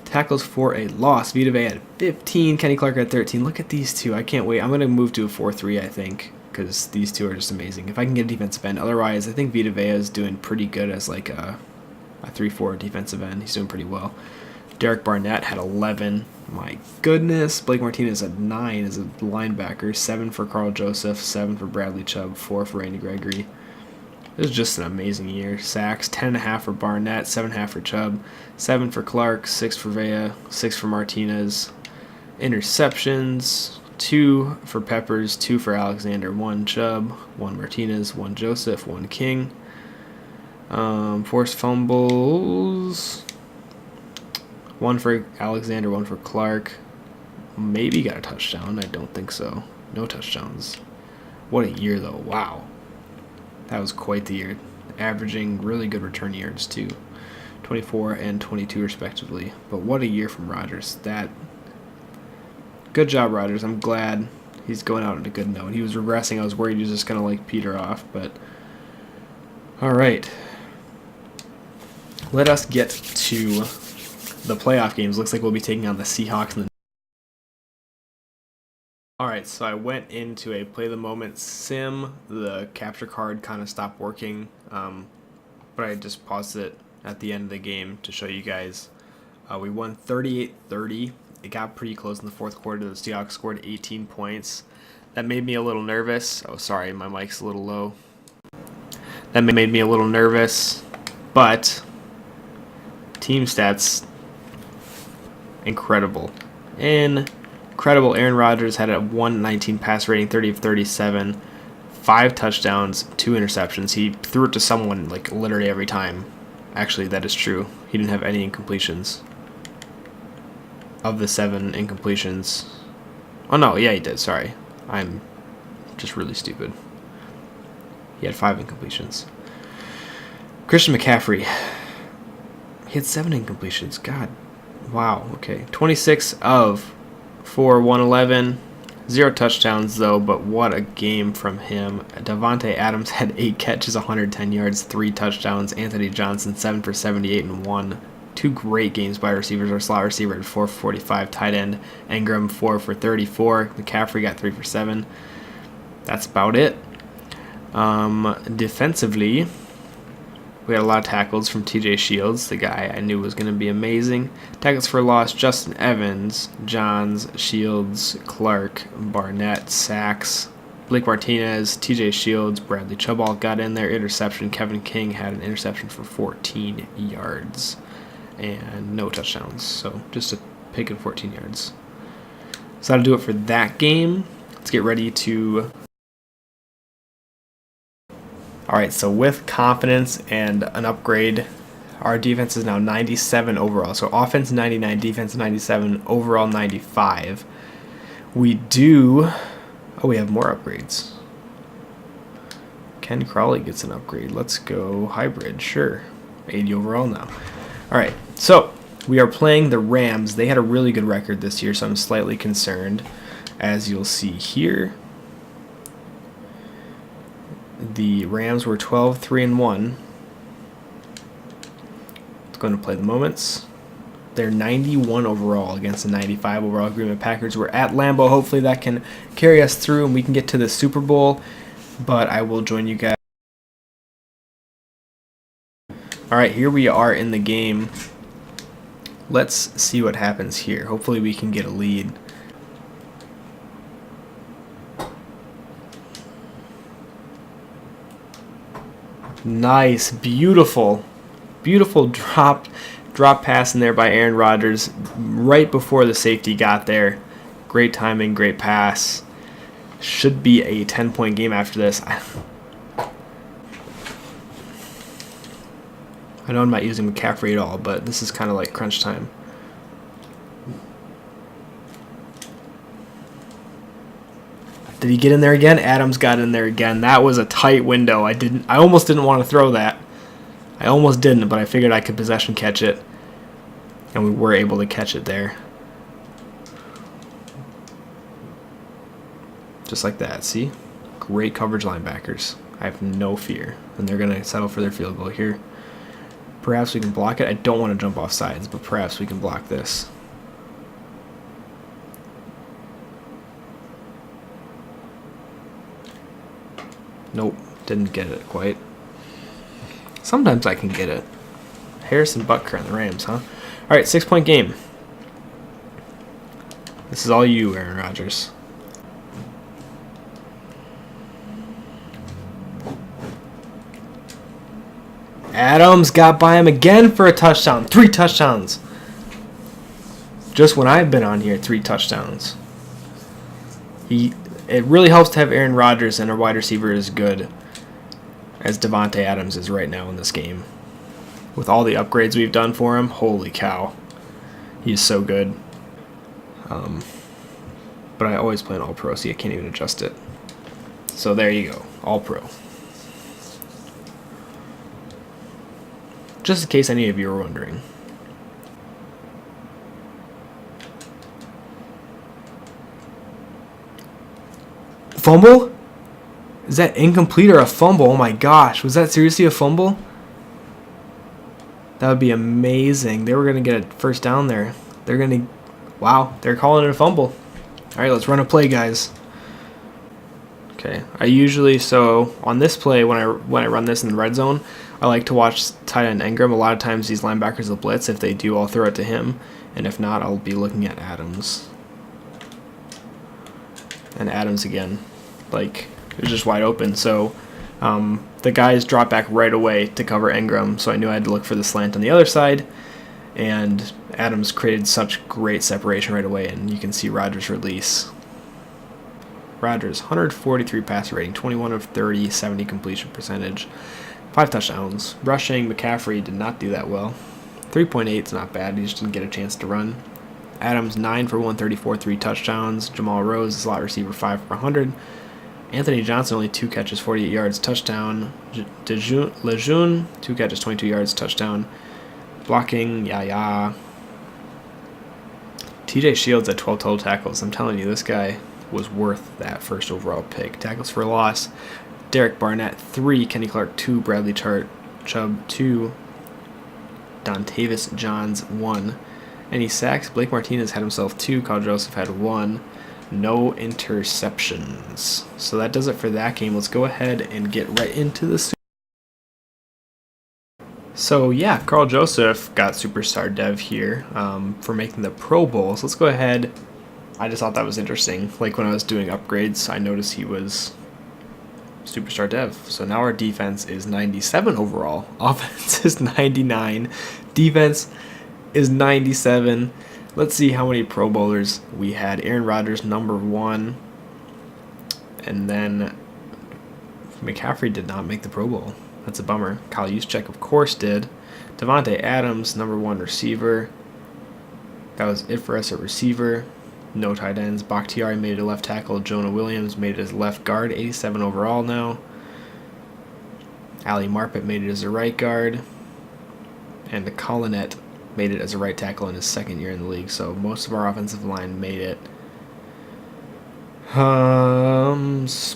Tackles for a loss. Vita Vea had 15. Kenny Clark had 13. Look at these two. I can't wait. I'm going to move to a 4-3, I think, because these two are just amazing. If I can get a defensive end. Otherwise, I think Vita Vea is doing pretty good as like a 3-4 defensive end. He's doing pretty well. Derek Barnett had 11. My goodness. Blake Martinez had 9 as a linebacker. 7 for Carl Joseph. 7 for Bradley Chubb. 4 for Randy Gregory. It was just an amazing year. Sacks, 10.5 for Barnett. 7.5 for Chubb. 7 for Clark. 6 for Vea. 6 for Martinez. Interceptions, 2 for Peppers. 2 for Alexander. 1 Chubb. 1 Martinez. 1 Joseph. 1 King. Forced fumbles. 1 for Alexander, 1 for Clark. Maybe got a touchdown. I don't think so. No touchdowns. What a year, though. Wow. That was quite the year. Averaging really good return yards, too. 24 and 22, respectively. But what a year from Rodgers. Good job, Rodgers. I'm glad he's going out on a good note. He was regressing. I was worried he was just going to, like, peter off. But, all right. Let us get to the playoff games. Looks like we'll be taking on the Seahawks. Alright, so I went into a play the moment sim. The capture card kind of stopped working, but I just paused it at the end of the game to show you guys. We won 38-30. It got pretty close in the fourth quarter. The Seahawks scored 18 points. That made me a little nervous. Oh, sorry, my mic's a little low. That made me a little nervous, but team stats, incredible. Aaron Rodgers had a 119 pass rating, 30 of 37, 5 touchdowns, 2 interceptions. He threw it to someone like literally every time. Actually, that is true. He didn't have any incompletions. Of the 7 incompletions. Oh no, yeah, he did. Sorry. I'm just really stupid. He had 5 incompletions. Christian McCaffrey. He had 7 incompletions. God. Wow. Okay. 26 of 111. 0 touchdowns, though, but what a game from him. Davante Adams had 8 catches, 110 yards, 3 touchdowns. Anthony Johnson, 7 for 78 and 1. 2 great games by receivers. Our slot receiver had 4 for 45. Tight end Ingram, 4 for 34. McCaffrey got 3 for 7. That's about it. Defensively, we had a lot of tackles from TJ Shields, the guy I knew was going to be amazing. Tackles for loss, Justin Evans, Johns, Shields, Clark, Barnett, sacks. Blake Martinez, TJ Shields, Bradley Chubb all got in there. Interception, Kevin King had an interception for 14 yards. And no touchdowns, so just a pick of 14 yards. So that'll do it for that game. Let's get ready to... Alright, so with confidence and an upgrade, our defense is now 97 overall. So offense 99, defense 97, overall 95. We do... Oh, we have more upgrades. Ken Crawley gets an upgrade. Let's go hybrid, sure. 80 overall now. Alright, so we are playing the Rams. They had a really good record this year, so I'm slightly concerned. As you'll see here, the Rams were 12-3-1. It's going to play the moments. They're 91 overall against the 95 overall Green Bay Packers. We're at Lambeau. Hopefully that can carry us through and we can get to the Super Bowl. But I will join you guys. Alright, here we are in the game. Let's see what happens here. Hopefully we can get a lead. Nice, beautiful drop pass in there by Aaron Rodgers right before the safety got there. Great timing, great pass. Should be a 10-point game after this. I know I'm not using McCaffrey at all, but this is kind of like crunch time. Did he get in there again? Adams got in there again. That was a tight window. I almost didn't want to throw that. I almost didn't, but I figured I could possession catch it. And we were able to catch it there. Just like that, see? Great coverage linebackers. I have no fear. And they're going to settle for their field goal here. Perhaps we can block it. I don't want to jump off sides, but perhaps we can block this. Nope, didn't get it quite. Sometimes I can get it. Harrison Butker on the Rams, huh? All right, 6-point game. This is all you, Aaron Rodgers. Adams got by him again for a touchdown. 3 touchdowns. Just when I've been on here, 3 touchdowns. It really helps to have Aaron Rodgers and a wide receiver as good as Davante Adams is right now in this game. With all the upgrades we've done for him, holy cow. He's so good. But I always play an all-pro, so I can't even adjust it. So there you go, all-pro. Just in case any of you are wondering. Fumble? Is that incomplete or a fumble? Oh my gosh, was that seriously a fumble? That would be amazing. They were going to get a first down there. Wow, they're calling it a fumble. All right, let's run a play, guys. Okay, so on this play, when I run this in the red zone, I like to watch tight end Ingram. A lot of times these linebackers will blitz. If they do, I'll throw it to him. And if not, I'll be looking at Adams. And Adams again. Like, it was just wide open. So the guys dropped back right away to cover Ingram. So I knew I had to look for the slant on the other side. And Adams created such great separation right away. And you can see Rodgers release. Rodgers, 143 passer rating, 21 of 30, 70 completion percentage, 5 touchdowns. Rushing, McCaffrey did not do that well. 3.8 is not bad. He just didn't get a chance to run. Adams, 9 for 134, 3 touchdowns. Jamal Rose, slot receiver, 5 for 100. Anthony Johnson, only 2 catches, 48 yards, touchdown. Lejeune, 2 catches, 22 yards, touchdown. Blocking, TJ Shields at 12 total tackles. I'm telling you, this guy was worth that first overall pick. Tackles for loss, Derek Barnett, 3, Kenny Clark, 2, Bradley Chubb, 2, Dontavius Johns, 1. Any sacks? Blake Martinez had himself 2, Kyle Joseph had 1. No interceptions. So that does it for that game. Let's go ahead and get right into the So yeah, Carl Joseph got Superstar Dev here for making the Pro Bowl. So let's go ahead. I just thought that was interesting. Like when I was doing upgrades, I noticed he was Superstar Dev. So now our defense is 97 overall. Offense is 99. Defense is 97. Let's see how many Pro Bowlers we had. Aaron Rodgers, number 1. And then McCaffrey did not make the Pro Bowl. That's a bummer. Kyle Juszczyk, of course, did. Davante Adams, number 1 receiver. That was it for us at receiver. No tight ends. Bach made it a left tackle. Jonah Williams made it as left guard. 87 overall now. Ali Marpet made it as a right guard. And the Collinet made it as a right tackle in his second year in the league. So most of our offensive line made it.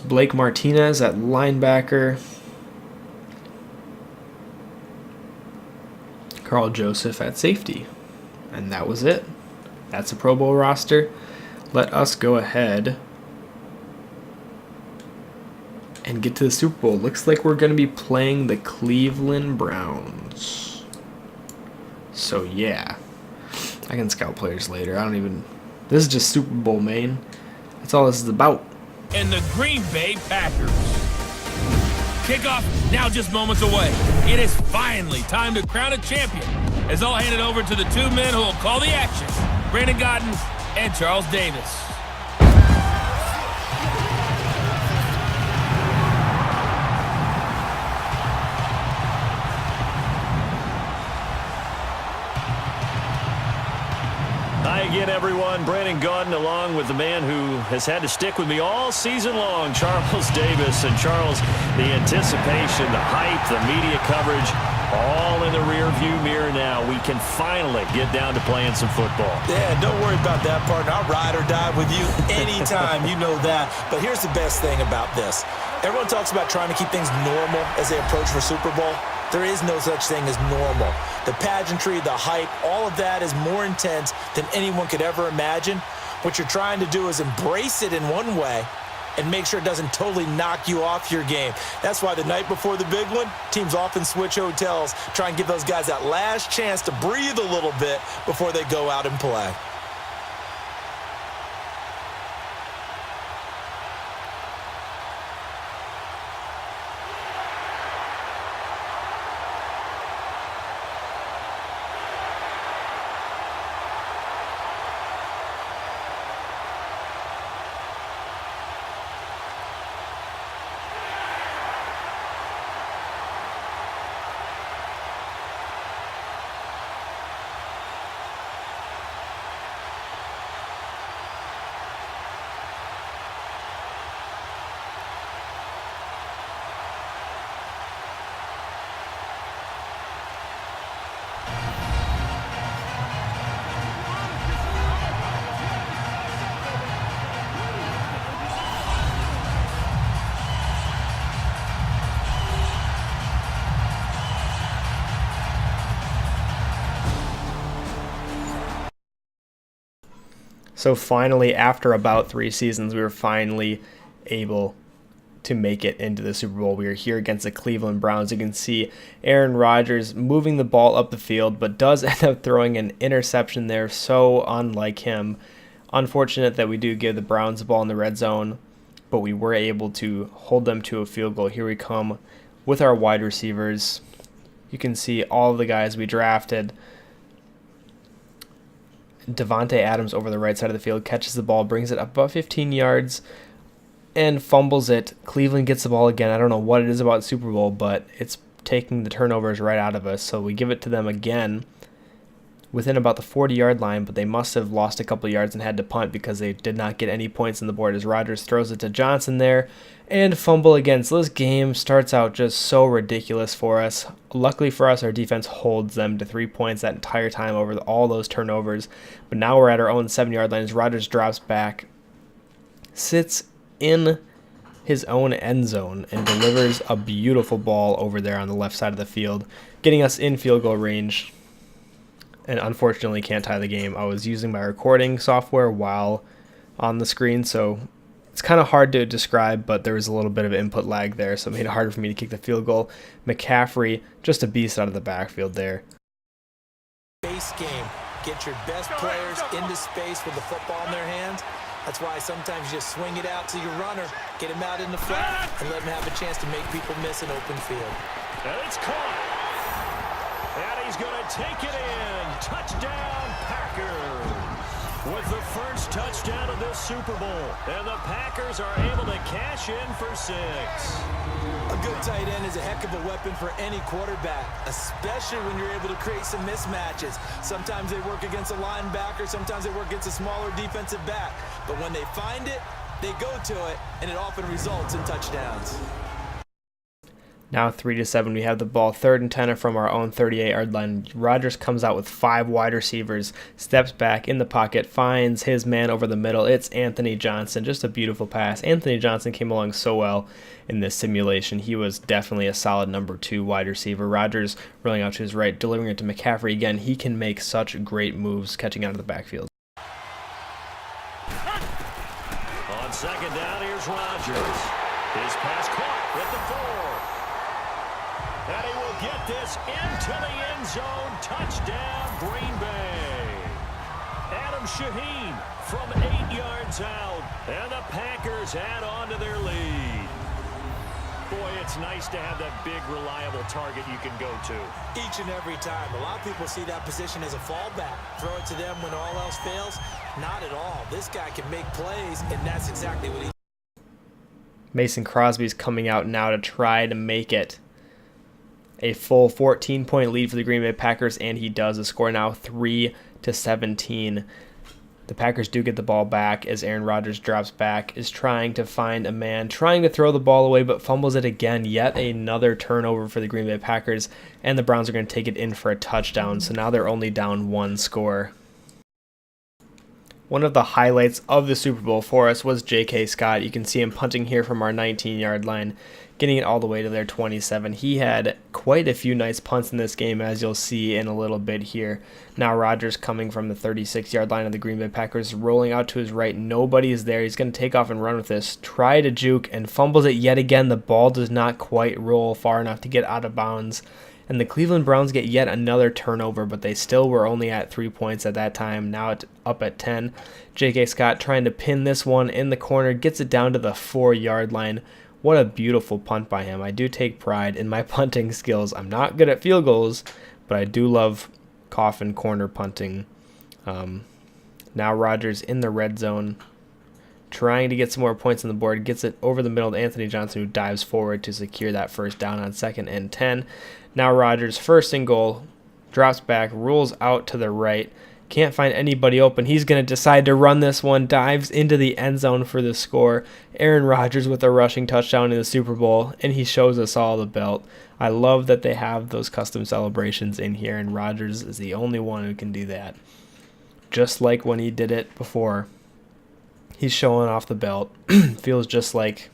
Blake Martinez at linebacker. Carl Joseph at safety. And that was it. That's a Pro Bowl roster. Let us go ahead and get to the Super Bowl. Looks like we're going to be playing the Cleveland Browns. So yeah, I can scout players later. This is just Super Bowl, main. That's all this is about. And the Green Bay Packers. Kickoff now just moments away. It is finally time to crown a champion. As all handed over to the 2 men who will call the action. Brandon Godden and Charles Davis. Hi again, everyone. Brandon Godden along with the man who has had to stick with me all season long, Charles Davis. And Charles, the anticipation, the hype, the media coverage, all in the rear-view mirror now. We can finally get down to playing some football. Yeah, don't worry about that, partner. I'll ride or die with you anytime. You know that. But here's the best thing about this. Everyone talks about trying to keep things normal as they approach for Super Bowl. There is no such thing as normal. The pageantry, the hype, all of that is more intense than anyone could ever imagine. What you're trying to do is embrace it in one way and make sure it doesn't totally knock you off your game. That's why the night before the big one, teams often switch hotels, try and give those guys that last chance to breathe a little bit before they go out and play. So finally, after about 3 seasons, we were finally able to make it into the Super Bowl. We are here against the Cleveland Browns. You can see Aaron Rodgers moving the ball up the field, but does end up throwing an interception there, so unlike him. Unfortunate that we do give the Browns the ball in the red zone, but we were able to hold them to a field goal. Here we come with our wide receivers. You can see all of the guys we drafted. Davante Adams over the right side of the field catches the ball, brings it up about 15 yards, and fumbles it. Cleveland gets the ball again. I don't know what it is about Super Bowl, but it's taking the turnovers right out of us. So we give it to them again within about the 40-yard line, but they must have lost a couple yards and had to punt because they did not get any points on the board as Rodgers throws it to Johnson there and fumble again. So this game starts out just so ridiculous for us. Luckily for us, our defense holds them to 3 points that entire time over all those turnovers. But now we're at our own 7-yard line as Rodgers drops back, sits in his own end zone, and delivers a beautiful ball over there on the left side of the field, getting us in field goal range. And unfortunately can't tie the game. I was using my recording software while on the screen, so it's kind of hard to describe, but there was a little bit of input lag there, so it made it harder for me to kick the field goal. McCaffrey, just a beast out of the backfield there. Base game. Get your best players into space with the football in their hands. That's why sometimes you just swing it out to your runner, get him out in the flat, and let him have a chance to make people miss an open field. And it's caught. And he's going to take it in. Touchdown, Packers. With the first touchdown of this Super Bowl. And the Packers are able to cash in for 6. A good tight end is a heck of a weapon for any quarterback, especially when you're able to create some mismatches. Sometimes they work against a linebacker, sometimes they work against a smaller defensive back. But when they find it, they go to it, and it often results in touchdowns. Now 3-7, we have the ball 3rd and 10 from our own 38-yard line. Rodgers comes out with 5 wide receivers, steps back in the pocket, finds his man over the middle. It's Anthony Johnson, just a beautiful pass. Anthony Johnson came along so well in this simulation. He was definitely a solid number 2 wide receiver. Rodgers rolling out to his right, delivering it to McCaffrey. Again, he can make such great moves catching out of the backfield. On 2nd down, here's Rodgers. His pass caught at the 4. And he will get this into the end zone. Touchdown, Green Bay. Adam Shaheen from 8 yards out. And the Packers add on to their lead. Boy, it's nice to have that big, reliable target you can go to. Each and every time. A lot of people see that position as a fallback. Throw it to them when all else fails. Not at all. This guy can make plays, and that's exactly what he does. Mason Crosby's coming out now to try to make it a full 14-point lead for the Green Bay Packers, and he does. The score now 3-17. The Packers do get the ball back as Aaron Rodgers drops back, is trying to find a man, trying to throw the ball away, but fumbles it again. Yet another turnover for the Green Bay Packers, and the Browns are going to take it in for a touchdown, so now they're only down 1 score. One of the highlights of the Super Bowl for us was J.K. Scott. You can see him punting here from our 19-yard line, getting it all the way to their 27. He had quite a few nice punts in this game, as you'll see in a little bit here. Now Rodgers coming from the 36-yard line of the Green Bay Packers, rolling out to his right. Nobody is there. He's going to take off and run with this. Try to juke and fumbles it yet again. The ball does not quite roll far enough to get out of bounds. And the Cleveland Browns get yet another turnover, but they still were only at 3 points at that time. Now it's up at 10. J.K. Scott trying to pin this one in the corner, gets it down to the 4-yard line. What a beautiful punt by him. I do take pride in my punting skills. I'm not good at field goals, but I do love coffin corner punting. Now Rodgers in the red zone, trying to get some more points on the board, gets it over the middle to Anthony Johnson, who dives forward to secure that first down on 2nd and 10. Now Rodgers, 1st and goal, drops back, rolls out to the right, can't find anybody open. He's going to decide to run this one, dives into the end zone for the score. Aaron Rodgers with a rushing touchdown in the Super Bowl, and he shows us all the belt. I love that they have those custom celebrations in here, and Rodgers is the only one who can do that. Just like when he did it before. He's showing off the belt. Feels just like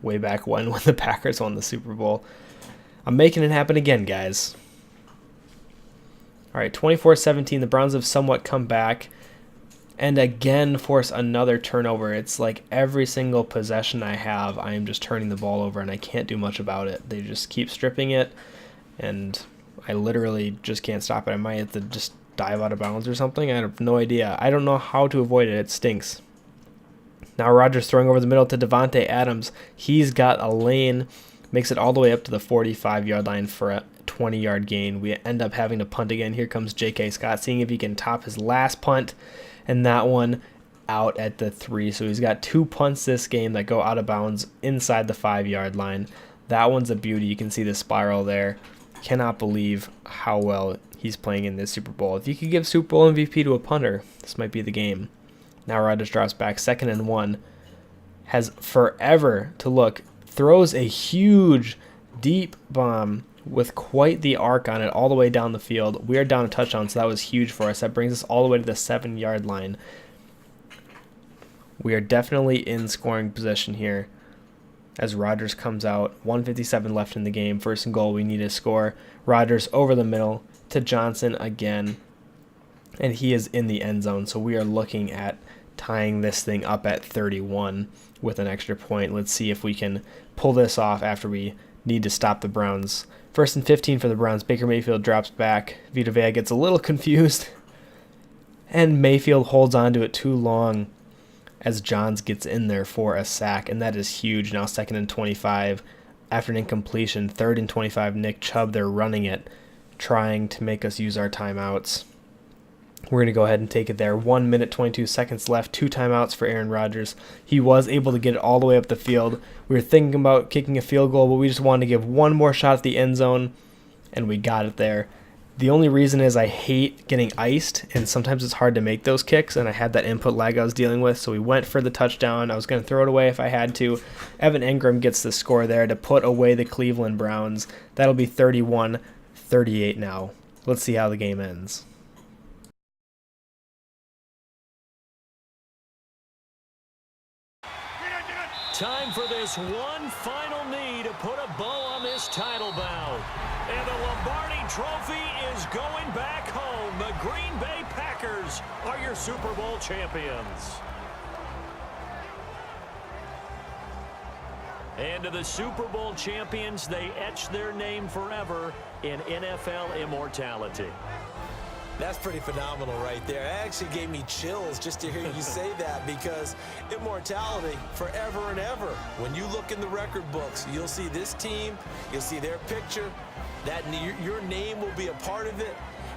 way back when the Packers won the Super Bowl. I'm making it happen again, guys. All right, 24-17. The Browns have somewhat come back and again force another turnover. It's like every single possession I have, I am just turning the ball over, and I can't do much about it. They just keep stripping it, and I literally just can't stop it. I might have to just dive out of bounds or something. I have no idea. I don't know how to avoid it. It stinks. Now Rodgers throwing over the middle to Davante Adams. He's got a lane. Makes it all the way up to the 45-yard line for a 20-yard gain. We end up having to punt again. Here comes J.K. Scott, seeing if he can top his last punt, and that one out at the 3. So he's got 2 punts this game that go out of bounds inside the 5-yard line. That one's a beauty. You can see the spiral there. Cannot believe how well he's playing in this Super Bowl. If you could give Super Bowl MVP to a punter, this might be the game. Now Rodgers drops back, 2nd and 1. Has forever to look. Throws a huge, deep bomb with quite the arc on it all the way down the field. We are down a touchdown, so that was huge for us. That brings us all the way to the 7-yard line. We are definitely in scoring position here as Rodgers comes out. 1:57 left in the game. 1st and goal, we need to score. Rodgers over the middle to Johnson again, and he is in the end zone. So we are looking at tying this thing up at 31 with an extra point. Let's see if we can pull this off after we need to stop the Browns. 1st and 15 for the Browns. Baker Mayfield drops back. Vita Vea gets a little confused, and Mayfield holds on to it too long as Johns gets in there for a sack, and that is huge. Now 2nd and 25 after an incompletion. 3rd and 25, Nick Chubb, they're running it, trying to make us use our timeouts. We're going to go ahead and take it there. 1 minute, 22 seconds left. 2 timeouts for Aaron Rodgers. He was able to get it all the way up the field. We were thinking about kicking a field goal, but we just wanted to give one more shot at the end zone, and we got it there. The only reason is I hate getting iced, and sometimes it's hard to make those kicks, and I had that input lag I was dealing with, so we went for the touchdown. I was going to throw it away if I had to. Evan Engram gets the score there to put away the Cleveland Browns. That'll be 31-38 now. Let's see how the game ends. Time for this one final knee to put a bow on this title bout. And the Lombardi Trophy is going back home. The Green Bay Packers are your Super Bowl champions. And to the Super Bowl champions, they etch their name forever in NFL immortality. That's pretty phenomenal right there. It actually gave me chills just to hear you say that, because immortality forever and ever. When you look in the record books, you'll see this team, you'll see their picture, that your name will be a part of it.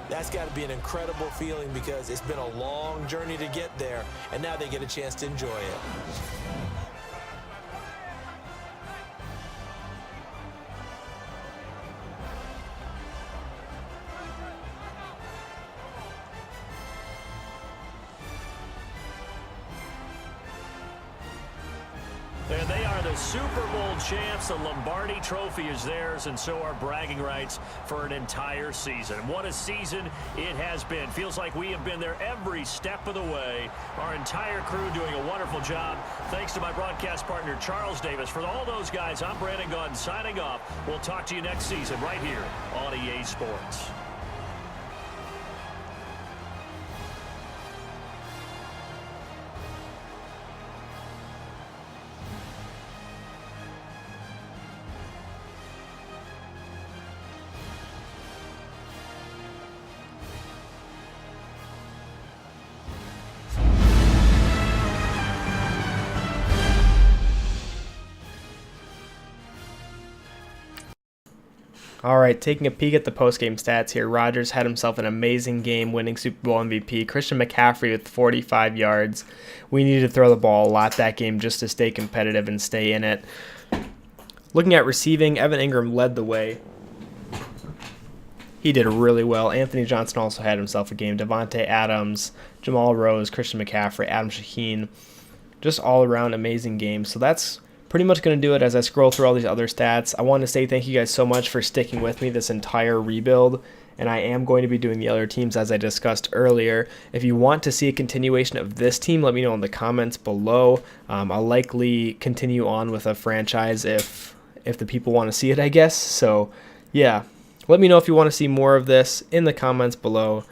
That's got to be an incredible feeling, because it's been a long journey to get there, and now they get a chance to enjoy it. And they are the the Super Bowl champs. The Lombardi Trophy is theirs, and so are bragging rights for an entire season. What a season it has been. Feels like we have been there every step of the way. Our entire crew doing a wonderful job. Thanks to my broadcast partner, Charles Davis. For all those guys, I'm Brandon Gaudin signing off. We'll talk to you next season right here on EA Sports. All right, taking a peek at the post-game stats here. Rodgers had himself an amazing game, winning Super Bowl MVP. Christian McCaffrey with 45 yards. We needed to throw the ball a lot that game just to stay competitive and stay in it. Looking at receiving, Evan Ingram led the way. He did really well. Anthony Johnson also had himself a game. Davante Adams, Jamal Rose, Christian McCaffrey, Adam Shaheen. Just all around amazing games. So that's pretty much going to do it as I scroll through all these other stats. I want to say thank you guys so much for sticking with me this entire rebuild, and I am going to be doing the other teams as I discussed earlier. If you want to see a continuation of this team, let me know in the comments below. I'll likely continue on with a franchise if the people want to see it, I guess. So yeah, let me know if you want to see more of this in the comments below.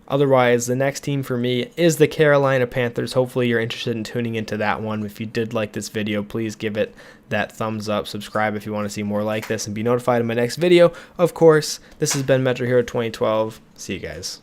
Otherwise, the next team for me is the Carolina Panthers. Hopefully you're interested in tuning into that one. If you did like this video, please give it that thumbs up. Subscribe if you want to see more like this and be notified of my next video. Of course, this has been Metro Hero 2012. See you guys.